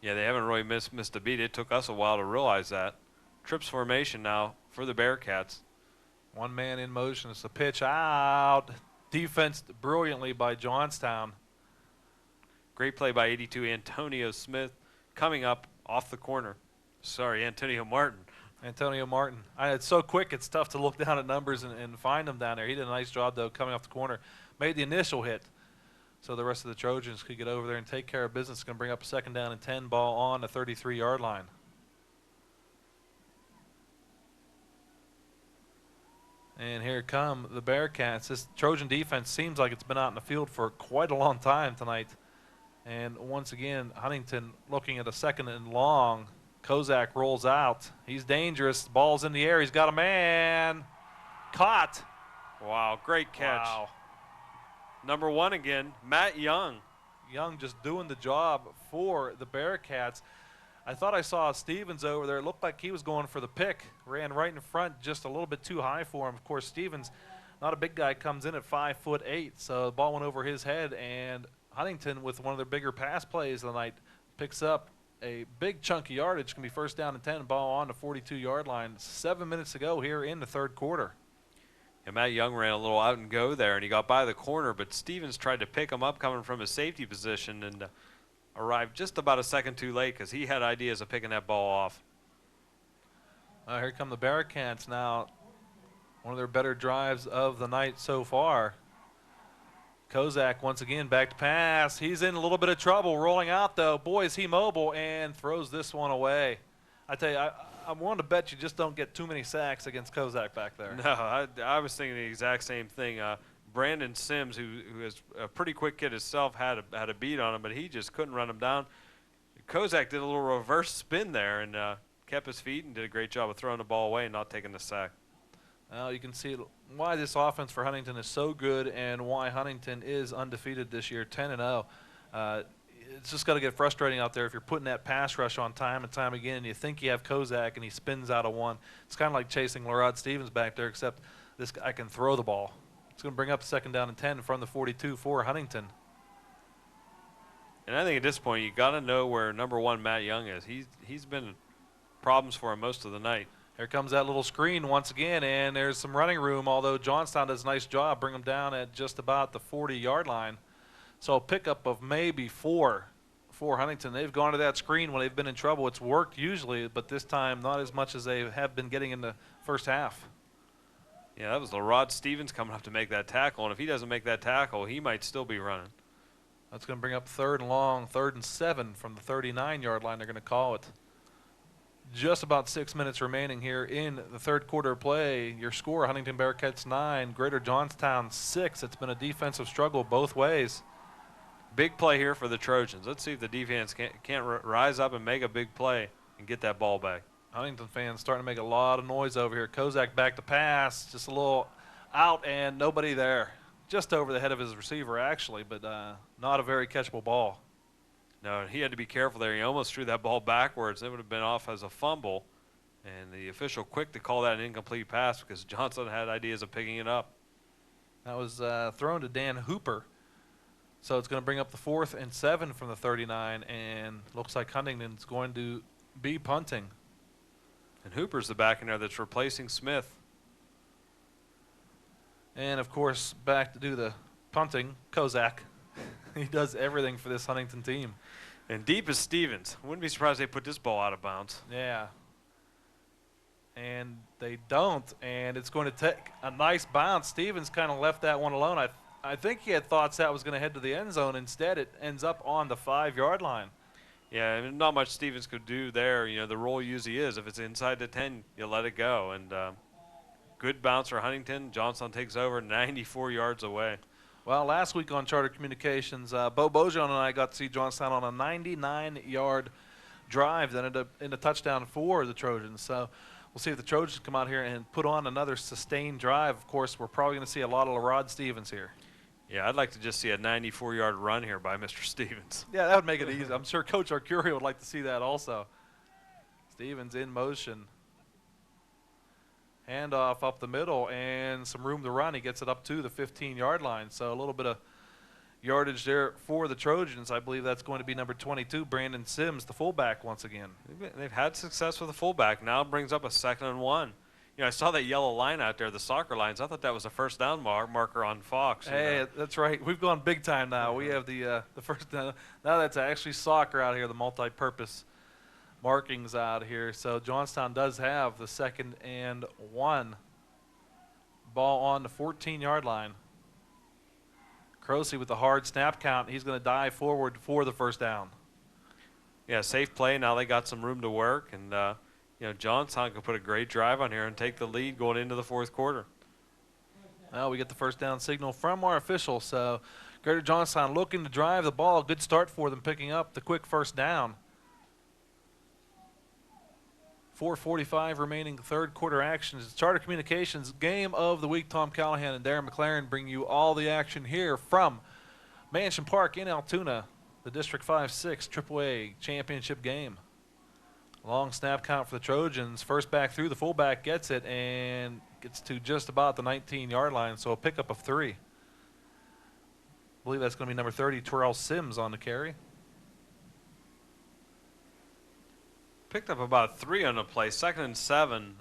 Yeah, they haven't really missed a beat. It took us a while to realize that. Trips formation now for the Bearcats. One man in motion. It's a pitch out. Defensed brilliantly by Johnstown. Great play by 82 Antonio Smith. Coming up off the corner. Sorry, Antonio Martin. Antonio Martin. It's so quick, it's tough to look down at numbers and find him down there. He did a nice job, though, coming off the corner. Made the initial hit, so the rest of the Trojans could get over there and take care of business. Going to bring up a 2nd down and 10 ball on the 33-yard line. And here come the Bearcats. This Trojan defense seems like it's been out in the field for quite a long time tonight. And once again, Huntingdon looking at a 2nd and long. Kozak rolls out. He's dangerous. Ball's in the air. He's got a man. Caught. Wow, great catch. Wow. Number 1 again, Matt Young. Young just doing the job for the Bearcats. I thought I saw Stevens over there. It looked like he was going for the pick. Ran right in front, just a little bit too high for him. Of course, Stevens, not a big guy, comes in at 5'8", so the ball went over his head, and Huntingdon, with one of their bigger pass plays of the night, picks up a big chunk of yardage. Can be first down and 10, ball on the 42-yard line. 7 minutes to go here in the third quarter. And Matt Young ran a little out and go there, and he got by the corner, but Stevens tried to pick him up coming from his safety position and arrived just about a second too late because he had ideas of picking that ball off. Here come the Bearcats now. One of their better drives of the night so far. Kozak once again back to pass. He's in a little bit of trouble rolling out, though. Boy, is he mobile, and throws this one away. I tell you, I'm willing to bet you just don't get too many sacks against Kozak back there. No, I was thinking the exact same thing. Brandon Sims, who is a pretty quick kid himself, had a beat on him, but he just couldn't run him down. Kozak did a little reverse spin there and kept his feet and did a great job of throwing the ball away and not taking the sack. Well, you can see why this offense for Huntingdon is so good and why Huntingdon is undefeated this year, 10-0. It's just got to get frustrating out there if you're putting that pass rush on time and time again and you think you have Kozak and he spins out of one. It's kind of like chasing Larod Stephens back there, except this guy can throw the ball. It's going to bring up 2nd down and 10 from the 42 for Huntingdon. And I think at this point you got to know where number 1 Matt Young is. He's been problems for him most of the night. Here comes that little screen once again, and there's some running room, although Johnstown does a nice job. Bring them down at just about the 40-yard line. So a pickup of maybe 4 for Huntingdon. They've gone to that screen when they've been in trouble. It's worked usually, but this time not as much as they have been getting in the first half. Yeah, that was Larod Stephens coming up to make that tackle, and if he doesn't make that tackle, he might still be running. That's going to bring up 3rd and long, 3rd and 7 from the 39-yard line. They're going to call it. Just about 6 minutes remaining here in the 3rd quarter of play. Your score, Huntingdon Bearcats 9, Greater Johnstown 6. It's been a defensive struggle both ways. Big play here for the Trojans. Let's see if the defense can't rise up and make a big play and get that ball back. Huntington fans starting to make a lot of noise over here. Kozak back to pass, just a little out and nobody there. Just over the head of his receiver, actually, but not a very catchable ball. No, he had to be careful there. He almost threw that ball backwards. It would have been off as a fumble, and the official quick to call that an incomplete pass because Johnson had ideas of picking it up. That was thrown to Dan Hooper. So it's going to bring up the 4th and 7 from the 39, and looks like Huntington's going to be punting. And Hooper's the back in there that's replacing Smith. And, of course, back to do the punting, Kozak. He does everything for this Huntington team. And deep is Stephens. Wouldn't be surprised they put this ball out of bounds. Yeah. And they don't, and it's going to take a nice bounce. Stephens kind of left that one alone. I think he had thoughts that was going to head to the end zone. Instead, it ends up on the 5-yard line. Yeah, and not much Stephens could do there. You know, the rule usually is if it's inside the 10, you let it go. And good bounce for Huntington. Johnstown takes over 94 yards away. Well, last week on Charter Communications, Bo Bojan and I got to see Johnstown on a 99-yard drive that ended up in a touchdown for the Trojans. So we'll see if the Trojans come out here and put on another sustained drive. Of course, we're probably going to see a lot of Larod Stephens here. Yeah, I'd like to just see a 94-yard run here by Mr. Stephens. Yeah, that would make it easy. I'm sure Coach Arcuri would like to see that also. Stephens in motion. Handoff up the middle and some room to run. He gets it up to the 15-yard line. So a little bit of yardage there for the Trojans. I believe that's going to be number 22, Brandon Sims, the fullback once again. They've had success with the fullback. Now it brings up a 2nd and 1. You know, I saw that yellow line out there, the soccer lines. I thought that was a first down marker on Fox. Hey, that's right. We've gone big time now. We have the first down. Now that's actually soccer out here, the multi-purpose markings out here. So Johnstown does have the 2nd and 1. Ball on the 14-yard line. Crosey with the hard snap count. He's going to dive forward for the first down. Yeah, safe play. Now they got some room to work. And, you know, Johnstown could put a great drive on here and take the lead going into the 4th quarter. Well, we get the first down signal from our official. So Greater Johnstown looking to drive the ball. Good start for them, picking up the quick first down. 4:45 remaining 3rd quarter action. It's Charter Communications Game of the Week. Tom Callahan and Darren McLaren bring you all the action here from Mansion Park in Altoona, the District 5-6 AAA championship game. Long snap count for the Trojans. First back through, the fullback gets it and gets to just about the 19-yard line, so a pickup of 3. I believe that's going to be number 30, Terrell Sims on the carry. Picked up about 3 on the play. 2nd and 7.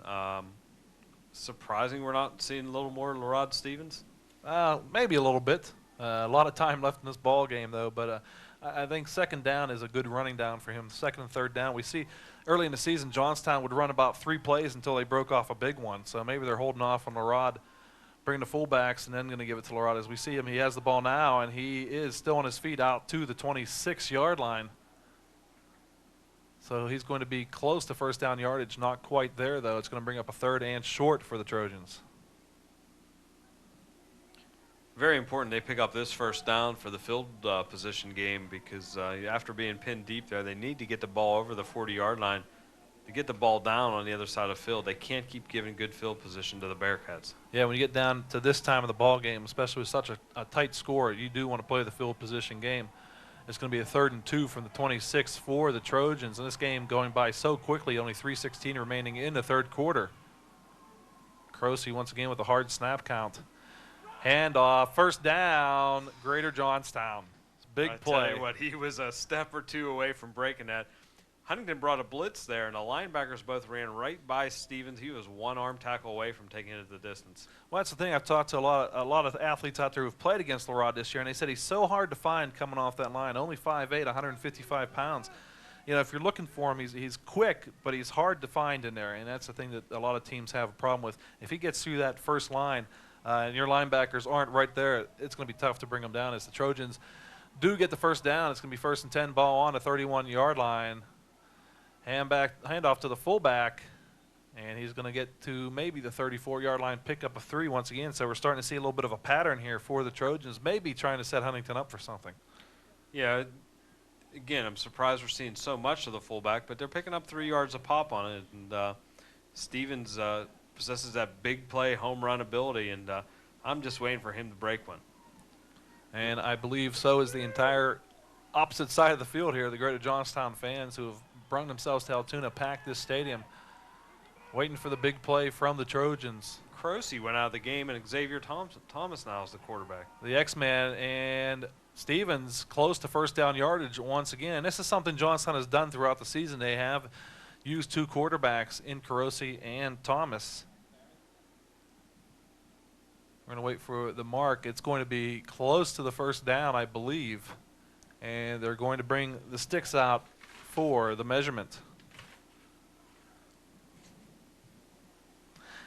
Surprising we're not seeing a little more Larod Stephens. Maybe a little bit. A lot of time left in this ball game, though. But I think 2nd down is a good running down for him. 2nd and 3rd down. We see early in the season Johnstown would run about 3 plays until they broke off a big one. So maybe they're holding off on Larod, bringing the fullbacks, and then going to give it to Larod. As we see him, he has the ball now, and he is still on his feet out to the 26-yard line. So he's going to be close to first down yardage. Not quite there, though. It's going to bring up a 3rd and short for the Trojans. Very important they pick up this first down for the field position game because after being pinned deep there, they need to get the ball over the 40-yard line to get the ball down on the other side of the field. They can't keep giving good field position to the Bearcats. Yeah, when you get down to this time of the ball game, especially with such a tight score, you do want to play the field position game. It's going to be a 3rd and 2 from the 26 for the Trojans. And this game going by so quickly, only 3:16 remaining in the 3rd quarter. Crosey once again with a hard snap count. Handoff, first down, Greater Johnstown. It's a big play. I tell you what, he was a step or 2 away from breaking that. Huntingdon brought a blitz there, and the linebackers both ran right by Stephens. He was 1 arm tackle away from taking it the distance. Well, that's the thing. I've talked to a lot of athletes out there who've played against Larod this year, and they said he's so hard to find coming off that line. Only 5'8", 155 pounds. you know, if you're looking for him, he's quick, but he's hard to find in there, and that's the thing that a lot of teams have a problem with. If he gets through that first line and your linebackers aren't right there, it's going to be tough to bring him down. As the Trojans do get the first down, it's going to be 1st and 10, ball on the 31-yard line. Hand off to the fullback, and he's going to get to maybe the 34-yard line, pick up a 3 once again. So we're starting to see a little bit of a pattern here for the Trojans, maybe trying to set Huntingdon up for something. Yeah. Again, I'm surprised we're seeing so much of the fullback, but they're picking up 3 yards a pop on it. And Stephens possesses that big play home run ability, and I'm just waiting for him to break one. And I believe so is the entire opposite side of the field here. The Greater Johnstown fans who have brought themselves to Altoona, packed this stadium, waiting for the big play from the Trojans. Croce went out of the game, and Xavier Thomas now is the quarterback. The X-Man and Stephens close to first down yardage once again. This is something Johnstown has done throughout the season. They have used 2 quarterbacks in Croce and Thomas. We're going to wait for the mark. It's going to be close to the first down, I believe. And they're going to bring the sticks out for the measurement.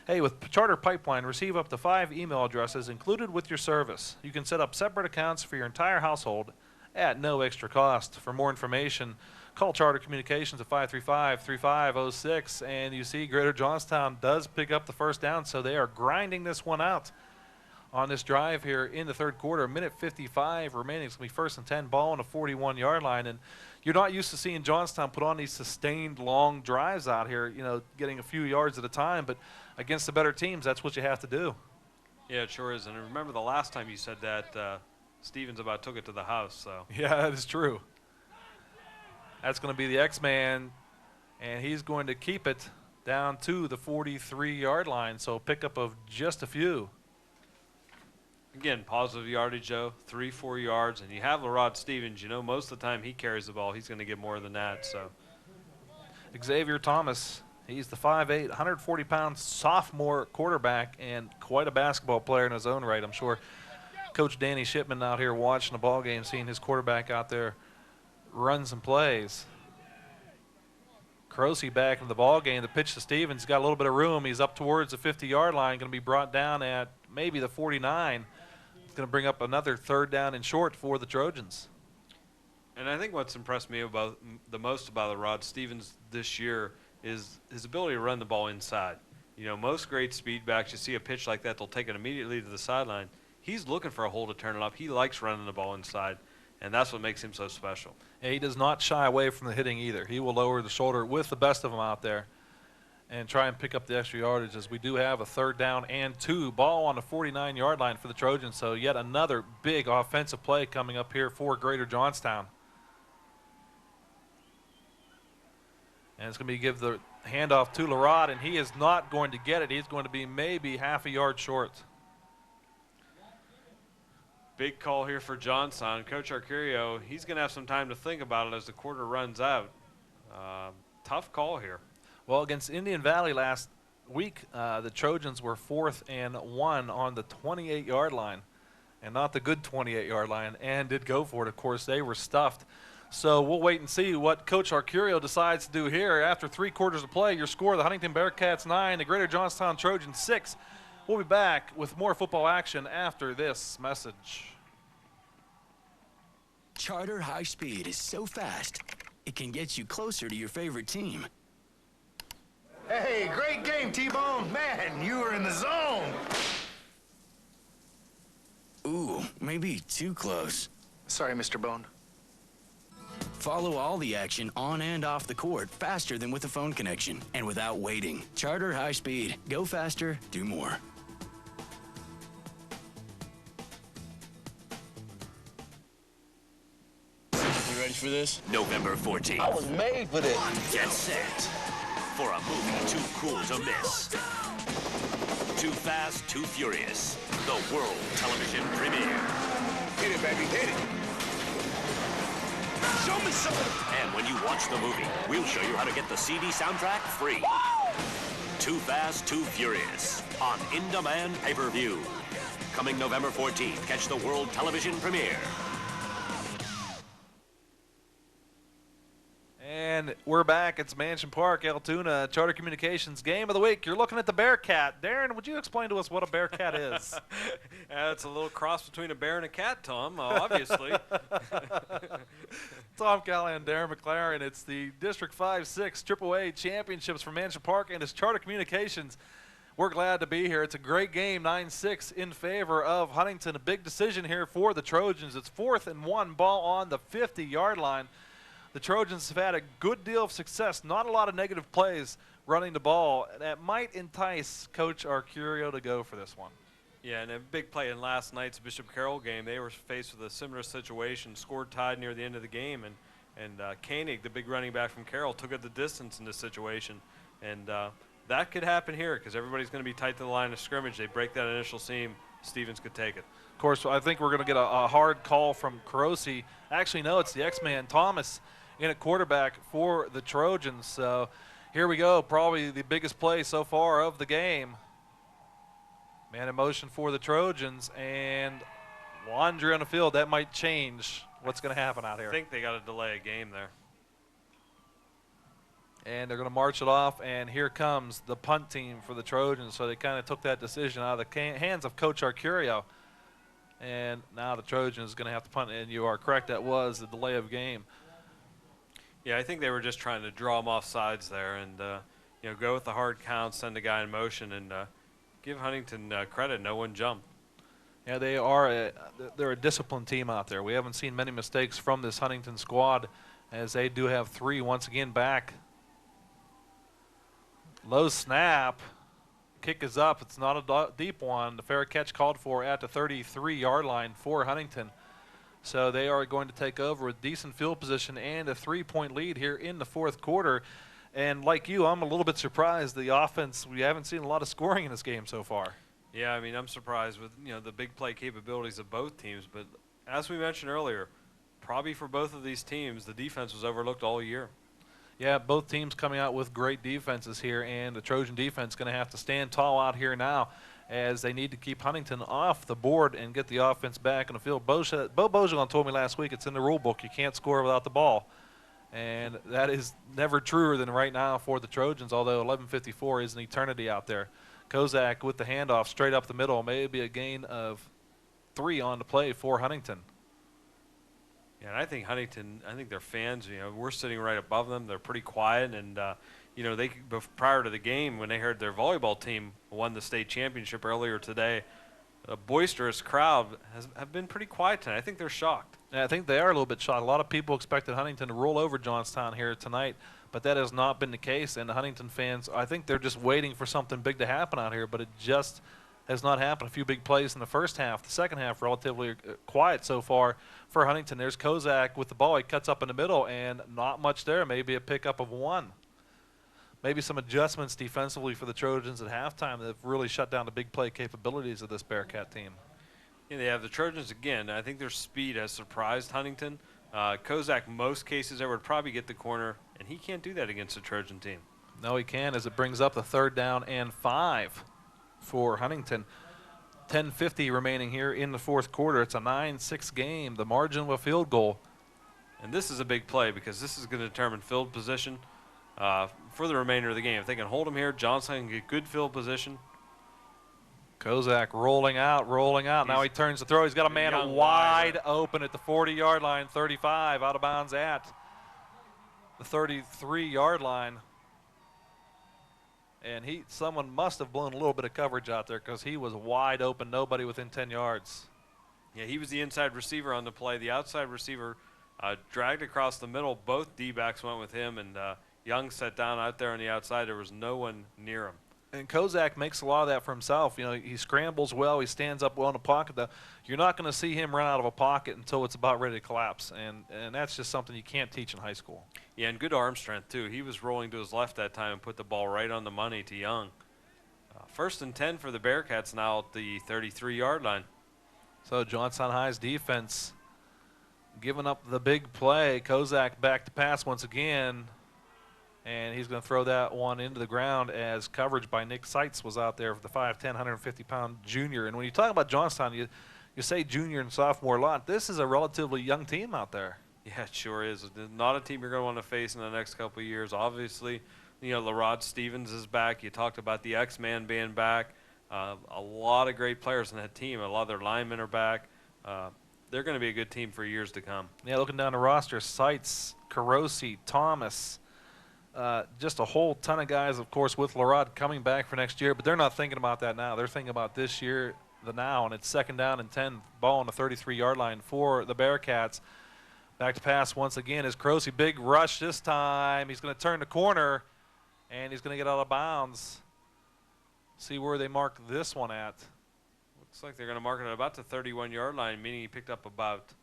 Hey, with Charter Pipeline, receive up to 5 email addresses included with your service. You can set up separate accounts for your entire household at no extra cost. For more information, call Charter Communications at 535-3506. And you see Greater Johnstown does pick up the first down, so they are grinding this one out on this drive here in the third quarter. 1:55 remaining. It's going to be 1st and 10, ball on the 41-yard line. And you're not used to seeing Johnstown put on these sustained long drives out here, you know, getting a few yards at a time. But against the better teams, that's what you have to do. Yeah, it sure is. And I remember the last time you said that, Stephens about took it to the house. So yeah, that is true. That's going to be the X-Man, and he's going to keep it down to the 43-yard line, so a pickup of just a few. Again, positive yardage, Joe, 3-4 yards, and you have Larod Stephens. You know, most of the time he carries the ball, he's going to get more than that. So Xavier Thomas, he's the 5'8", 140-pound sophomore quarterback and quite a basketball player in his own right. I'm sure Coach Danny Shipman out here watching the ball game, seeing his quarterback out there run some plays. Croce back in the ball game. The pitch to Stephens. He's got a little bit of room. He's up towards the 50-yard line, going to be brought down at maybe the 49. It's going to bring up another 3rd down and short for the Trojans. And I think what's impressed me the most about Larod Stephens this year is his ability to run the ball inside. You know, most great speed backs, you see a pitch like that, they'll take it immediately to the sideline. He's looking for a hole to turn it up. He likes running the ball inside, and that's what makes him so special. Yeah, he does not shy away from the hitting either. He will lower the shoulder with the best of them out there and try and pick up the extra yardage, as we do have a 3rd down and 2. Ball on the 49-yard line for the Trojans, so yet another big offensive play coming up here for Greater Johnstown. And it's going to be give the handoff to Larod, and he is not going to get it. He's going to be maybe half a yard short. Big call here for Johnstown. Coach Arcurio, he's going to have some time to think about it as the quarter runs out. Tough call here. Well, against Indian Valley last week, the Trojans were 4th and 1 on the 28-yard line, and not the good 28-yard line, and did go for it. Of course, they were stuffed. So we'll wait and see what Coach Arcurio decides to do here. After 3 quarters of play, your score, the Huntingdon Bearcats 9, the Greater Johnstown Trojans 6. We'll be back with more football action after this message. Charter High Speed is so fast, it can get you closer to your favorite team. Hey, great game, T-Bone. Man, you were in the zone. Ooh, maybe too close. Sorry, Mr. Bone. Follow all the action on and off the court faster than with a phone connection and without waiting. Charter High Speed. Go faster, do more. You ready for this? November 14th. I was made for this. Get set for a movie too cool to miss. Too Fast, Too Furious. The world television premiere. Hit it, baby, hit it. Show me something. And when you watch the movie, we'll show you how to get the CD soundtrack free. Too Fast, Too Furious on in-demand pay-per-view. Coming November 14th. Catch the world television premiere. And And we're back. It's Mansion Park, Altoona, Charter Communications Game of the Week. You're looking at the Bearcat. Darren, would you explain to us what a Bearcat is? It's a little cross between a bear and a cat, Tom, obviously. Tom Callahan, Darren McLaren. It's the District 5-6 AAA Championships for Mansion Park and it's Charter Communications. We're glad to be here. It's a great game, 9-6 in favor of Huntingdon. A big decision here for the Trojans. It's 4th and 1, ball on the 50-yard line. The Trojans have had a good deal of success, not a lot of negative plays running the ball. That might entice Coach Arcurio to go for this one. Yeah, and a big play in last night's Bishop Carroll game. They were faced with a similar situation, scored tied near the end of the game, and Koenig, the big running back from Carroll, took it the distance in this situation. And that could happen here because everybody's going to be tight to the line of scrimmage. They break that initial seam. Stevens could take it. Of course, I think we're going to get a hard call from Carosi. Actually, no, it's the X-Man, Thomas, in at quarterback for the Trojans. So here we go, probably the biggest play so far of the game. Man in motion for the Trojans, and laundry on the field. That might change what's going to happen out here. I think they got to delay a game there. And they're going to march it off, and here comes the punt team for the Trojans. So they kind of took that decision out of the hands of Coach Arcurio. And now the Trojans are going to have to punt, and you are correct, that was the delay of game. Yeah, I think they were just trying to draw them off sides there and, go with the hard count, send a guy in motion, and give Huntingdon credit. No one jumped. Yeah, they're a disciplined team out there. We haven't seen many mistakes from this Huntingdon squad as they do have 3 once again back. Low snap. Kick is up. It's not a deep one. The fair catch called for at the 33-yard line for Huntingdon. So they are going to take over with decent field position and a 3-point lead here in the 4th quarter. And like you, I'm a little bit surprised the offense, we haven't seen a lot of scoring in this game so far. Yeah, I mean, I'm surprised with, the big play capabilities of both teams. But as we mentioned earlier, probably for both of these teams, the defense was overlooked all year. Yeah, both teams coming out with great defenses here, and the Trojan defense going to have to stand tall out here now as they need to keep Huntingdon off the board and get the offense back in the field. Bo Bojolan told me last week it's in the rule book. You can't score without the ball. And that is never truer than right now for the Trojans, although 11:54 is an eternity out there. Kozak with the handoff straight up the middle. Maybe a gain of 3 on the play for Huntingdon. Yeah, and I think their fans, we're sitting right above them. They're pretty quiet, and, they prior to the game when they heard their volleyball team won the state championship earlier today, a boisterous crowd have been pretty quiet tonight. I think they're shocked. Yeah, I think they are a little bit shocked. A lot of people expected Huntingdon to roll over Johnstown here tonight, but that has not been the case. And the Huntingdon fans, I think they're just waiting for something big to happen out here, but it just has not happened. A few big plays in the first half. The second half relatively quiet so far for Huntingdon. There's Kozak with the ball. He cuts up in the middle, and not much there. Maybe a pickup of 1. Maybe some adjustments defensively for the Trojans at halftime that have really shut down the big play capabilities of this Bearcat team. Yeah, they have the Trojans again. I think their speed has surprised Huntingdon. Kozak, most cases there, would probably get the corner, and he can't do that against a Trojan team. No, he can, as it brings up the 3rd down and 5 for Huntingdon. 10:50 remaining here in the 4th quarter. It's a 9-6 game. The margin of a field goal. And this is a big play because this is going to determine field position for the remainder of the game. If they can hold him here, Johnson can get good field position. Kozak rolling out. Now he turns the throw. He's got a man wide open at the 40-yard line, 35, out of bounds at the 33-yard line. And someone must have blown a little bit of coverage out there because he was wide open, nobody within 10 yards. Yeah, he was the inside receiver on the play. The outside receiver dragged across the middle. Both D-backs went with him, and Young sat down out there on the outside. There was no one near him. And Kozak makes a lot of that for himself. He scrambles well. He stands up well in the pocket. You're not going to see him run out of a pocket until it's about ready to collapse, and that's just something you can't teach in high school. Yeah, and good arm strength, too. He was rolling to his left that time and put the ball right on the money to Young. 1st and 10 for the Bearcats now at the 33-yard line. So Johnstown High's defense giving up the big play. Kozak back to pass once again. And he's going to throw that one into the ground as coverage by Nick Seitz was out there for the 5'10", 150-pound junior. And when you talk about Johnstown, you say junior and sophomore a lot. This is a relatively young team out there. Yeah, it sure is. Not a team you're going to want to face in the next couple of years. Obviously, Larod Stephens is back. You talked about the X-Man being back. A lot of great players in that team. A lot of their linemen are back. They're going to be a good team for years to come. Yeah, looking down the roster, Seitz, Carosi, Thomas, just a whole ton of guys, of course, with Larod coming back for next year. But they're not thinking about that now. They're thinking about this year, the now, and it's 2nd down and 10, ball on the 33-yard line for the Bearcats. Back to pass once again is Carosi. Big rush this time. He's going to turn the corner, and he's going to get out of bounds. See where they mark this one at. Looks like they're going to mark it at about the 31-yard line, meaning he picked up about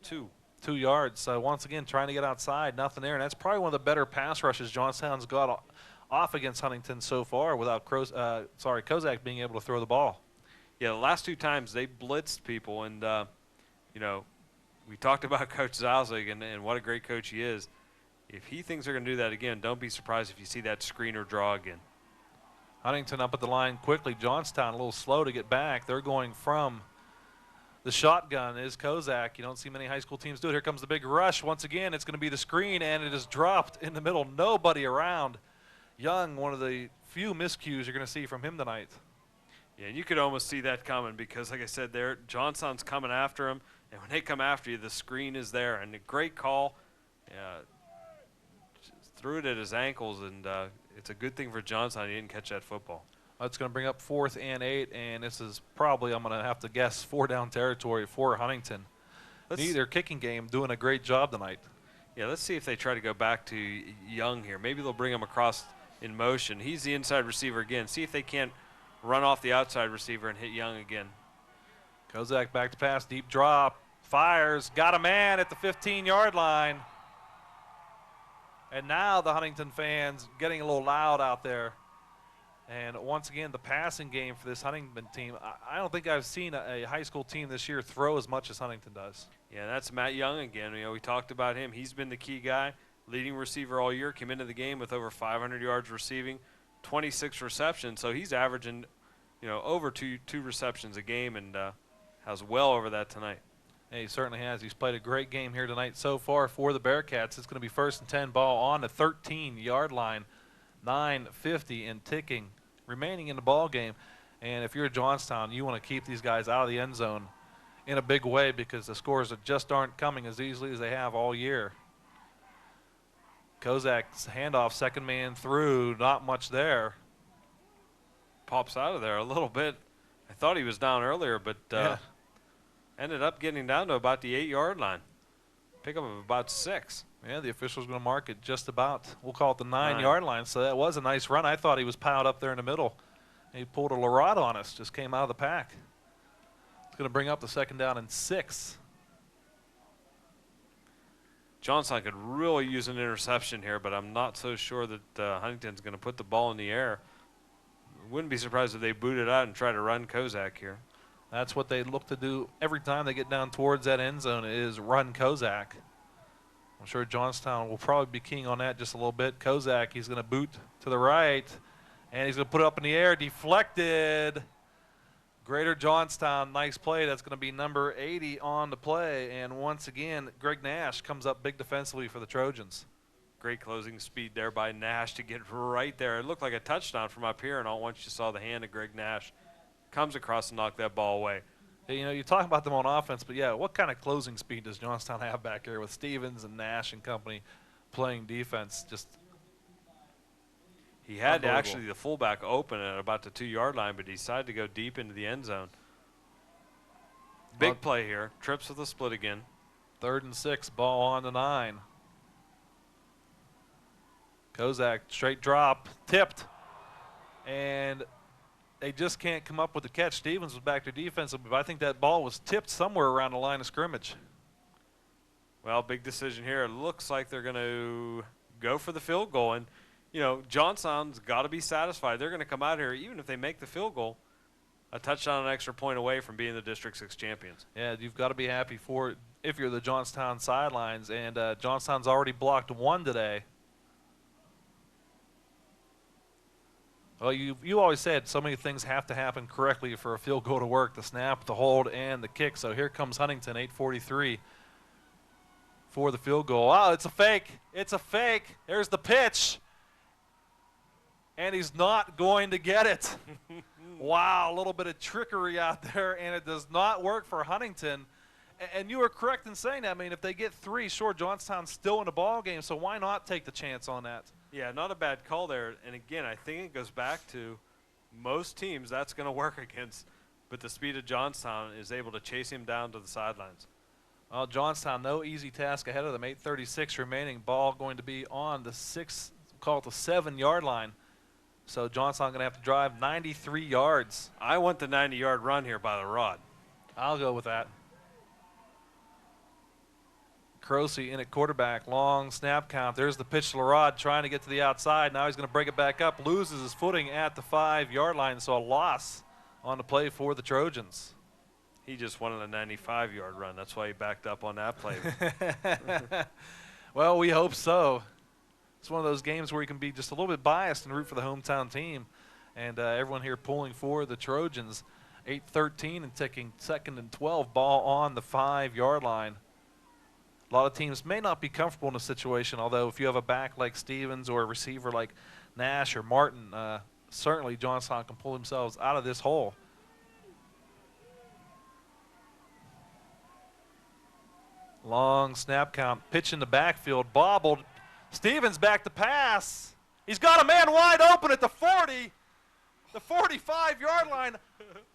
2 yards. So once again, trying to get outside, nothing there. And that's probably one of the better pass rushes Johnstown's got off against Huntingdon so far without Kozak being able to throw the ball. Yeah, the last 2 times they blitzed people, and we talked about Coach Zalzig and what a great coach he is. If he thinks they're going to do that again, don't be surprised if you see that screener draw again. Huntingdon up at the line quickly. Johnstown a little slow to get back. They're going from the shotgun is Kozak. You don't see many high school teams do it. Here comes the big rush. Once again, it's going to be the screen, and it is dropped in the middle. Nobody around. Young, one of the few miscues you're going to see from him tonight. Yeah, and you could almost see that coming because, like I said, Johnstown's coming after him, and when they come after you, the screen is there. And a great call. Threw it at his ankles, and it's a good thing for Johnstown he didn't catch that football. That's going to bring up 4th and 8, and this is probably, I'm going to have to guess, 4-down territory for Huntingdon. Their kicking game doing a great job tonight. Yeah, let's see if they try to go back to Young here. Maybe they'll bring him across in motion. He's the inside receiver again. See if they can't run off the outside receiver and hit Young again. Kozak back to pass, deep drop, fires, got a man at the 15-yard line. And now the Huntingdon fans getting a little loud out there. And once again, the passing game for this Huntingdon team, I don't think I've seen a high school team this year throw as much as Huntingdon does. Yeah, that's Matt Young again. We talked about him. He's been the key guy, leading receiver all year, came into the game with over 500 yards receiving, 26 receptions. So he's averaging, over two receptions a game, and has well over that tonight. Yeah, he certainly has. He's played a great game here tonight so far for the Bearcats. It's going to be 1st and 10, ball on the 13-yard line, 9:50 and ticking remaining in the ball game. And if you're Johnstown, you want to keep these guys out of the end zone in a big way because the scores just aren't coming as easily as they have all year. Kozak's handoff, 2nd man through, not much there. Pops out of there a little bit. I thought he was down earlier, but ended up getting down to about the 8-yard line. Pickup of about 6. Yeah, the official's going to mark it just about, we'll call it the 9-yard line. So that was a nice run. I thought he was piled up there in the middle. And he pulled a Larod on us, just came out of the pack. It's going to bring up the 2nd down and 6. Johnstown could really use an interception here, but I'm not so sure that Huntington's going to put the ball in the air. Wouldn't be surprised if they boot it out and try to run Kozak here. That's what they look to do every time they get down towards that end zone is run Kozak. I'm sure Johnstown will probably be keying on that just a little bit. Kozak, he's going to boot to the right, and he's going to put it up in the air, deflected. Greater Johnstown, nice play. That's going to be number 80 on the play. And once again, Greg Nash comes up big defensively for the Trojans. Great closing speed there by Nash to get right there. It looked like a touchdown from up here, and all once you saw the hand of Greg Nash comes across and knock that ball away. You talk about them on offense, but yeah, what kind of closing speed does Johnstown have back here with Stephens and Nash and company playing defense? Just he had actually the fullback open at about the 2-yard line, but he decided to go deep into the end zone. Big play here. Trips with a split again. 3rd and 6, ball on the 9. Kozak, straight drop, tipped, and they just can't come up with the catch. Stephens was back to defensively, but I think that ball was tipped somewhere around the line of scrimmage. Well, big decision here. It looks like they're going to go for the field goal. And, Johnstown's got to be satisfied. They're going to come out here, even if they make the field goal, a touchdown, an extra point away from being the District 6 champions. Yeah, you've got to be happy for it if you're the Johnstown sidelines. And Johnstown's already blocked 1 today. Well, you always said so many things have to happen correctly for a field goal to work, the snap, the hold, and the kick. So here comes Huntingdon, 8:43. for the field goal. Oh, it's a fake. It's a fake. There's the pitch. And he's not going to get it. Wow, a little bit of trickery out there, and it does not work for Huntingdon. And you were correct in saying that. I mean, if they get 3, sure, Johnstown's still in the ball game, so why not take the chance on that? Yeah, not a bad call there. And again, I think it goes back to most teams that's going to work against, but the speed of Johnstown is able to chase him down to the sidelines. Well, Johnstown, no easy task ahead of them. 8:36 remaining. Ball going to be on the 7-yard line. So Johnstown going to have to drive 93 yards. I want the 90-yard run here by Larod. I'll go with that. Croce in at quarterback. Long snap count. There's the pitch to Larod trying to get to the outside. Now he's going to break it back up. Loses his footing at the 5-yard line. So a loss on the play for the Trojans. He just wanted a 95-yard run. That's why he backed up on that play. Well, we hope so. It's one of those games where you can be just a little bit biased and root for the hometown team. And everyone here pulling for the Trojans. 8:13 and ticking, 2nd and 12. Ball on the 5-yard line. A lot of teams may not be comfortable in a situation, although if you have a back like Stephens or a receiver like Nash or Martin, certainly Johnstown can pull themselves out of this hole. Long snap count. Pitch in the backfield. Bobbled. Stephens back to pass. He's got a man wide open at the 40. The 45-yard line.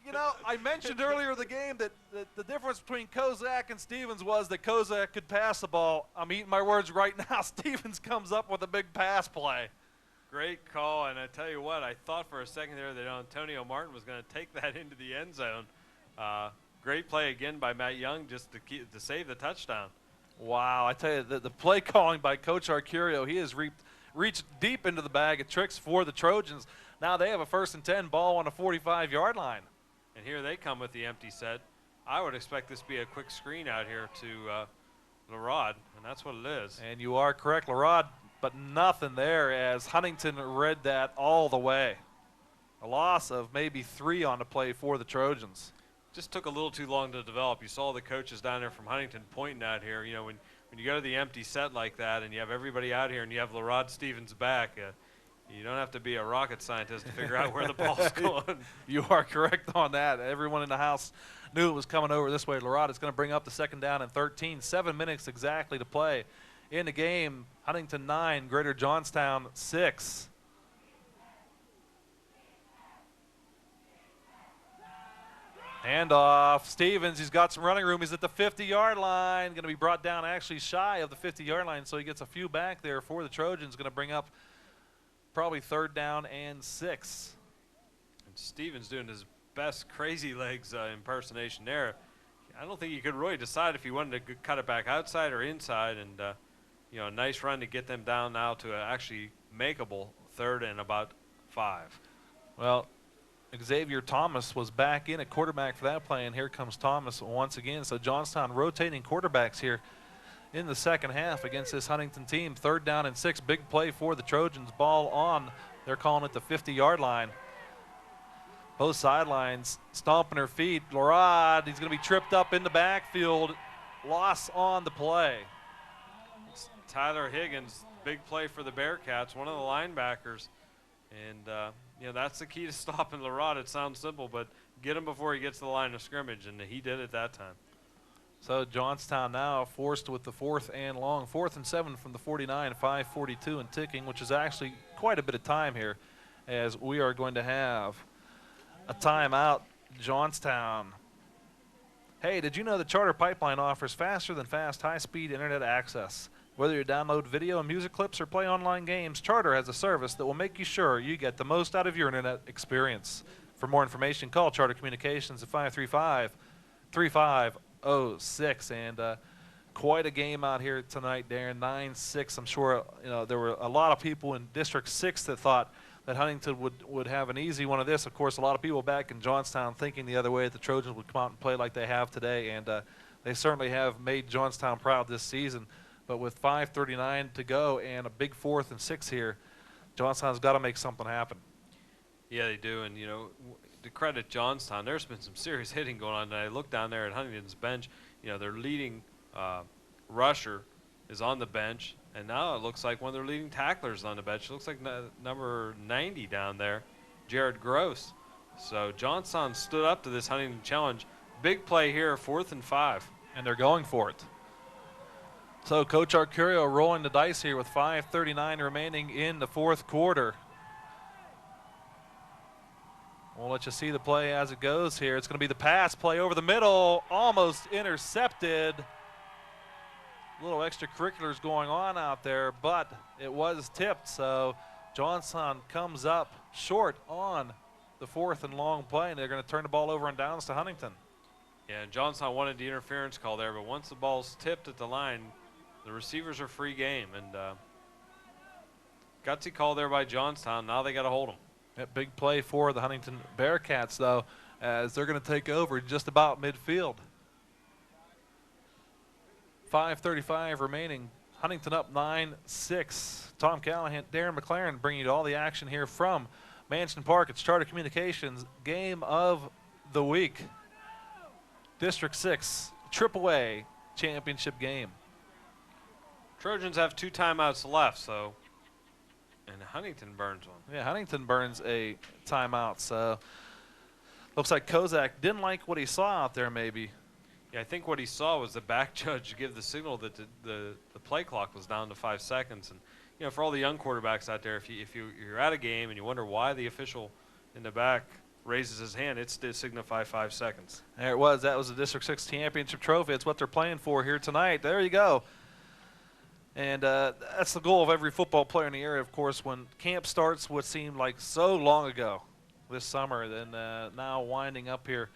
You know, I mentioned earlier in the game that the difference between Kozak and Stephens was that Kozak could pass the ball. I'm eating my words right now. Stephens comes up with a big pass play. Great call, and I tell you what, I thought for a second there that Antonio Martin was going to take that into the end zone. Great play again by Matt Young just to save the touchdown. Wow, I tell you, the play calling by Coach Arcurio, he has reached deep into the bag of tricks for the Trojans. Now they have a 1st and 10, ball on a 45-yard line. And here they come with the empty set. I would expect this to be a quick screen out here to Larod, and that's what it is. And you are correct, Larod, but nothing there as Huntingdon read that all the way. A loss of maybe 3 on the play for the Trojans. Just took a little too long to develop. You saw the coaches down there from Huntingdon pointing out here. You know, when you go to the empty set like that and you have everybody out here and you have Larod Stephens back, you don't have to be a rocket scientist to figure out where the ball's going. You are correct on that. Everyone in the house knew it was coming over this way. Larod is going to bring up the 2nd down and 13. 7 minutes exactly to play in the game. Huntingdon 9, Greater Johnstown 6. Handoff. Stephens, he's got some running room. He's at the 50-yard line. Going to be brought down actually shy of the 50-yard line, so he gets a few back there for the Trojans. Going to bring up probably 3rd down and 6. And Stephens doing his best crazy legs impersonation there. I don't think you could really decide if he wanted to cut it back outside or inside. And, you know, a nice run to get them down now to actually makeable 3rd and about 5. Well, Xavier Thomas was back in at quarterback for that play, and here comes Thomas once again. So Johnstown rotating quarterbacks here in the 2nd half against this Huntingdon team. 3rd down and 6, big play for the Trojans. Ball on, they're calling it the 50-yard line. Both sidelines stomping their feet. Larod, he's going to be tripped up in the backfield. Loss on the play. It's Tyler Higgins, big play for the Bearcats, one of the linebackers. And, you know, that's the key to stopping Larod. It sounds simple, but get him before he gets to the line of scrimmage, and he did it that time. So Johnstown now forced with the 4th and long. 4th and 7 from the 49, 5:42 and ticking, which is actually quite a bit of time here as we are going to have a timeout. Johnstown. Hey, did you know that Charter Pipeline offers faster than fast, high-speed internet access? Whether you download video and music clips or play online games, Charter has a service that will make you sure you get the most out of your internet experience. For more information, call Charter Communications at 535-3506. And quite a game out here tonight, Darren. 9-6. I'm sure there were a lot of people in District 6 that thought that Huntingdon would have an easy one of this. Of course, a lot of people back in Johnstown thinking the other way, that the Trojans would come out and play like they have today. And they certainly have made Johnstown proud this season. But with 5:39 to go and a big 4th and 6 here, Johnstown's got to make something happen. Yeah, they do. And, you know, to credit Johnstown, there's been some serious hitting going on. And I look down there at Huntingdon's bench. You know, their leading rusher is on the bench, and now it looks like one of their leading tacklers is on the bench. It looks like number 90 down there, Jared Gross. So Johnstown stood up to this Huntingdon challenge. Big play here, 4th and 5. And they're going for it. So Coach Arcurio rolling the dice here with 5:39 remaining in the 4th quarter. We'll let you see the play as it goes here. It's going to be the pass play over the middle, almost intercepted. A little extracurriculars going on out there, but it was tipped. So Johnstown comes up short on the 4th and long play, and they're going to turn the ball over on downs to Huntingdon. Yeah, and Johnstown wanted the interference call there, but once the ball's tipped at the line, the receivers are free game. And gutsy call there by Johnstown. Now they got to hold them. That big play for the Huntingdon Bearcats, though, as they're going to take over just about midfield. 5:35 remaining. Huntingdon up 9-6. Tom Callahan, Darren McLaren bringing you all the action here from Mansion Park. It's Charter Communications Game of the Week. District 6 AAA championship game. Trojans have 2 timeouts left, so, and Huntingdon burns one. Yeah, Huntingdon burns a timeout, so looks like Kozak didn't like what he saw out there maybe. Yeah, I think what he saw was the back judge give the signal that the play clock was down to 5 seconds. And, you know, for all the young quarterbacks out there, if you're at a game and you wonder why the official in the back raises his hand, it's to signify 5 seconds. There it was. That was the District 6 championship trophy. It's what they're playing for here tonight. There you go. And that's the goal of every football player in the area, of course, when camp starts what seemed like so long ago this summer, then now winding up here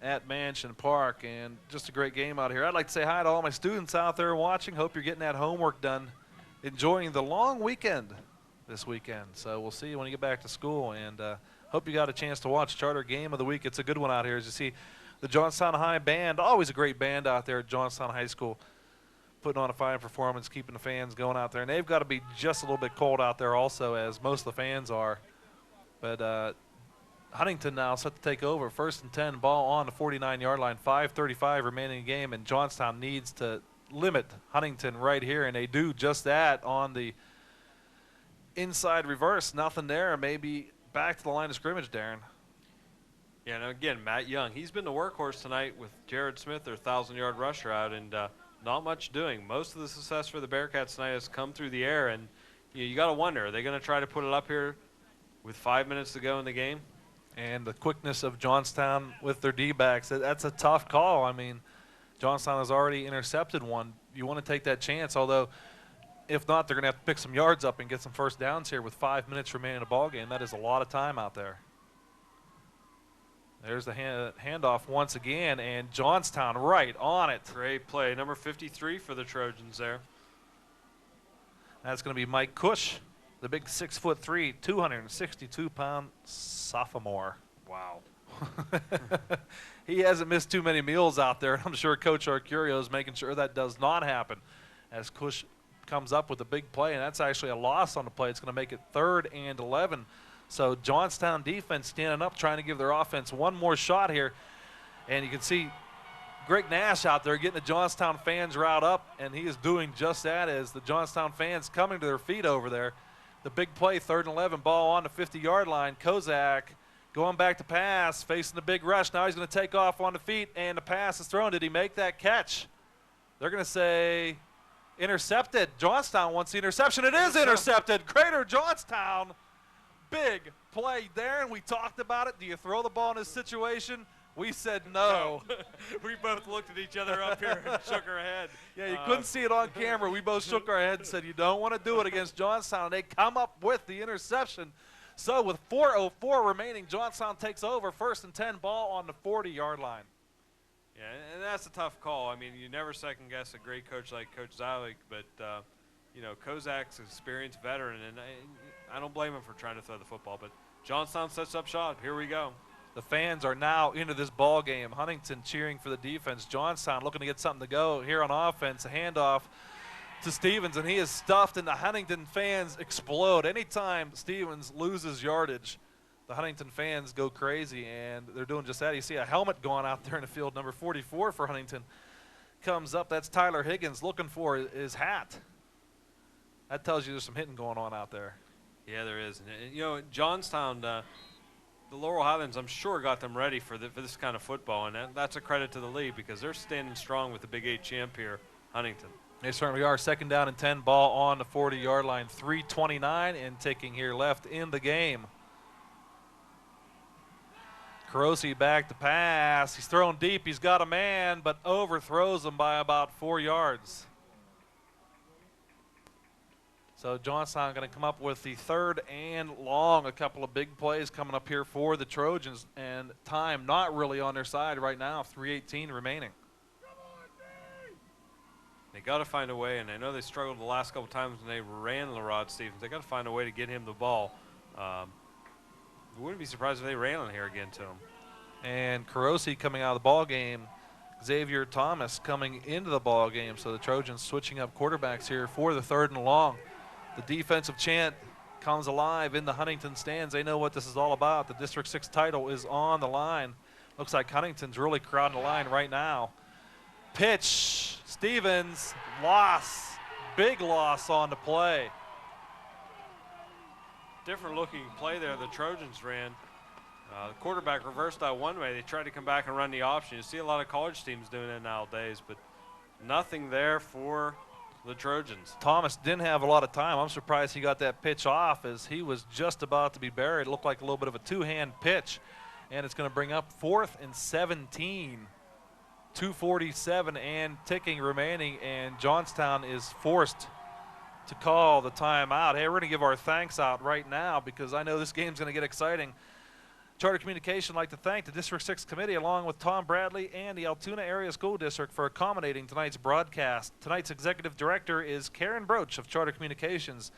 at Mansion Park. And just a great game out here. I'd like to say hi to all my students out there watching. Hope you're getting that homework done, enjoying the long weekend this weekend. So we'll see you when you get back to school, and hope you got a chance to watch Charter Game of the Week. It's a good one out here, as you see the Johnstown High Band, always a great band out there at Johnstown High School, putting on a fine performance, keeping the fans going out there. And they've got to be just a little bit cold out there also, as most of the fans are. But Huntingdon now set to take over. 1st and 10, ball on the 49-yard line, 5:35 remaining in the game, and Johnstown needs to limit Huntingdon right here, and they do just that on the inside reverse. Nothing there. Maybe back to the line of scrimmage, Darren. Yeah, and again, Matt Young, he's been the workhorse tonight with Jared Smith, their 1,000-yard rusher, out, and not much doing. Most of the success for the Bearcats tonight has come through the air, and you got to wonder, are they going to try to put it up here with 5 minutes to go in the game? And the quickness of Johnstown with their D-backs, that's a tough call. I mean, Johnstown has already intercepted one. You want to take that chance, although if not, they're going to have to pick some yards up and get some first downs here with 5 minutes remaining in the ball game. That is a lot of time out there. There's the handoff once again, and Johnstown right on it. Great play. Number 53 for the Trojans there. That's going to be Mike Cush, the big 6'3", 262-pound sophomore. Wow. He hasn't missed too many meals out there, and I'm sure Coach Arcurio is making sure that does not happen as Cush comes up with a big play, and that's actually a loss on the play. It's going to make it 3rd and 11. So Johnstown defense standing up, trying to give their offense one more shot here. And you can see Greg Nash out there getting the Johnstown fans riled up, and he is doing just that as the Johnstown fans coming to their feet over there. The big play, 3rd and 11, ball on the 50-yard line. Kozak going back to pass, facing the big rush. Now he's going to take off on the feet, and the pass is thrown. Did he make that catch? They're going to say intercepted. Johnstown wants the interception. It is intercepted. Greater Johnstown. Big play there, and we talked about it. Do you throw the ball in this situation? We said no. We both looked at each other up here and shook our head. Yeah, you couldn't see it on camera. We both shook our head and said you don't want to do it against Johnstown. They come up with the interception. So with 4:04 remaining, Johnstown takes over. 1st and 10, ball on the 40-yard line. Yeah, and that's a tough call. I mean, you never second-guess a great coach like Coach Zalik, but, you know, Kozak's an experienced veteran, and I don't blame him for trying to throw the football. But Johnstown sets up shot. Here we go. The fans are now into this ball game. Huntingdon cheering for the defense. Johnstown looking to get something to go here on offense. A handoff to Stevens, and he is stuffed, and the Huntingdon fans explode. Anytime Stevens loses yardage, the Huntingdon fans go crazy, and they're doing just that. You see a helmet going out there in the field, number 44 for Huntingdon. comes up. That's Tyler Higgins looking for his hat. That tells you there's some hitting going on out there. Yeah, there is. And you know, Johnstown, the Laurel Highlands, I'm sure got them ready for this kind of football, and that's a credit to the league because they're standing strong with the Big 8 champ here, Huntingdon. They certainly are. 2nd down and 10, ball on the 40-yard line. 3:29 and ticking here left in the game. Carosi back to pass. He's thrown deep. He's got a man, but overthrows him by about 4 yards. So Johnstown going to come up with the 3rd and long. A couple of big plays coming up here for the Trojans, and time not really on their side right now. 3:18 remaining. They got to find a way, and I know they struggled the last couple times when they ran Larod Stephens. They got to find a way to get him the ball. Wouldn't be surprised if they ran on here again to him. And Carosi coming out of the ball game. Xavier Thomas coming into the ball game. So the Trojans switching up quarterbacks here for the 3rd and long. The defensive chant comes alive in the Huntington stands. They know what this is all about. The District 6 title is on the line. Looks like Huntington's really crowding the line right now. Pitch, Stephens, loss, big loss on the play. Different looking play there the Trojans ran. The quarterback reversed that one way. They tried to come back and run the option. You see a lot of college teams doing it nowadays, but nothing there for the Trojans. Thomas didn't have a lot of time. I'm surprised he got that pitch off as he was just about to be buried. It looked like a little bit of a two-hand pitch, and it's going to bring up 4th and 17. 2:47 and ticking remaining, and Johnstown is forced to call the timeout. Hey, we're going to give our thanks out right now because I know this game's going to get exciting. Charter Communication would like to thank the District 6 Committee along with Tom Bradley and the Altoona Area School District for accommodating tonight's broadcast. Tonight's Executive Director is Karen Broach of Charter Communications.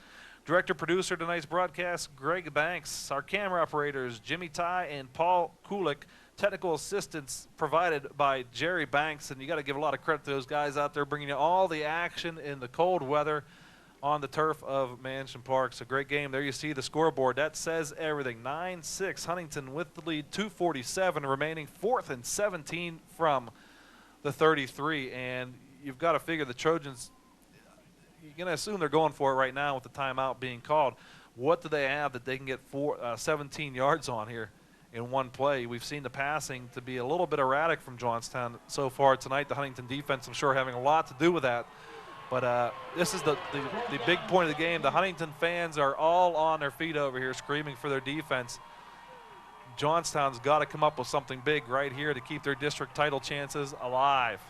Director-Producer tonight's broadcast, Greg Banks. Our camera operators, Jimmy Ty and Paul Kulik. Technical assistance provided by Jerry Banks, and you got to give a lot of credit to those guys out there bringing you all the action in the cold weather on the turf of Mansion Park. It's a great game. There you see the scoreboard. That says everything. 9-6, Huntington with the lead, 2:47 remaining, 4th and 17 from the 33. And you've got to figure the Trojans, you're going to assume they're going for it right now with the timeout being called. What do they have that they can get 17 yards on here in one play? We've seen the passing to be a little bit erratic from Johnstown so far tonight. The Huntington defense, I'm sure, having a lot to do with that. But this is the big point of the game. The Huntington fans are all on their feet over here screaming for their defense. Johnstown's got to come up with something big right here to keep their district title chances alive.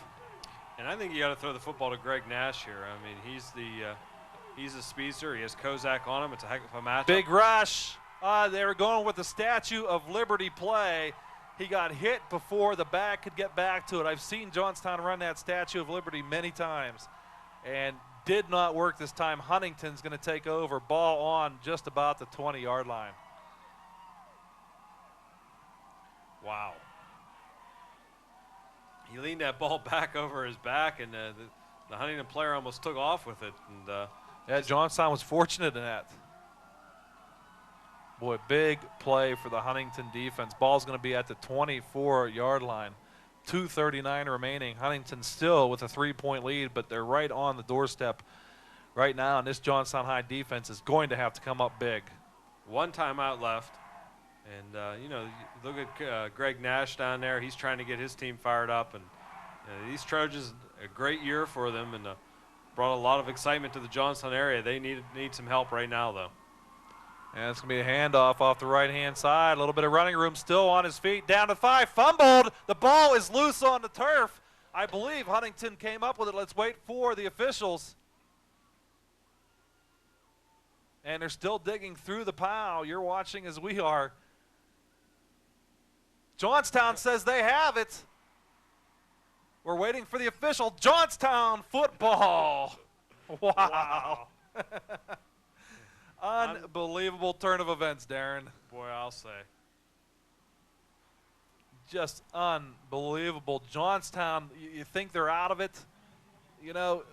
And I think you got to throw the football to Greg Nash here. I mean, he's a speedster. He has Kozak on him. It's a heck of a matchup. Big rush. They were going with the Statue of Liberty play. He got hit before the back could get back to it. I've seen Johnstown run that Statue of Liberty many times and did not work this time. Huntington's going to take over. Ball on just about the 20-yard line. Wow. He leaned that ball back over his back, and the Huntington player almost took off with it. And yeah, Johnstown was fortunate in that. Boy, big play for the Huntington defense. Ball's going to be at the 24-yard line. 2:39 remaining. Huntington still with a 3-point lead, but they're right on the doorstep right now, and this Johnstown High defense is going to have to come up big. One timeout left, and you know, look at Greg Nash down there. He's trying to get his team fired up, and these Trojans, a great year for them, and brought a lot of excitement to the Johnstown area. They need some help right now, though. And it's going to be a handoff off the right-hand side. A little bit of running room still on his feet. Down to 5. Fumbled. The ball is loose on the turf. I believe Huntington came up with it. Let's wait for the officials. And they're still digging through the pile. You're watching as we are. Johnstown says they have it. We're waiting for the official. Johnstown football. Wow. Unbelievable turn of events, Darren. Boy, I'll say. Just unbelievable. Johnstown, you think they're out of it, you know,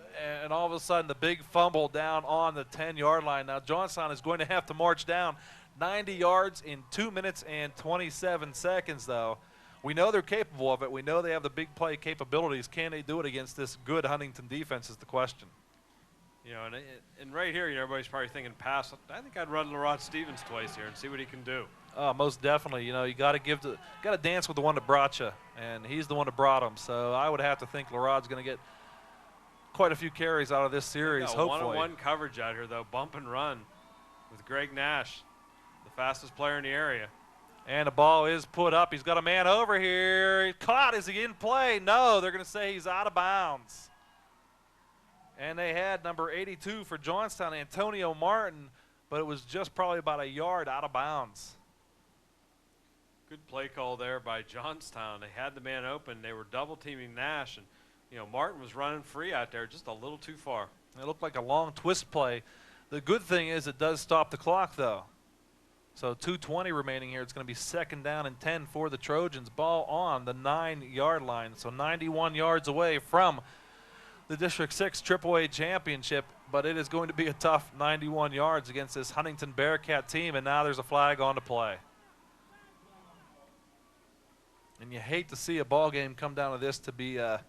and all of a sudden the big fumble down on the 10-yard line. Now Johnstown is going to have to march down 90 yards in 2 minutes and 27 seconds, though. we know they're capable of it. We know they have the big play capabilities. Can they do it against this good Huntington defense is the question. You know, and right here, you know, everybody's probably thinking pass. I think I'd run Larod Stephens twice here and see what he can do. Most definitely. You know, you got to dance with the one that brought you, and he's the one that brought him. So I would have to think Larod's going to get quite a few carries out of this series, hopefully. One-on-one coverage out here, though. Bump and run with Greg Nash, the fastest player in the area. And the ball is put up. He's got a man over here. He's caught. Is he in play? No, they're going to say he's out of bounds. And they had number 82 for Johnstown, Antonio Martin, but it was just probably about a yard out of bounds. Good play call there by Johnstown. They had the man open. They were double-teaming Nash, and you know, Martin was running free out there, just a little too far. It looked like a long twist play. The good thing is it does stop the clock, though. So 2:20 remaining here. It's going to be 2nd down and 10 for the Trojans. Ball on the 9-yard line, so 91 yards away from the District 6 AAA championship, but it is going to be a tough 91 yards against this Huntington Bearcat team, and now there's a flag on to play. And you hate to see a ball game come down to this, to be a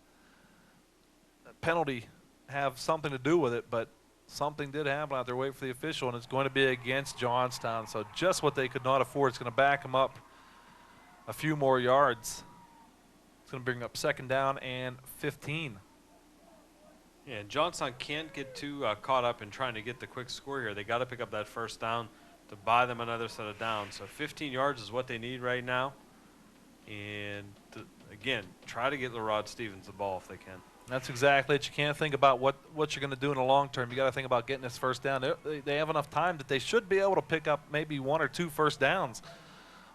penalty have something to do with it, but something did happen out there. Wait for the official, and it's going to be against Johnstown. So just what they could not afford. It's going to back them up a few more yards. It's going to bring up 2nd down and 15. Yeah, and Johnstown can't get too caught up in trying to get the quick score here. They got to pick up that 1st down to buy them another set of downs. So 15 yards is what they need right now. And again, try to get Larod Stephens the ball if they can. That's exactly it. You can't think about what you're going to do in the long term. You got to think about getting this 1st down. They have enough time that they should be able to pick up maybe 1 or 2 first downs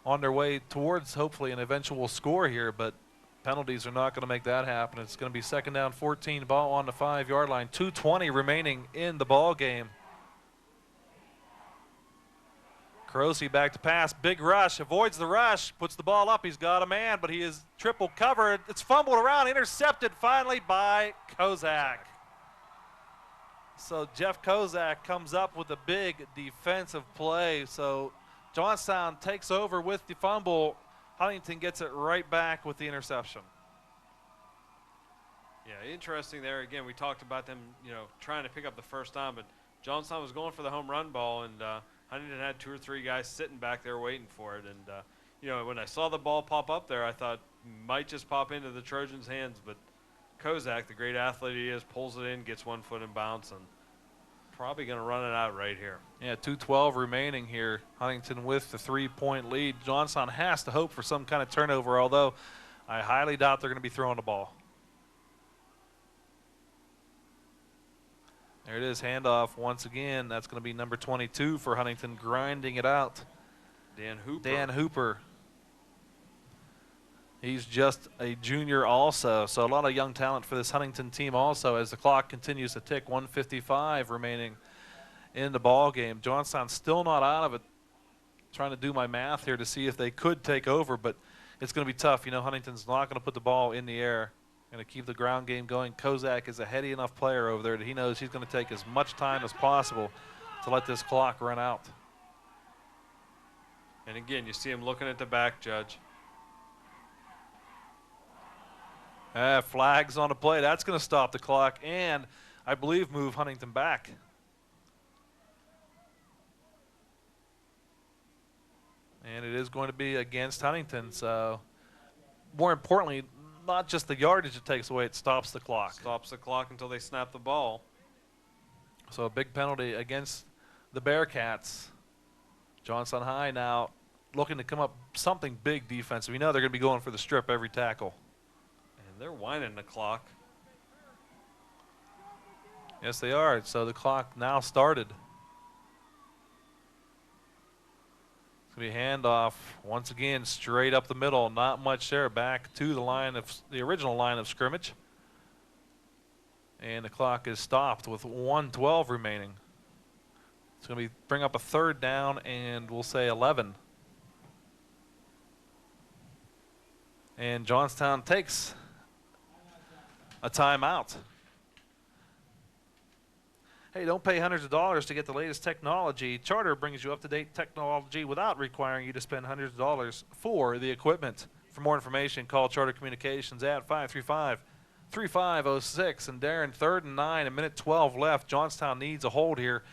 on their way towards hopefully an eventual score here, but penalties are not going to make that happen. It's going to be 2nd down 14, ball on the 5-yard line. 2:20 remaining in the ball game. Carosi back to pass, big rush, avoids the rush, puts the ball up. He's got a man, but he is triple covered. It's fumbled around, intercepted finally by Kozak. So Jeff Kozak comes up with a big defensive play. So Johnstown takes over with the fumble. Huntington gets it right back with the interception. Yeah, interesting there. Again, we talked about them, you know, trying to pick up the 1st down, but Johnstown was going for the home run ball, and Huntington had 2 or 3 guys sitting back there waiting for it. And, you know, when I saw the ball pop up there, I thought might just pop into the Trojans' hands. But Kozak, the great athlete he is, pulls it in, gets 1 foot in bounds, and probably going to run it out right here. Yeah, 2:12 remaining here. Huntington with the 3-point lead. Johnstown has to hope for some kind of turnover, although I highly doubt they're going to be throwing the ball. There it is, handoff once again. That's going to be number 22 for Huntington, grinding it out. Dan Hooper. Dan Hooper. He's just a junior also, so a lot of young talent for this Huntington team also as the clock continues to tick. 1:55 remaining in the ball game. Johnstown still not out of it. Trying to do my math here to see if they could take over, but it's going to be tough. You know, Huntington's not going to put the ball in the air. Going to keep the ground game going. Kozak is a heady enough player over there that he knows he's going to take as much time as possible to let this clock run out. And again, you see him looking at the back, Judge. Flags on the play. That's going to stop the clock and I believe move Huntington back. And it is going to be against Huntington. So more importantly, not just the yardage it takes away, it stops the clock. Stops the clock until they snap the ball. So a big penalty against the Bearcats. Johnstown High now looking to come up something big defensive. We know they're going to be going for the strip every tackle. And they're winding the clock. Yes, they are. So the clock now started. It's going to be handoff once again straight up the middle. Not much there. Back to the line of the original line of scrimmage. And the clock is stopped with 1:12 remaining. It's going to be bring up a 3rd down and we'll say 11. And Johnstown takes a timeout. Hey, don't pay hundreds of dollars to get the latest technology. Charter brings you up-to-date technology without requiring you to spend hundreds of dollars for the equipment. For more information, call Charter Communications at 535-3506. And Darren, 3rd and 9, a minute 12 left. Johnstown needs a hold here.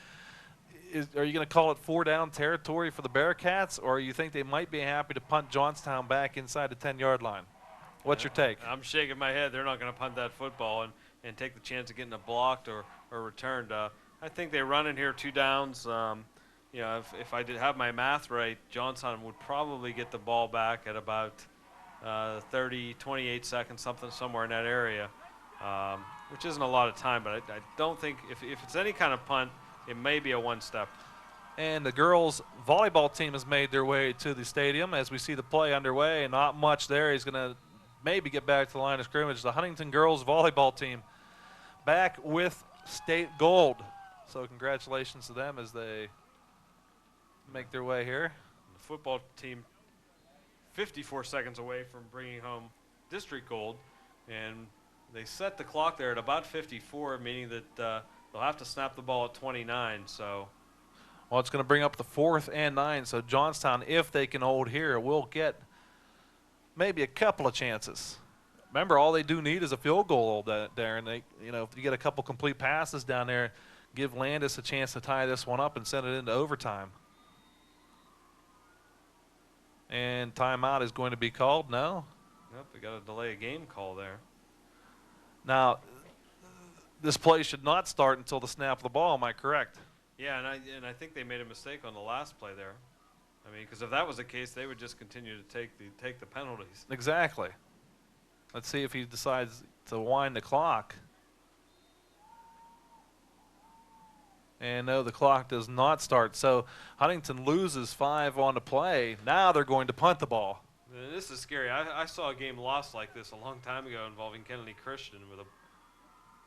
Are you going to call it 4-down territory for the Bearcats, or you think they might be happy to punt Johnstown back inside the 10-yard line? What's your take? I'm shaking my head. They're not going to punt that football and take the chance of getting it blocked or returned. I think they run in here 2 downs. You know, if I did have my math right, Johnstown would probably get the ball back at about 28 seconds, somewhere in that area, which isn't a lot of time. But I don't think if it's any kind of punt, it may be a one-step. And the girls' volleyball team has made their way to the stadium as we see the play underway. Not much there. He's going to maybe get back to the line of scrimmage. The Huntingdon girls' volleyball team back with state gold. So congratulations to them as they make their way here. The football team 54 seconds away from bringing home district gold. And they set the clock there at about 54, meaning that they'll have to snap the ball at 29. So, well, it's going to bring up the 4th and 9. So Johnstown, if they can hold here, will get maybe a couple of chances. Remember, all they do need is a field goal there, and they, you know, if you get a couple complete passes down there, give Landis a chance to tie this one up and send it into overtime. And timeout is going to be called. No. Nope, they got a delay a game call there. Now, this play should not start until the snap of the ball. Am I correct? Yeah, and I think they made a mistake on the last play there. I mean, because if that was the case, they would just continue to take the penalties. Exactly. Let's see if he decides to wind the clock. And no, the clock does not start. So Huntingdon loses 5 on the play. Now they're going to punt the ball. This is scary. I saw a game lost like this a long time ago involving Kennedy Christian with a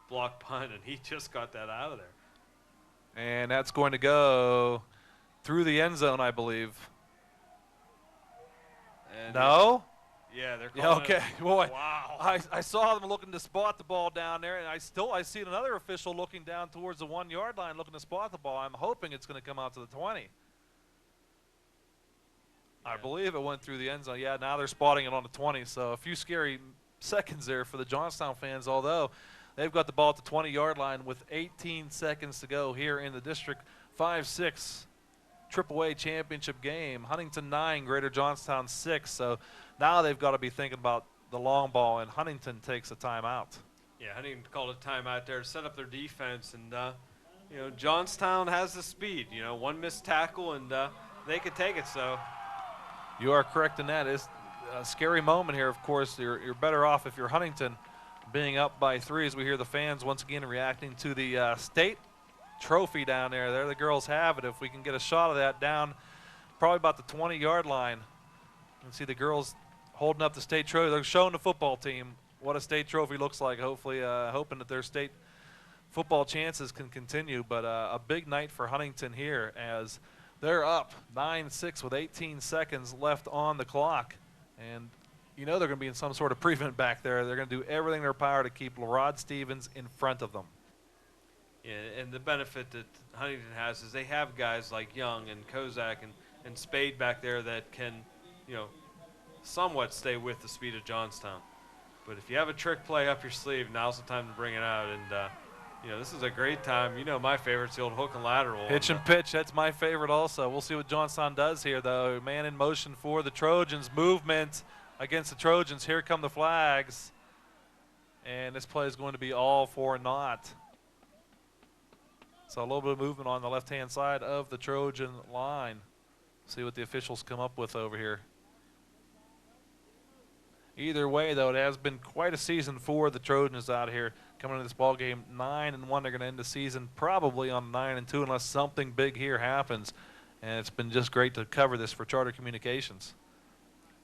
block punt, and he just got that out of there. And that's going to go through the end zone, I believe. And no? Yeah, they're Yeah, calling okay. it. Boy, Wow. I saw them looking to spot the ball down there, and I see another official looking down towards the 1-yard line looking to spot the ball. I'm hoping it's going to come out to the 20. Yeah. I believe it went through the end zone. Yeah, now they're spotting it on the 20, so a few scary seconds there for the Johnstown fans, although they've got the ball at the 20-yard line with 18 seconds to go here in the District 5-6 AAA championship game. Huntingdon 9, Greater Johnstown 6. So now they've got to be thinking about the long ball, and Huntingdon takes a timeout. Yeah, Huntingdon called a timeout there to set up their defense, and you know, Johnstown has the speed. You know, one missed tackle, and they could take it. So you are correct in that. It's a scary moment here. Of course, you're better off if you're Huntingdon being up by 3 as we hear the fans once again reacting to the state trophy down there. There the girls have it. If we can get a shot of that down probably about the 20-yard line, you can see the girls holding up the state trophy. They're showing the football team what a state trophy looks like, hopefully hoping that their state football chances can continue. But a big night for Huntingdon here as they're up 9-6 with 18 seconds left on the clock. And you know they're going to be in some sort of prevent back there. They're going to do everything in their power to keep Larod Stephens in front of them. Yeah, and the benefit that Huntingdon has is they have guys like Young and Kozak and Spade back there that can, you know, somewhat stay with the speed of Johnstown. But if you have a trick play up your sleeve, now's the time to bring it out. And, you know, this is a great time. You know, my favorite's the old hook and lateral. Hitch and pitch, that's my favorite also. We'll see what Johnstown does here, though. Man in motion for the Trojans. Movement against the Trojans. Here come the flags. And this play is going to be all for naught. So a little bit of movement on the left-hand side of the Trojan line. See what the officials come up with over here. Either way, though, it has been quite a season for the Trojans out here coming into this ball game. 9-1, they're going to end the season probably on 9-2 unless something big here happens. And it's been just great to cover this for Charter Communications.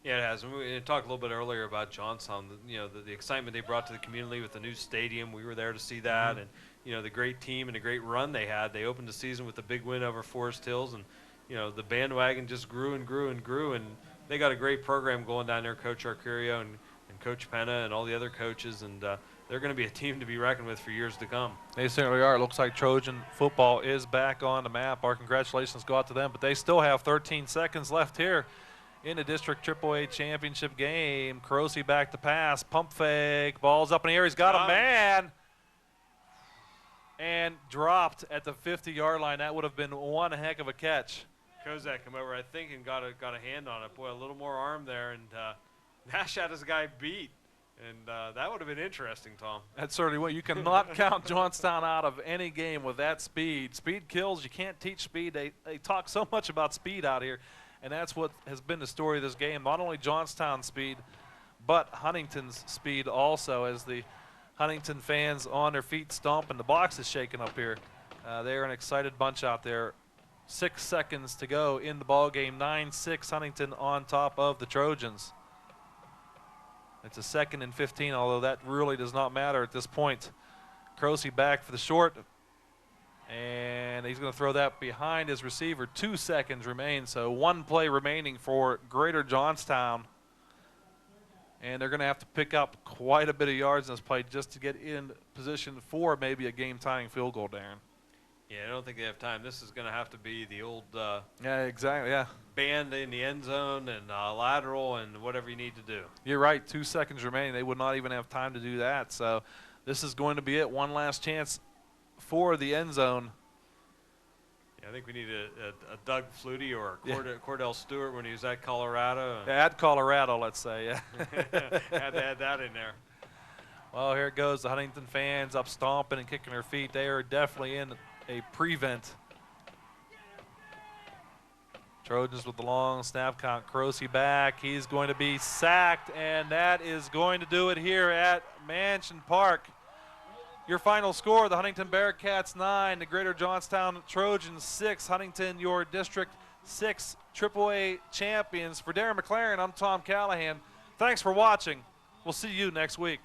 Yeah, it has. We talked a little bit earlier about Johnstown. You know, the excitement they brought to the community with the new stadium. We were there to see that, and you know, the great team and the great run they had. They opened the season with a big win over Forest Hills, and you know, the bandwagon just grew and grew and grew, and they got a great program going down there. Coach Arcurio and Coach Penna and all the other coaches, and they're going to be a team to be reckoned with for years to come. They certainly are. It looks like Trojan football is back on the map. Our congratulations go out to them, but they still have 13 seconds left here in the district AAA championship game. Carosi back to pass, pump fake, ball's up in the air. He's got a man and dropped at the 50-yard line. That would have been one heck of a catch. Kozak come over, I think, and got a hand on it. Boy, a little more arm there, and Nash had his guy beat. And that would have been interesting, Tom. That's certainly what you cannot count Johnstown out of any game with that speed. Speed kills. You can't teach speed. They talk so much about speed out here, and that's what has been the story of this game. Not only Johnstown's speed, but Huntington's speed also, as the Huntington fans on their feet stomping. The box is shaking up here. They're an excited bunch out there. 6 seconds to go in the ball game. 9-6 Huntington on top of the Trojans. It's a 2nd and 15, although that really does not matter at this point. Carosi back for the short, and he's going to throw that behind his receiver. 2 seconds remain, so 1 play remaining for Greater Johnstown. And they're going to have to pick up quite a bit of yards in this play just to get in position for maybe a game-tying field goal, Darren. Yeah, I don't think they have time. This is going to have to be the old yeah, exactly, yeah. band in the end zone and lateral and whatever you need to do. You're right, 2 seconds remaining. They would not even have time to do that. So this is going to be it. One last chance for the end zone. Yeah, I think we need a Doug Flutie or a Cordell Stewart when he was at Colorado. At Colorado, let's say, yeah. Had to add that in there. Well, here it goes. The Huntington fans up stomping and kicking their feet. They are definitely in a prevent. Trojans with the long snap count. Carosi back. He's going to be sacked, and that is going to do it here at Mansion Park. Your final score, the Huntington Bearcats 9, the Greater Johnstown Trojans 6. Huntington, your District 6 AAA champions. For Darren McLaren, I'm Tom Callahan. Thanks for watching. We'll see you next week.